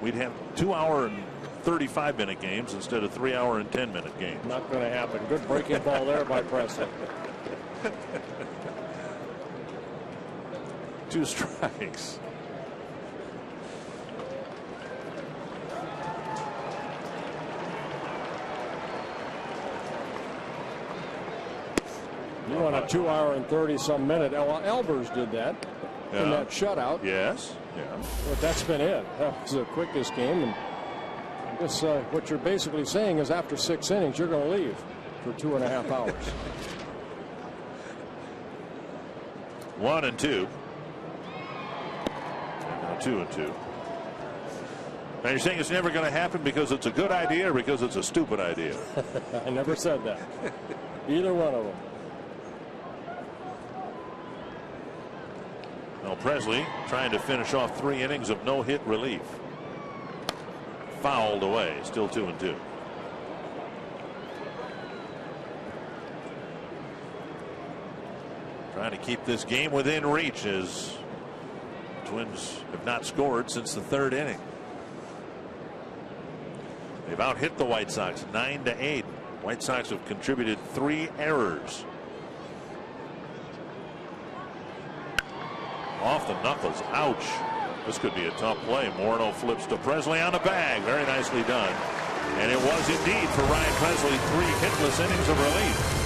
We'd have 2-hour and 35-minute games instead of 3-hour and 10-minute games. Not going to happen. Good breaking ball there by Presley. 2 strikes. You want a 2-hour and 30-some minute. Well, Elbers did that in that shutout. Yes. Yeah. But that's been it. That was the quickest game. And I guess what you're basically saying is after 6 innings, you're going to leave for 2.5 hours. 1-2. And now 2-2. Now you're saying it's never going to happen because it's a good idea or because it's a stupid idea? I never said that. Either one of them. Well, Presley trying to finish off 3 innings of no-hit relief. Fouled away. Still 2-2. Trying to keep this game within reach as Twins have not scored since the 3rd inning. They've out-hit the White Sox 9-8. White Sox have contributed 3 errors. Off the knuckles. Ouch. This could be a tough play. Moreno flips to Presley on the bag. Very nicely done. And it was indeed for Ryan Presley 3 hitless innings of relief.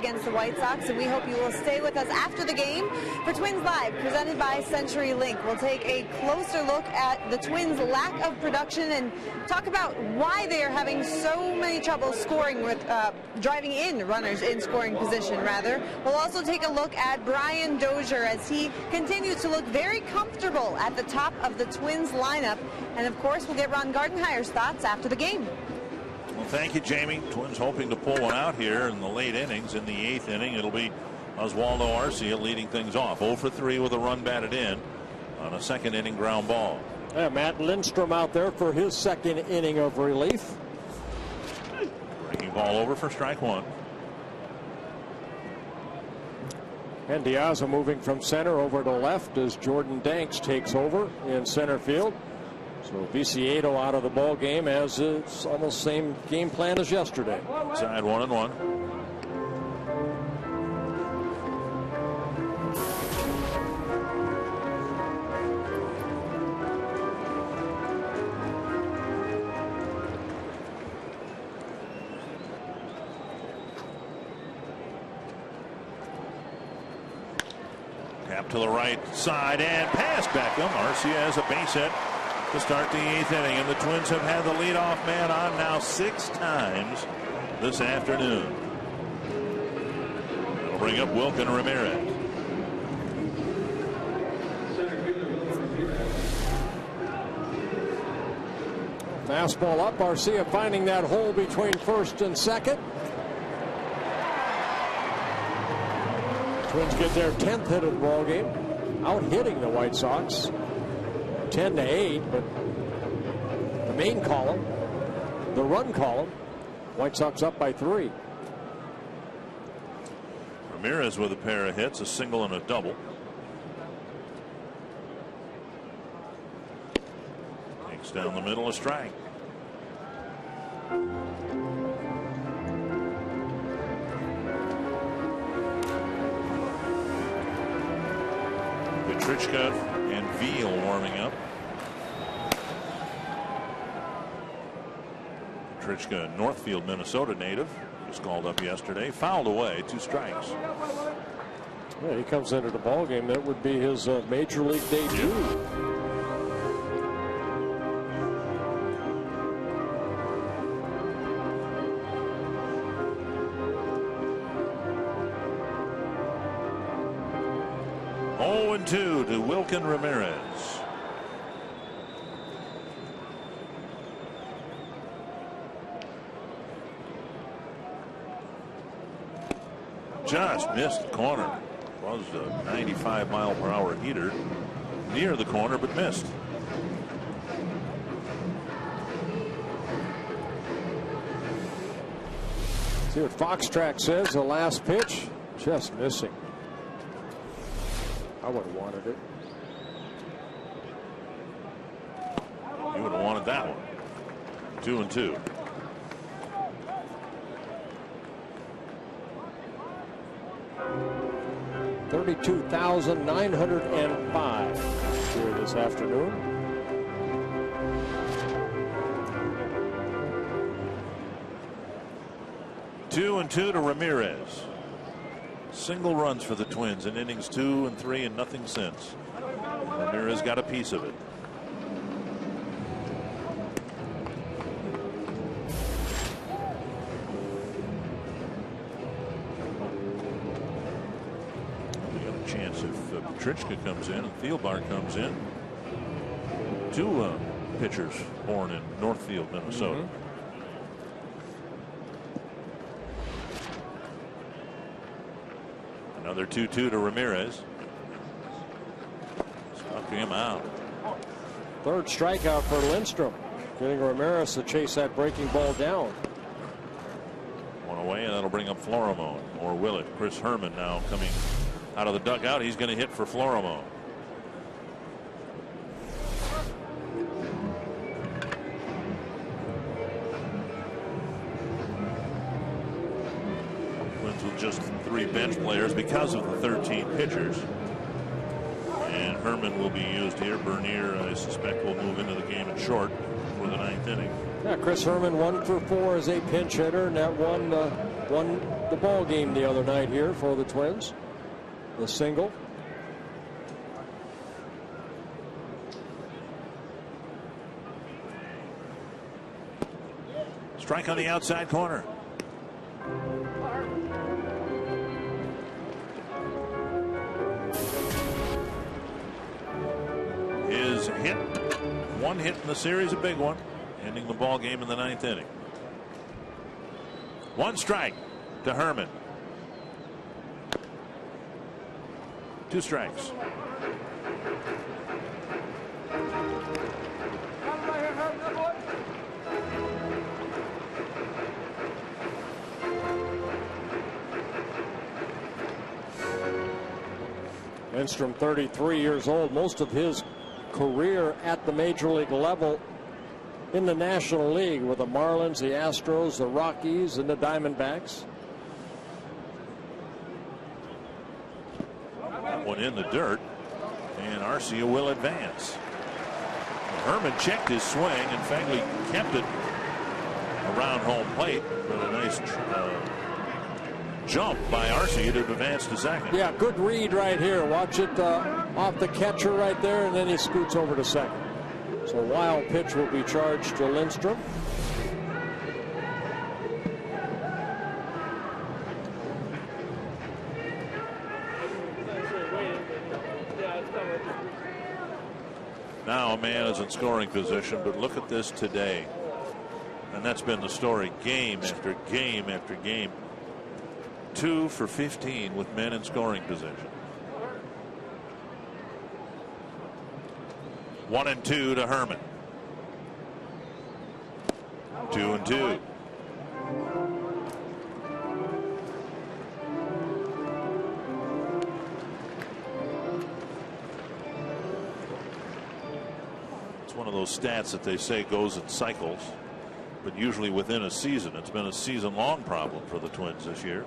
Against the White Sox, and we hope you will stay with us after the game for Twins Live, presented by CenturyLink. We'll take a closer look at the Twins' lack of production and talk about why they are having so many trouble scoring with driving in runners in scoring position, rather. We'll also take a look at Brian Dozier as he continues to look very comfortable at the top of the Twins lineup. And of course, we'll get Ron Gardenhire's thoughts after the game. Well, thank you, Jamie. Twins hoping to pull one out here in the late innings. In the 8th inning, it'll be Oswaldo Arcia leading things off. 0 for 3 with a run batted in on a 2nd inning ground ball. Yeah, Matt Lindstrom out there for his 2nd inning of relief. Breaking ball over for strike 1. And Diaz moving from center over to left as Jordan Danks takes over in center field. So Viciedo out of the ball game, as it's almost same game plan as yesterday. Side 1-1. Tap to the right side and pass Beckham. Arcia has a base hit to start the 8th inning, and the Twins have had the leadoff man on now 6 times this afternoon. That'll bring up Wilkin Ramirez. Fastball up. Arcia finding that hole between first and second. Twins get their 10th hit of the ball game, out hitting the White Sox 10-8, but the main column, the run column, White Sox up by 3. Ramirez with a pair of hits, a single and a double. It's down the middle, a strike. Petrichka and Veal warming up. Petrichka, Northfield, Minnesota native, was called up yesterday, fouled away, 2 strikes. Yeah, he comes into the ball game. That would be his major league debut. Yep. Two to Wilkin Ramirez. Just missed the corner. Was a 95-mile-per-hour heater near the corner, but missed. See what Fox Track says. The last pitch, just missing. I would have wanted it. You would have wanted that one. 2-2. $32,905 here this afternoon. Two and two to Ramirez. Single runs for the Twins in innings 2 and 3 and nothing since. Ramirez got a piece of it. We got a chance if Petrichka comes in and Thielbar comes in. 2 pitchers born in Northfield, Minnesota. Mm-hmm. Another 2-2 to Ramirez. Struck him out. Third strikeout for Lindstrom. Getting Ramirez to chase that breaking ball down. One away, and that'll bring up Florimon. Or will it? Chris Herman now coming out of the dugout. He's going to hit for Florimon. With just 3 bench players because of the 13 pitchers. And Herman will be used here. Bernier, I suspect, will move into the game in short for the 9th inning. Yeah, Chris Herman 1 for 4 as a pinch hitter, and that won the ball game the other night here for the Twins. The single. Strike on the outside corner. His hit, 1 hit in the series, a big one, ending the ball game in the 9th inning. 1 strike to Herman. 2 strikes. Lindstrom, 33 years old. Most of his career at the major league level in the National League with the Marlins, the Astros, the Rockies, and the Diamondbacks. That one in the dirt, and Arcia will advance. Herman checked his swing, and Fagley kept it around home plate with a nice jump by Arcia to advance to second. Yeah, good read right here. Watch it off the catcher right there, and then he scoots over to second. So a wild pitch will be charged to Lindstrom. Now a man is in scoring position, but look at this today. And that's been the story game after game after game. 2 for 15 with men in scoring position. 1-2 to Herman. 2-2. It's one of those stats that they say goes in cycles, but usually within a season. It's been a season-long problem for the Twins this year.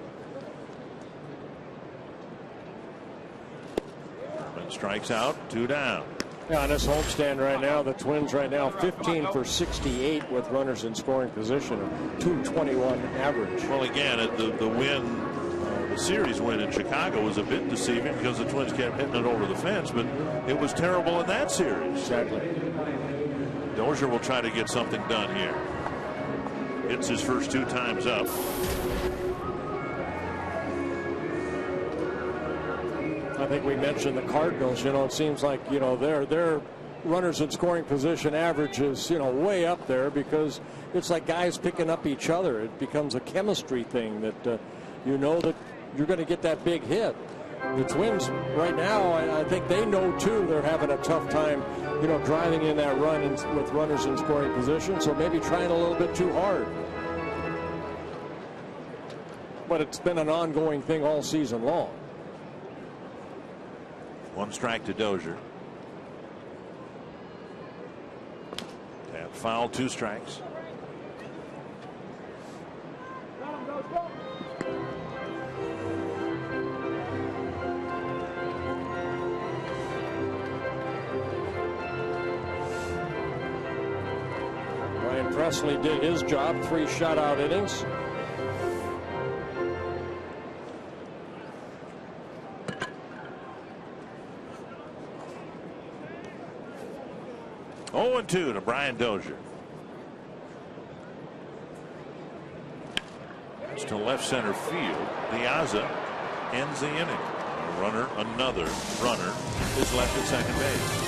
Herman strikes out, 2 down. Yeah, on this homestand right now, the Twins right now 15 for 68 with runners in scoring position, a .221 average. Well, again, the win, the series win in Chicago was a bit deceiving because the Twins kept hitting it over the fence, but it was terrible in that series. Exactly. Dozier will try to get something done here. Hits his first 2 times up. I think we mentioned the Cardinals. You know, it seems like, you know, their runners in scoring position average is, you know, way up there because it's like guys picking up each other. It becomes a chemistry thing that you know that you're going to get that big hit. The Twins right now, I think they know too they're having a tough time, you know, driving in that run with runners in scoring position, so maybe trying a little bit too hard. But it's been an ongoing thing all season long. 1 strike to Dozier. Tap foul, 2 strikes. Ryan Presley did his job, 3 shutout innings. Oh, 2 to Brian Dozier. It's to left center field. Piazza ends the inning. Another runner is left at second base.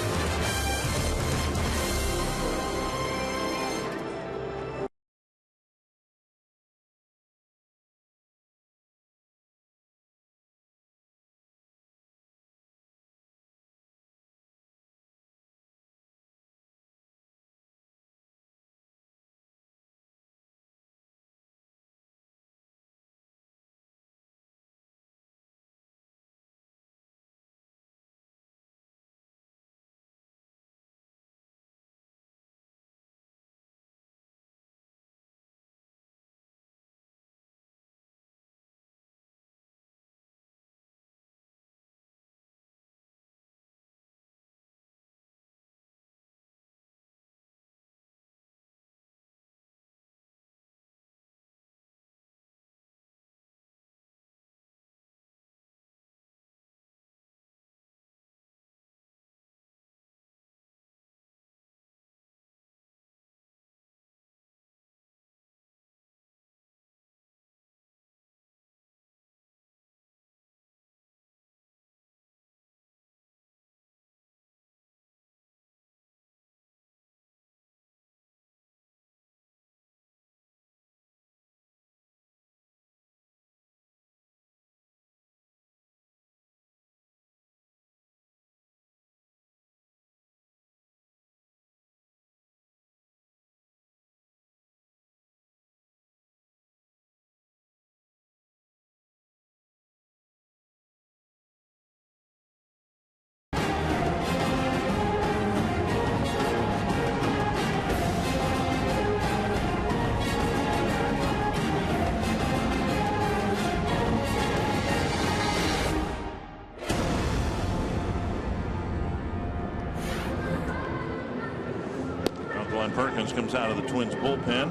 Perkins comes out of the Twins bullpen.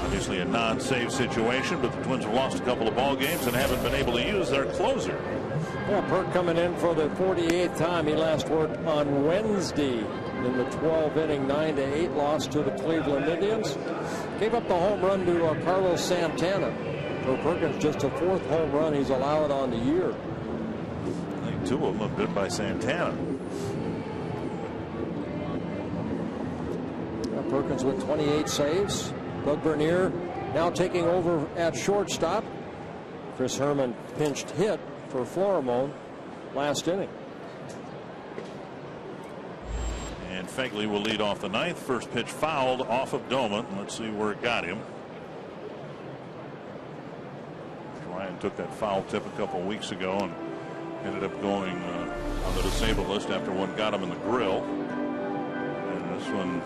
Obviously a non-save situation, but the Twins have lost a couple of ball games and haven't been able to use their closer. Yeah, Perk coming in for the 48th time. He last worked on Wednesday in the 12-inning 9-8 loss to the Cleveland Indians. Gave up the home run to Carlos Santana. So Perkins just a 4th home run he's allowed on the year. I think 2 of them have been by Santana. Perkins with 28 saves. Doug Bernier now taking over at shortstop. Chris Herman pinched hit for Florimon last inning. And Fegley will lead off the 9th. First pitch fouled off of Doman. Let's see where it got him. Ryan took that foul tip a couple weeks ago and ended up going on the disabled list after one got him in the grill. And This one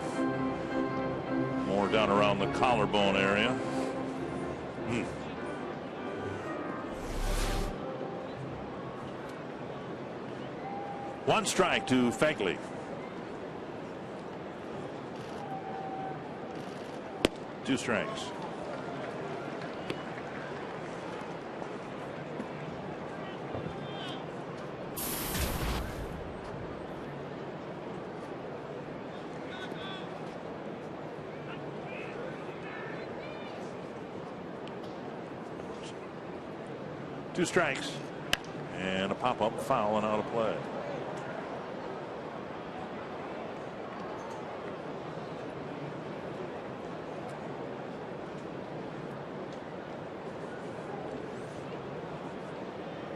more down around the collarbone area. One strike to Fegley. Two strikes. Two strikes and a pop-up foul and out of play.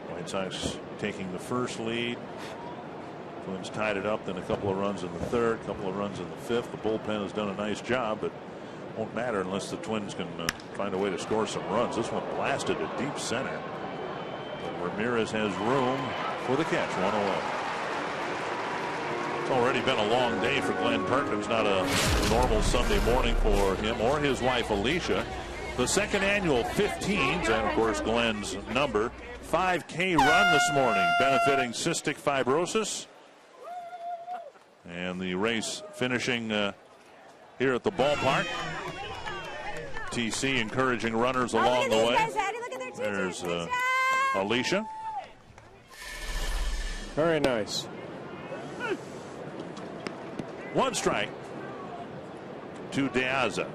White Sox taking the first lead. Twins tied it up, then a couple of runs in the third, a couple of runs in the fifth. The bullpen has done a nice job, but won't matter unless the Twins can find a way to score some runs. This one blasted to deep center. But Ramirez has room for the catch, 1 away. It's already been a long day for Glenn Perkins, not a normal Sunday morning for him or his wife Alicia. The second annual 15s, and of course Glenn's number, 5K run this morning benefiting cystic fibrosis. And the race finishing here at the ballpark. TC encouraging runners along the way. There's Alicia. Very nice. One strike to De Aza.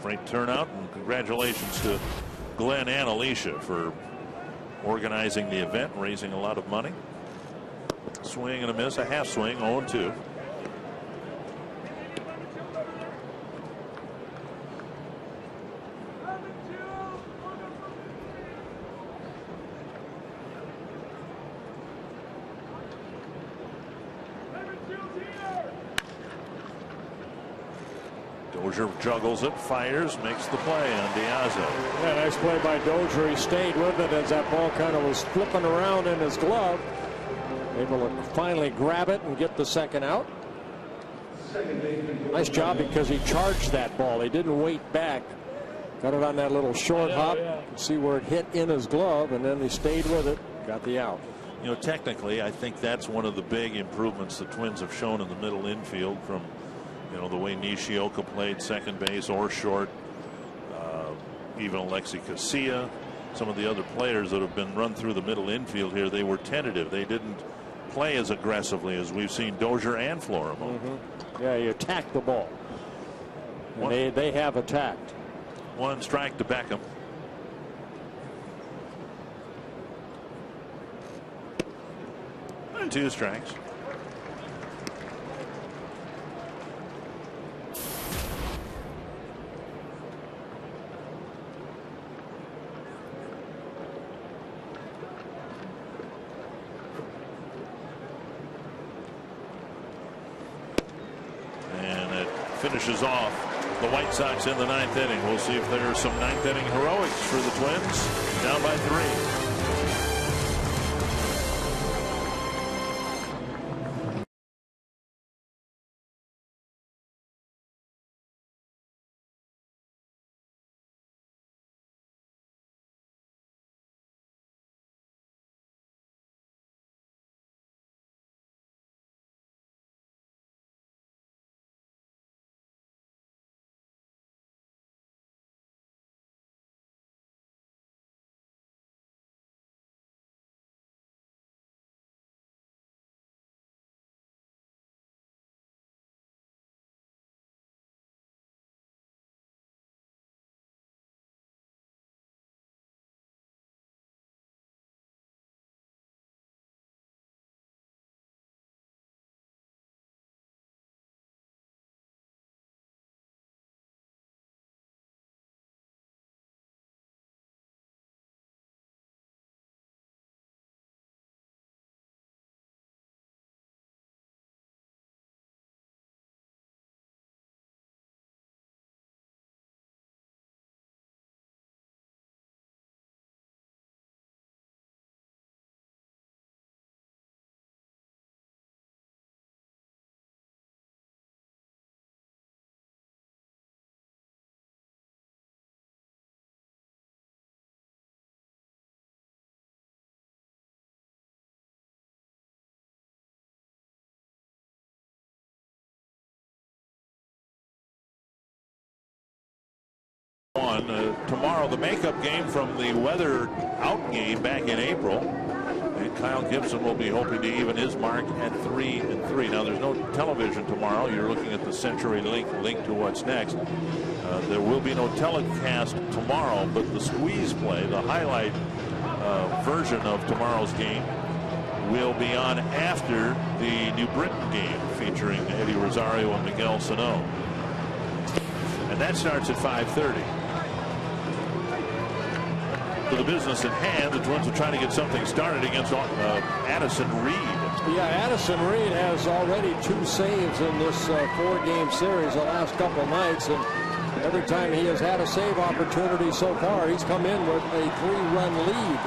Great turnout, and congratulations to Glenn and Alicia for organizing the event, raising a lot of money. Swing and a miss, a half swing, 0-2. Dozier juggles it, fires, makes the play on De Aza. Yeah, nice play by Dozier. He stayed with it as that ball kind of was flipping around in his glove. Able to finally grab it and get the second out. Nice job because he charged that ball. He didn't wait back. Got it on that little short hop. See where it hit in his glove, and then he stayed with it. Got the out. You know, technically, I think that's one of the big improvements the Twins have shown in the middle infield from, you know, the way Nishioka played second base or short. Even Alexi Casilla, some of the other players that have been run through the middle infield here, they were tentative. They didn't play as aggressively as we've seen Dozier and Florimo. Yeah, he attacked the ball. And they have attacked. One strike to Beckham. And two strikes. Finishes off the White Sox in the ninth inning. We'll see if there's some ninth inning heroics for the Twins, down by 3. one. Tomorrow, the makeup game from the weather out game back in April. And Kyle Gibson will be hoping to even his mark at 3-3. Now, there's no television tomorrow. You're looking at the CenturyLink link to what's next. There will be no telecast tomorrow, but the squeeze play, the highlight version of tomorrow's game, will be on after the New Britain game featuring Eddie Rosario and Miguel Sano. And that starts at 5:30. For the business at hand, the Twins are trying to get something started against Addison Reed. Yeah, Addison Reed has already 2 saves in this 4-game series the last couple nights, and every time he has had a save opportunity so far, he's come in with a 3-run lead.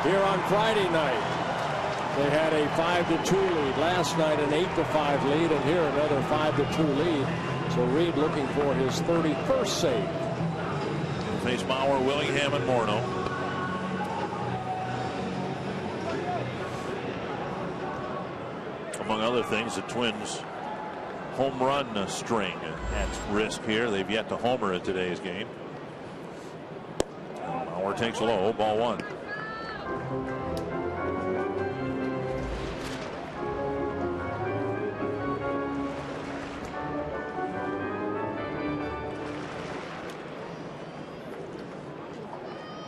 Here on Friday night, they had a 5-2 lead. Last night, an 8-5 lead, and here another 5-2 lead. So Reed looking for his 31st save. Face Bauer, Willingham, and Morneau. Among other things, the Twins' home run string at risk here. They've yet to homer in today's game. Bauer takes low, ball 1.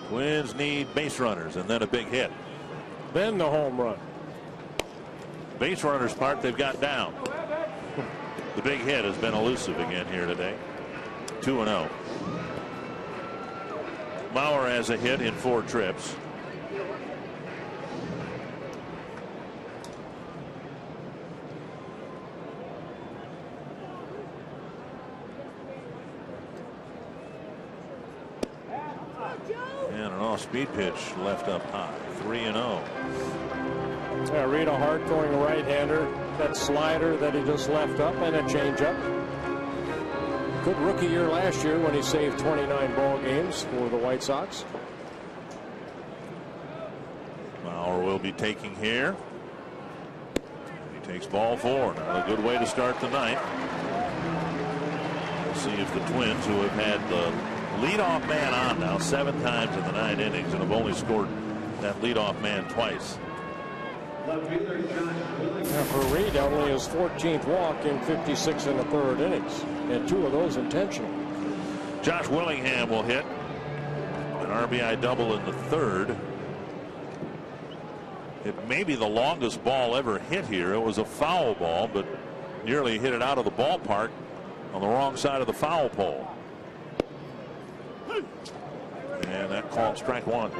Twins need base runners and then a big hit. Then the home run. Base runners part they've got down. The big hit has been elusive again here today. 2-0. Bauer has a hit in 4 trips. And an off-speed pitch left up high. 3-0. Yeah, Reed, a hard-throwing right-hander. That slider that he just left up, and a changeup. Good rookie year last year when he saved 29 ball games for the White Sox. Bauer will be taking here. He takes ball 4. Not a good way to start the ninth. We'll see if the Twins, who have had the leadoff man on now 7 times in the 9 innings and have only scored that leadoff man twice. Now for Reed, only his 14th walk in 56 1/3 innings, and 2 of those intentional. Josh Willingham will hit an RBI double in the 3rd. It may be the longest ball ever hit here. It was a foul ball, but nearly hit it out of the ballpark on the wrong side of the foul pole. And that called strike 1.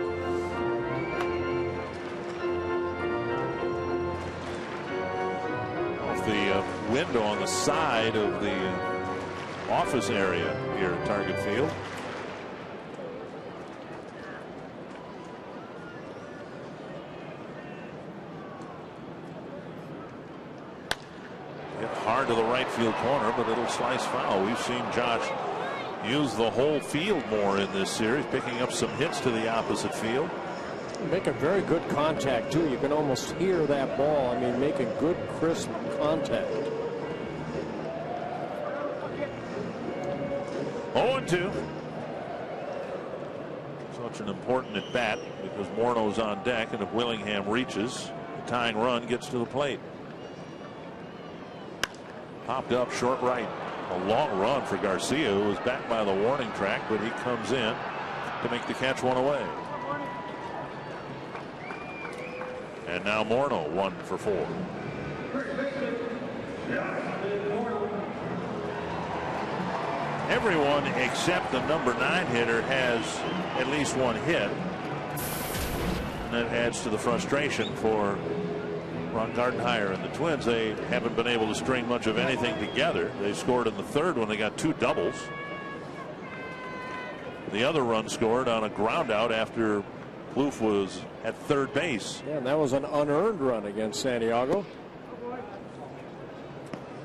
Off the window on the side of the office area here at Target Field. Hit hard to the right field corner, but it'll slice foul. We've seen Josh use the whole field more in this series, picking up some hits to the opposite field. Making very good contact too. You can almost hear that ball. I mean, making good crisp contact. 0-2. Such an important at bat because Morneau's on deck, and if Willingham reaches, the tying run gets to the plate. Popped up short right. A long run for Garcia, who was back by the warning track, but he comes in to make the catch 1 away. And now Morneau 1 for 4. Everyone except the number 9 hitter has at least 1 hit. And that adds to the frustration for Ron Gardenhire and the Twins. They haven't been able to string much of anything together. They scored in the 3rd when they got 2 doubles. The other run scored on a ground out after Plouffe was at 3rd base. Yeah, and that was an unearned run against Santiago.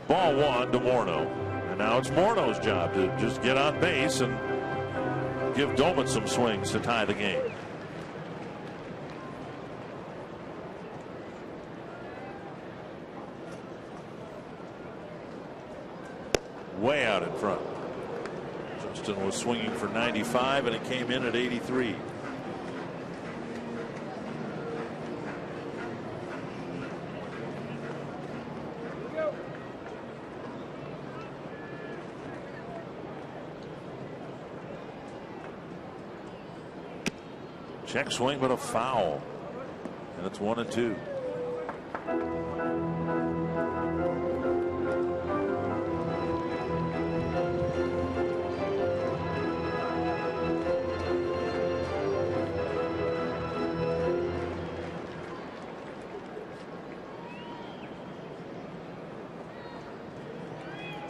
Ball 1 to Morneau. And now it's Morneau's job to just get on base and give Doman some swings to tie the game. Way out in front. Johnston was swinging for 95, and it came in at 83. Check swing, but a foul, and it's 1-2.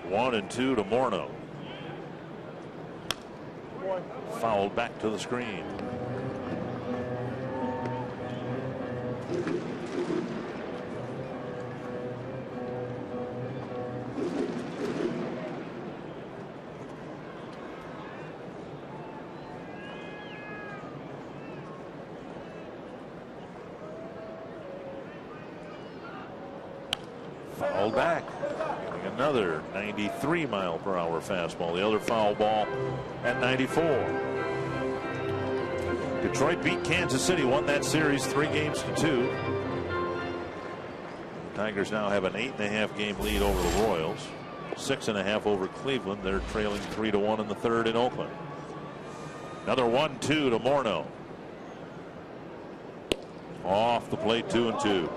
One and two to Morneau. Fouled back to the screen. Fouled back. Getting another 93-mile-per-hour fastball. The other foul ball at 94. Detroit beat Kansas City, won that series 3-2. The Tigers now have an 8.5 game lead over the Royals. 6.5 over Cleveland. They're trailing 3-1 in the third in Oakland. Another 1-2 to Morneau. Off the plate, 2-2.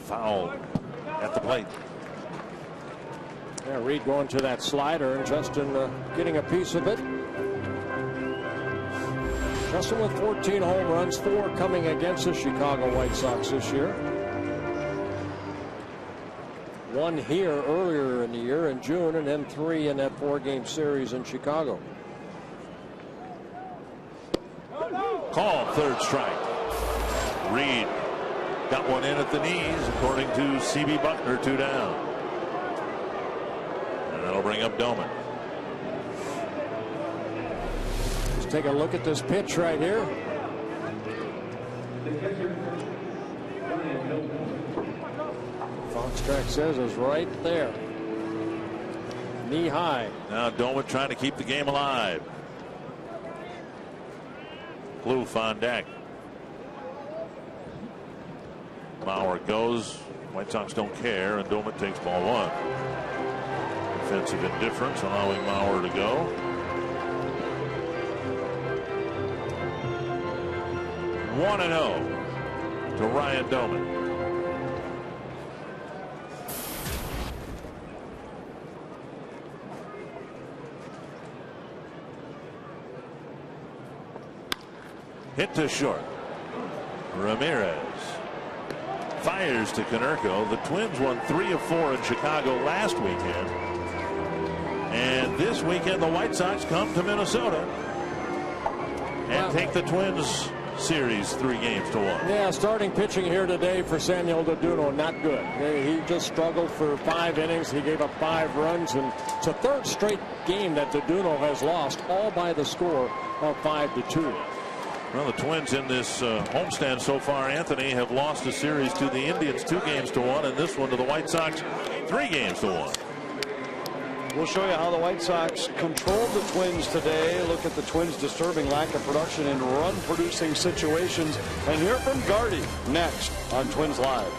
Foul at the plate. Yeah, Reed going to that slider, and Justin getting a piece of it. Justin with 14 home runs, 4 coming against the Chicago White Sox this year. 1 here earlier in the year in June, and then 3 in that 4-game series in Chicago. Call, third strike. Reed got one in at the knees, according to C.B. Buckner, 2 down. And that'll bring up Doman. Let's take a look at this pitch right here. Foxtrack says is right there. Knee high. Now Doman trying to keep the game alive. Kloof on deck. Mauer goes. White Sox don't care, and Doman takes ball 1. Defensive indifference, allowing Mauer to go. One and 0 to Ryan Doman. Hit to short. Ramirez fires to Konerko. The Twins won 3 of 4 in Chicago last weekend. And this weekend, the White Sox come to Minnesota and take the Twins series 3-1. Yeah, starting pitching here today for Samuel Doduno, not good. He just struggled for 5 innings. He gave up 5 runs, and it's a 3rd straight game that Doduno has lost, all by the score of 5-2. Well, the Twins in this homestand so far, Anthony, have lost a series to the Indians 2-1, and this one to the White Sox 3-1. We'll show you how the White Sox controlled the Twins today. Look at the Twins' disturbing lack of production in run-producing situations. And hear from Gardy next on Twins Live.